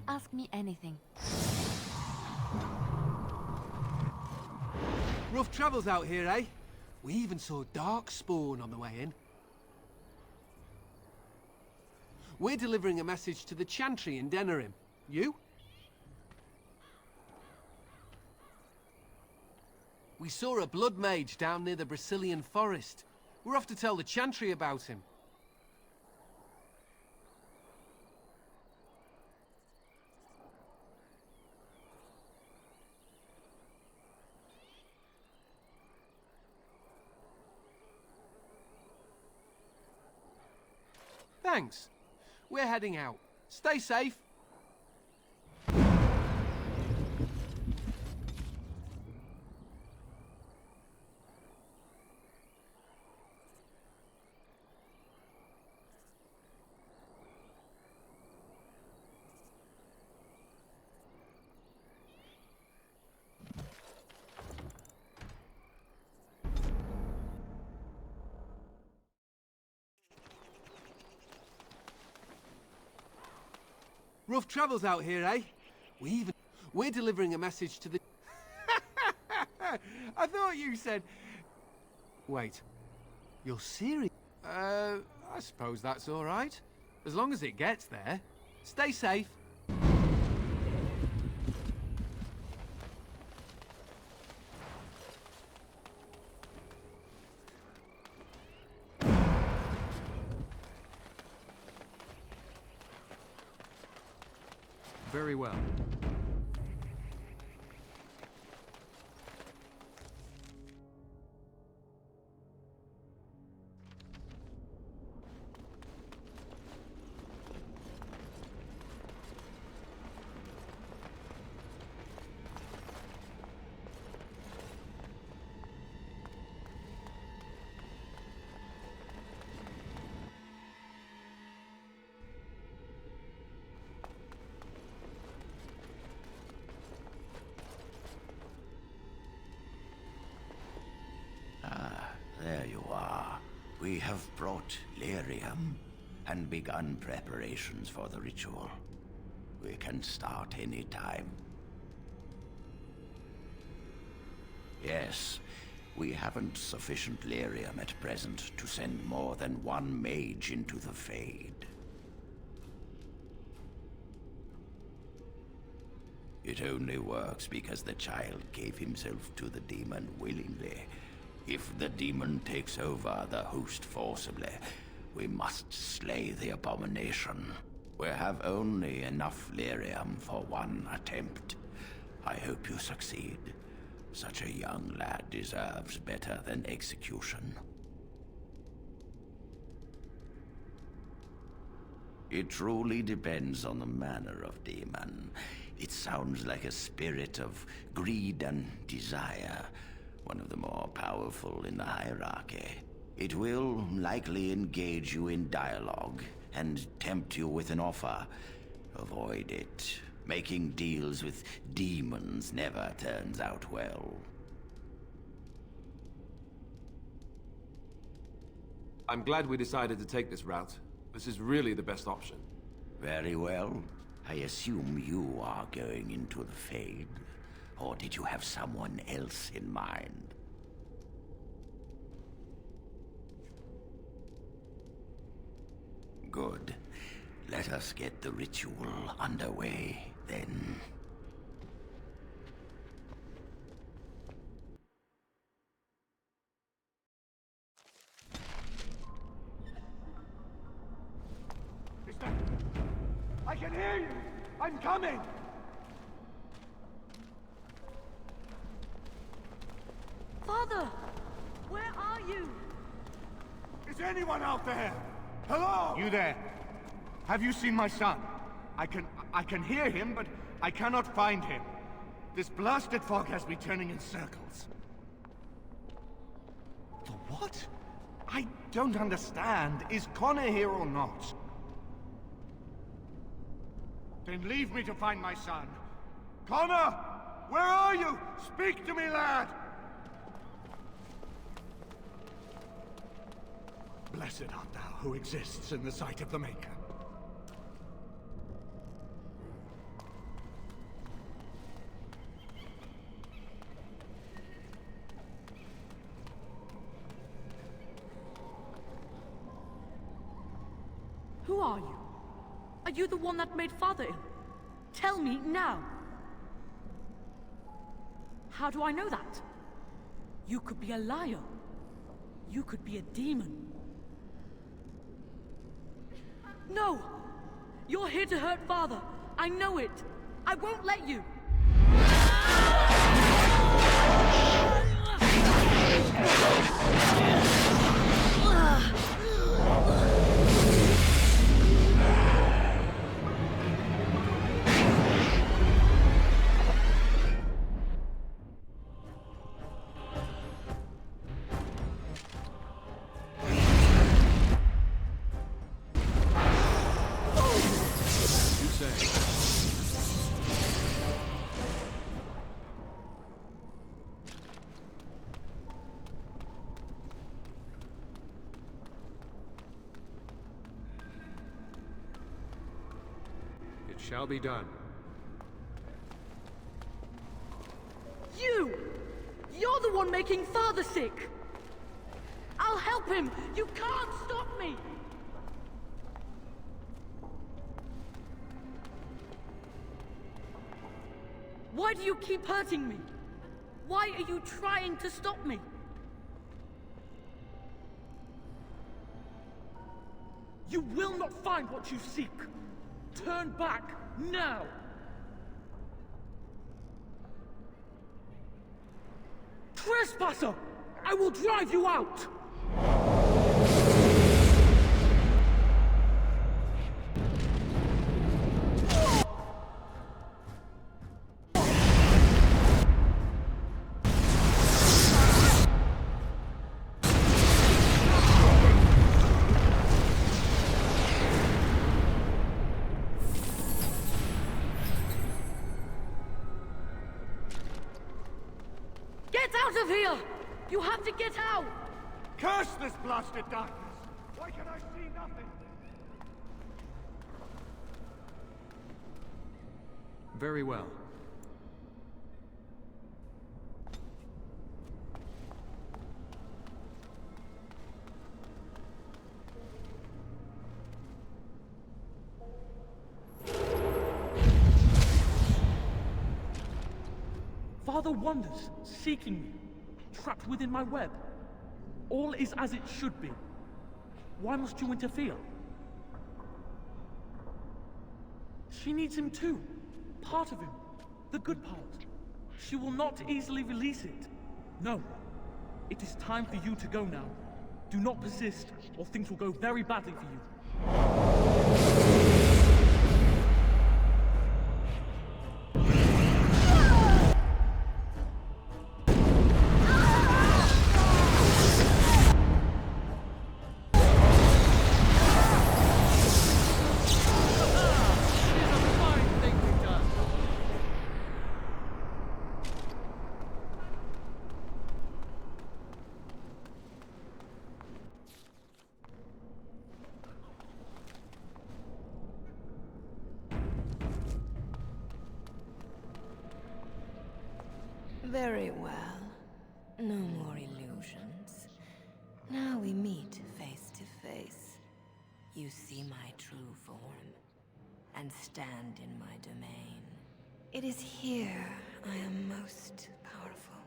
Speaker 8: Ask me anything.
Speaker 25: Rough travels out here, eh? We even saw Darkspawn on the way in. We're delivering a message to the Chantry in Denerim. You? We saw a blood mage down near the Brazilian forest. We're off to tell the Chantry about him. Thanks. We're heading out. Stay safe. Rough travels out here, eh? We're delivering a message to the... I thought you said... Wait. You're serious? I suppose that's all right. As long as it gets there. Stay safe.
Speaker 6: Very well.
Speaker 24: There you are. We have brought lyrium and begun preparations for the ritual. We can start any time. Yes, we haven't sufficient lyrium at present to send more than one mage into the Fade. It only works because the child gave himself to the demon willingly. If the demon takes over the host forcibly, we must slay the abomination. We have only enough lyrium for one attempt. I hope you succeed. Such a young lad deserves better than execution. It truly depends on the manner of demon. It sounds like a spirit of greed and desire. One of the more powerful in the hierarchy. It will likely engage you in dialogue and tempt you with an offer. Avoid it. Making deals with demons never turns out well.
Speaker 22: I'm glad we decided to take this route. This is really the best option.
Speaker 24: Very well. I assume you are going into the Fade. Or did you have someone else in mind? Good. Let us get the ritual underway, then.
Speaker 2: I can hear you! I'm coming!
Speaker 20: Father! Where are you?
Speaker 2: Is anyone out there? Hello?
Speaker 5: You there? Have you seen my son? I can hear him, but I cannot find him. This blasted fog has me turning in circles. The what? I don't understand. Is Connor here or not? Then leave me to find my son. Connor! Where are you? Speak to me, lad! Blessed art thou who exists in the sight of the Maker.
Speaker 20: Who are you? Are you the one that made Father ill? Tell me now! How do I know that? You could be a liar. You could be a demon. No! You're here to hurt Father. I know it. I won't let you.
Speaker 6: Shall be done.
Speaker 20: You! You're the one making Father sick! I'll help him! You can't stop me! Why do you keep hurting me? Why are you trying to stop me? You will not find what you seek! Turn back, now! Trespasser! I will drive you out! Get out of here! You have to get out!
Speaker 5: Curse this blasted darkness! Why can I see nothing?
Speaker 15: Very well.
Speaker 11: Father wanders, seeking me, trapped within my web. All is as it should be. Why must you interfere? She needs him too. Part of him. The good part. She will not easily release it. No. It is time for you to go now. Do not persist, or things will go very badly for you.
Speaker 9: Very well. No more illusions. Now we meet face to face. You see my true form, and stand in my domain. It is here I am most powerful.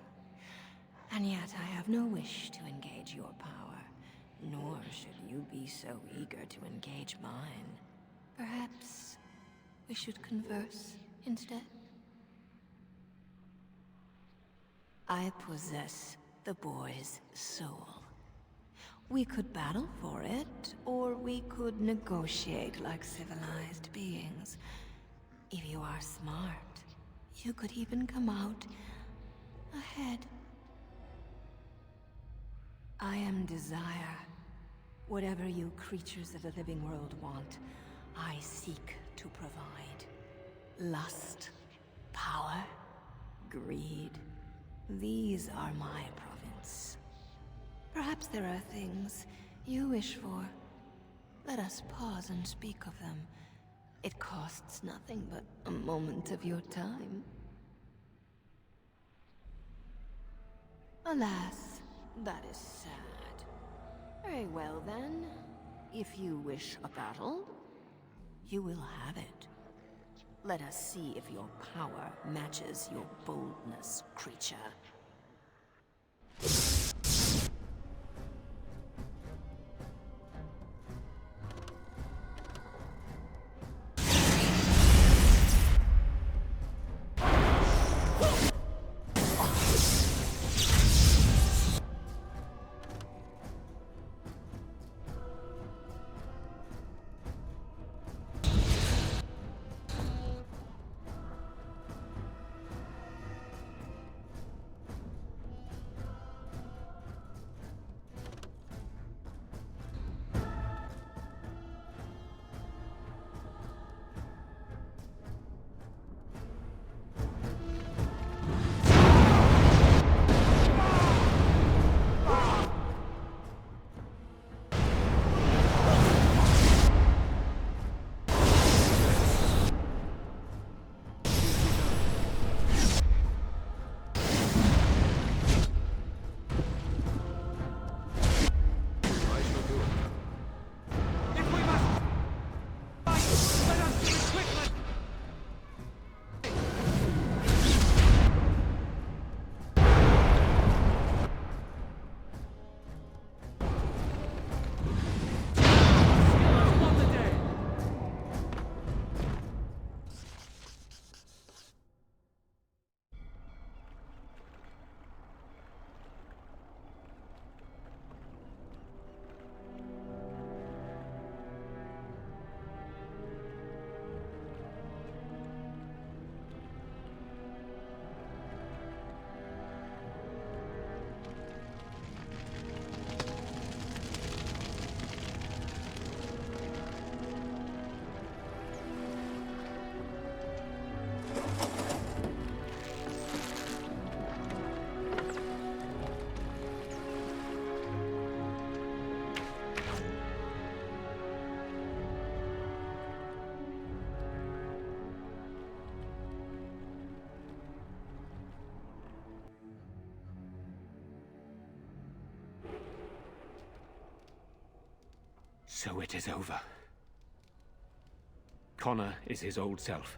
Speaker 9: And yet I have no wish to engage your power, nor should you be so eager to engage mine. Perhaps we should converse instead? I possess the boy's soul. We could battle for it, or we could negotiate like civilized beings. If you are smart, you could even come out ahead. I am desire. Whatever you creatures of the living world want, I seek to provide. Lust, power, greed. These are my province. Perhaps there are things you wish for. Let us pause and speak of them. It costs nothing but a moment of your time. Alas, that is sad. Very well then. If you wish a battle, you will have it. Let us see if your power matches your boldness, creature.
Speaker 6: So it is over. Connor is his old self.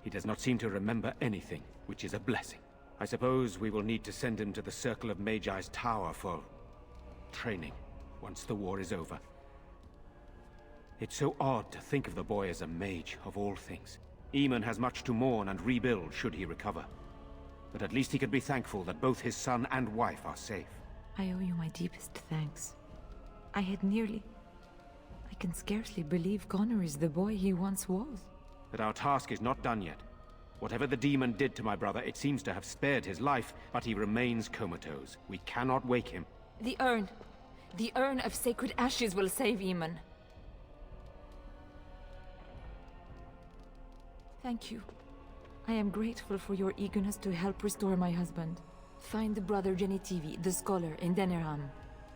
Speaker 6: He does not seem to remember anything, which is a blessing. I suppose we will need to send him to the Circle of Magi's tower for training, once the war is over. It's so odd to think of the boy as a mage, of all things. Eamon has much to mourn and rebuild should he recover. But at least he can be thankful that both his son and wife are safe.
Speaker 18: I owe you my deepest thanks. I can scarcely believe Connor is the boy he once was.
Speaker 6: But our task is not done yet. Whatever the demon did to my brother, it seems to have spared his life, but he remains comatose. We cannot wake him.
Speaker 18: The urn. The urn of sacred ashes will save Eamon. Thank you. I am grateful for your eagerness to help restore my husband. Find Brother Genitivi, the scholar, in Deneram.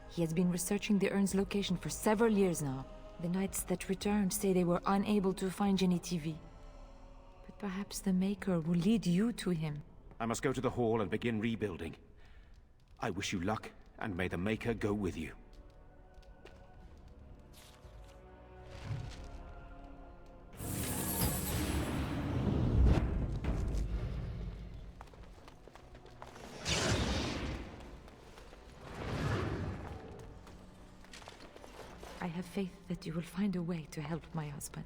Speaker 18: He has been researching the urn's location for several years now. The knights that returned say they were unable to find Genitivi. But perhaps the Maker will lead you to him.
Speaker 6: I must go to the hall and begin rebuilding. I wish you luck, and may the Maker go with you.
Speaker 18: I have faith that you will find a way to help my husband.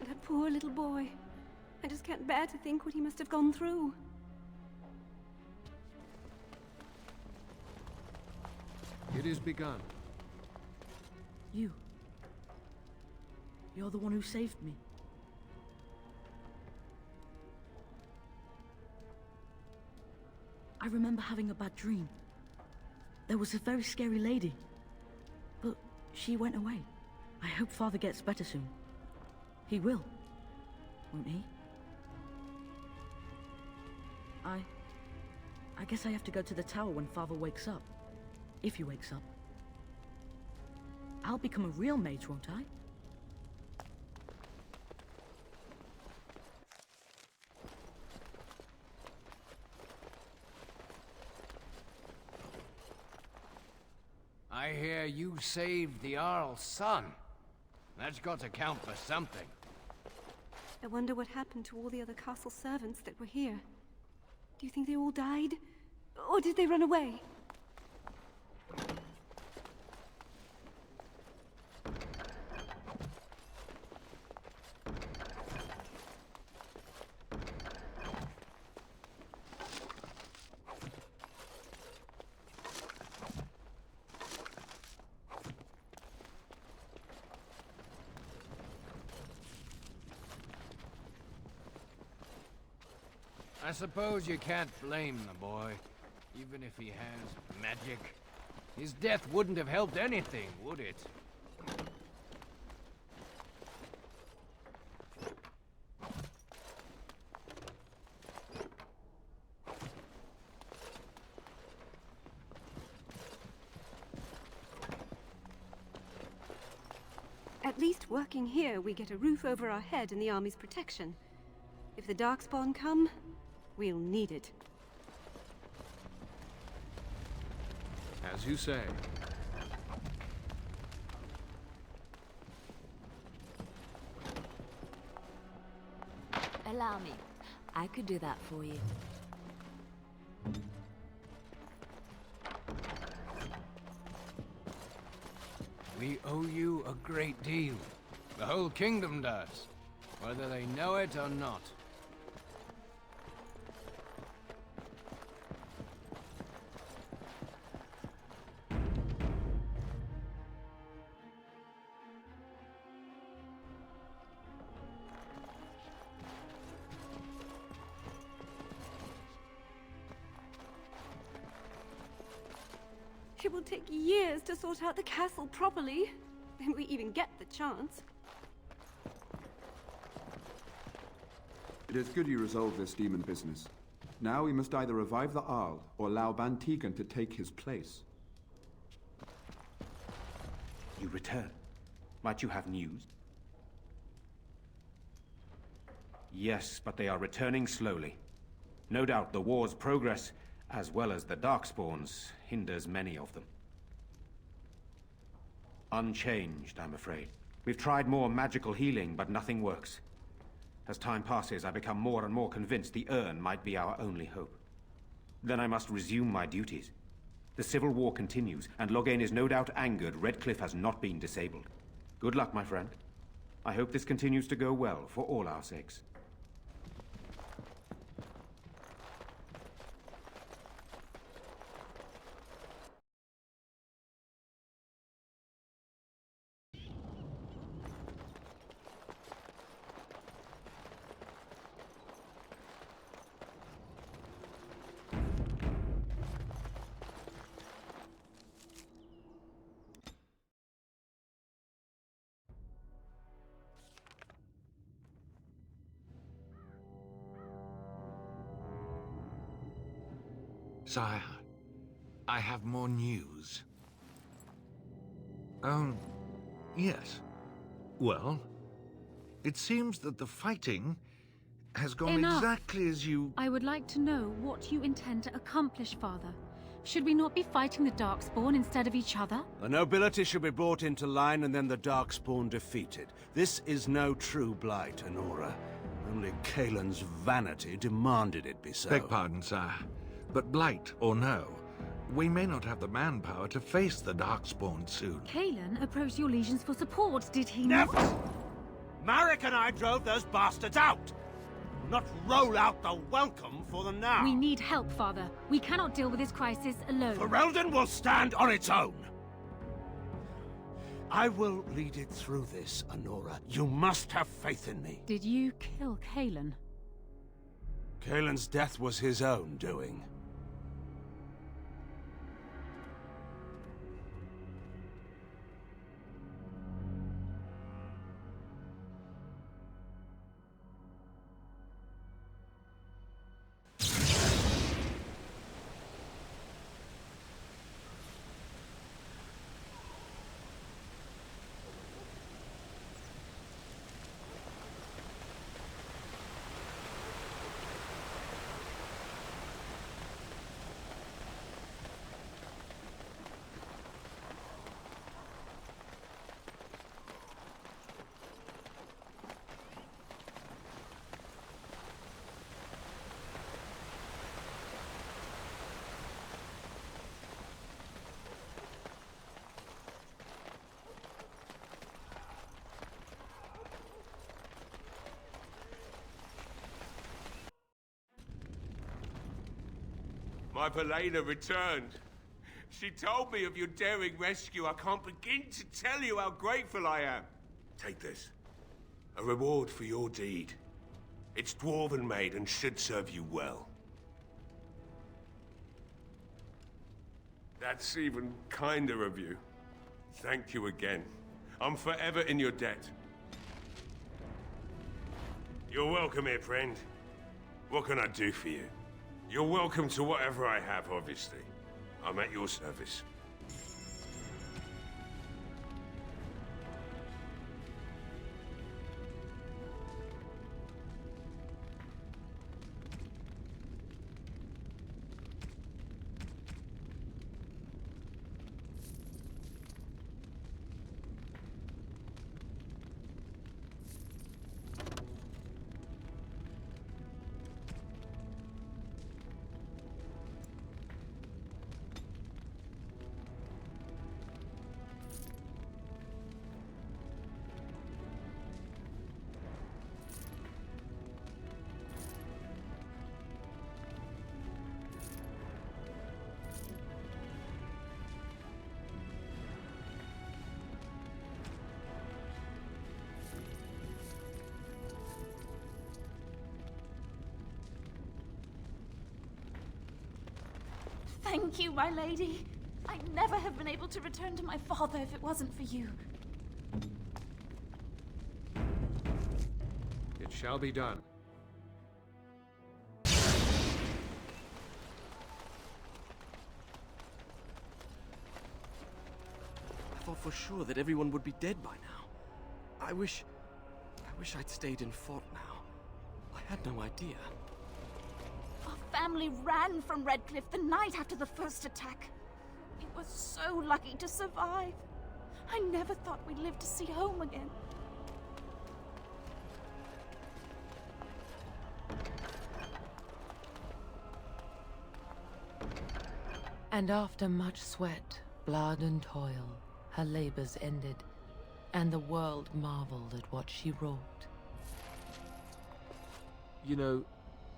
Speaker 10: That poor little boy. I just can't bear to think what he must have gone through.
Speaker 15: It is begun.
Speaker 20: You're the one who saved me. I remember having a bad dream. There was a very scary lady, but she went away. I hope Father gets better soon. He will, won't he? I guess I have to go to the tower when Father wakes up. If he wakes up. I'll become a real mage, won't I?
Speaker 7: I hear you saved the Jarl's son. That's got to count for something.
Speaker 10: I wonder what happened to all the other castle servants that were here. Do you think they all died? Or did they run away?
Speaker 7: I suppose you can't blame the boy, even if he has magic. His death wouldn't have helped anything, would it?
Speaker 10: At least working here, we get a roof over our head and the army's protection. If the Darkspawn come, we'll need it.
Speaker 15: As you say.
Speaker 9: Allow me. I could do that for you.
Speaker 7: We owe you a great deal. The whole kingdom does, whether they know it or not.
Speaker 10: It will take years to sort out the castle properly, if we even get the chance.
Speaker 3: It is good you resolved this demon business. Now we must either revive the Arl or allow Ban Tegan to take his place.
Speaker 6: You return. Might you have news? Yes, but they are returning slowly. No doubt the war's progress as well as the Darkspawns, hinders many of them. Unchanged, I'm afraid. We've tried more magical healing, but nothing works. As time passes, I become more and more convinced the urn might be our only hope. Then I must resume my duties. The civil war continues, and Loghain is no doubt angered Redcliffe has not been disabled. Good luck, my friend. I hope this continues to go well for all our sakes.
Speaker 12: Sire, I have more news. Oh, yes. Well, it seems that the fighting has gone
Speaker 16: Enough.
Speaker 12: exactly as you...
Speaker 16: I would like to know what you intend to accomplish, Father. Should we not be fighting the Darkspawn instead of each other?
Speaker 17: The nobility should be brought into line and then the Darkspawn defeated. This is no true blight, Honora. Only Kaelin's vanity demanded it be so.
Speaker 12: Beg pardon, sire. But blight or no, we may not have the manpower to face the Darkspawn soon.
Speaker 16: Kaelin approached your legions for support, did he
Speaker 17: Never!
Speaker 16: not?
Speaker 17: Marek and I drove those bastards out! Not roll out the welcome for them now!
Speaker 16: We need help, Father. We cannot deal with this crisis alone.
Speaker 17: Ferelden will stand on its own! I will lead it through this, Honora. You must have faith in me.
Speaker 16: Did you kill Kaelin?
Speaker 17: Kaelin's death was his own doing.
Speaker 19: My Velena returned. She told me of your daring rescue. I can't begin to tell you how grateful I am. Take this. A reward for your deed. It's dwarven made and should serve you well. That's even kinder of you. Thank you again. I'm forever in your debt. You're welcome here, friend. What can I do for you? You're welcome to whatever I have, obviously. I'm at your service.
Speaker 8: Thank you, my lady. I'd never have been able to return to my father if it wasn't for you.
Speaker 6: It shall be done.
Speaker 12: I
Speaker 21: thought for sure that everyone would be dead by now. I wish I'd stayed and fought now. I had no idea.
Speaker 8: Our family ran from Redcliffe the night after the first attack. We were so lucky to survive. I never thought we'd live to see home again.
Speaker 1: And after much sweat, blood and toil, her labors ended, and the world marveled at what she wrought.
Speaker 22: You know,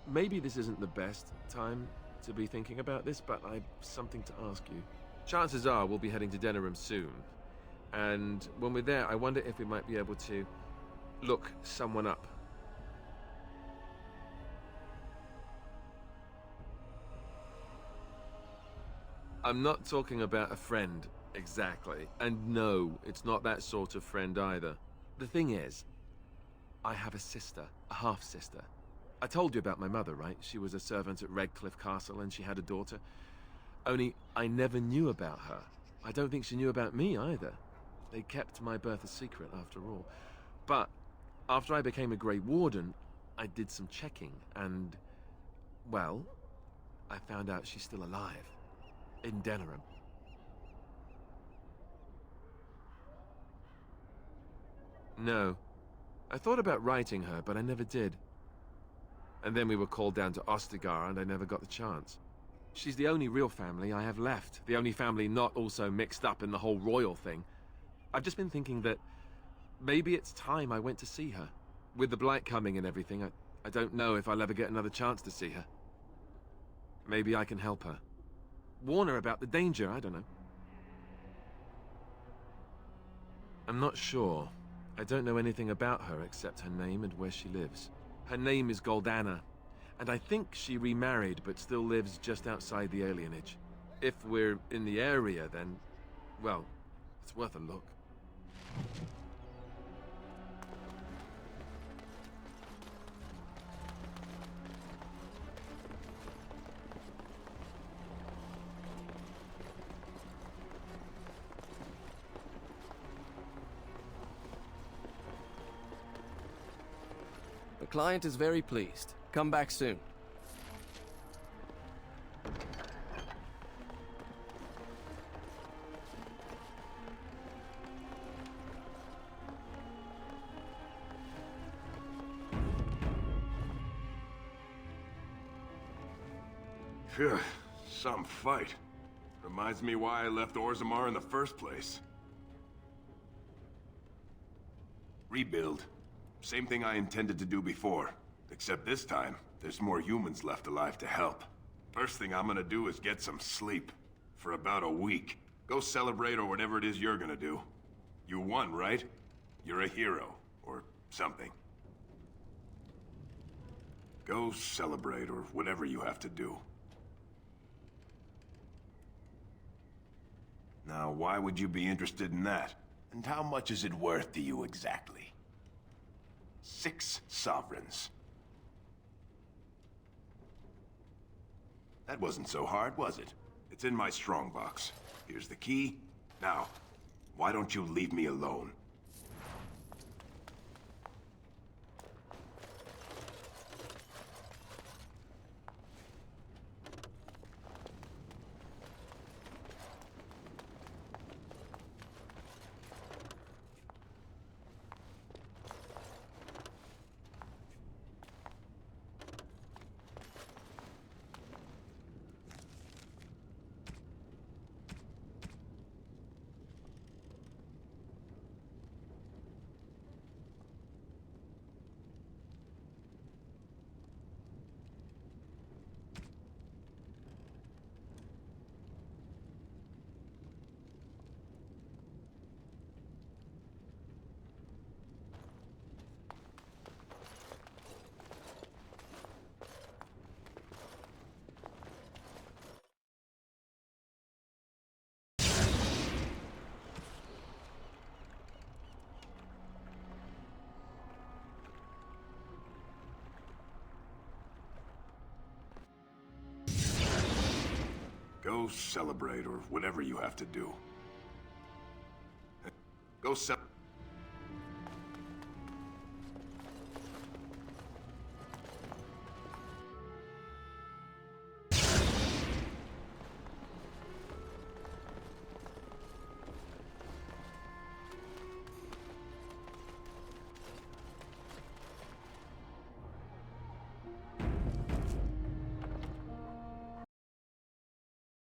Speaker 22: maybe this isn't the best time to be thinking about this, but I've something to ask you. Chances are we'll be heading to Denerim soon, and when we're there, I wonder if we might be able to look someone up. I'm not talking about a friend, exactly. And no, it's not that sort of friend either. The thing is, I have a sister, a half-sister. I told you about my mother, right? She was a servant at Redcliffe Castle and she had a daughter. Only, I never knew about her. I don't think she knew about me either. They kept my birth a secret, after all. But, after I became a Grey Warden, I did some checking and, well, I found out she's still alive. In Denerim. No. I thought about writing her, but I never did. And then we were called down to Ostagar, and I never got the chance. She's the only real family I have left. The only family not also mixed up in the whole royal thing. I've just been thinking that maybe it's time I went to see her. With the Blight coming and everything, I don't know if I'll ever get another chance to see her. Maybe I can help her. Warn her about the danger, I don't know. I'm not sure. I don't know anything about her except her name and where she lives. Her name is Goldana, and I think she remarried but still lives just outside the alienage. If we're in the area, then, well, it's worth a look.
Speaker 4: The client is very pleased. Come back soon.
Speaker 19: Phew, some fight. Reminds me why I left Orzammar in the first place. Rebuild. Same thing I intended to do before. Except this time, there's more humans left alive to help. First thing I'm gonna do is get some sleep. For about a week. Go celebrate or whatever it is you're gonna do. You won, right? You're a hero. Or something. Go celebrate or whatever you have to do. Now, why would you be interested in that? And how much is it worth to you exactly? 6 sovereigns. That wasn't so hard, was it? It's in my strongbox. Here's the key. Now, why don't you leave me alone? Go celebrate or whatever you have to do. Go celebrate.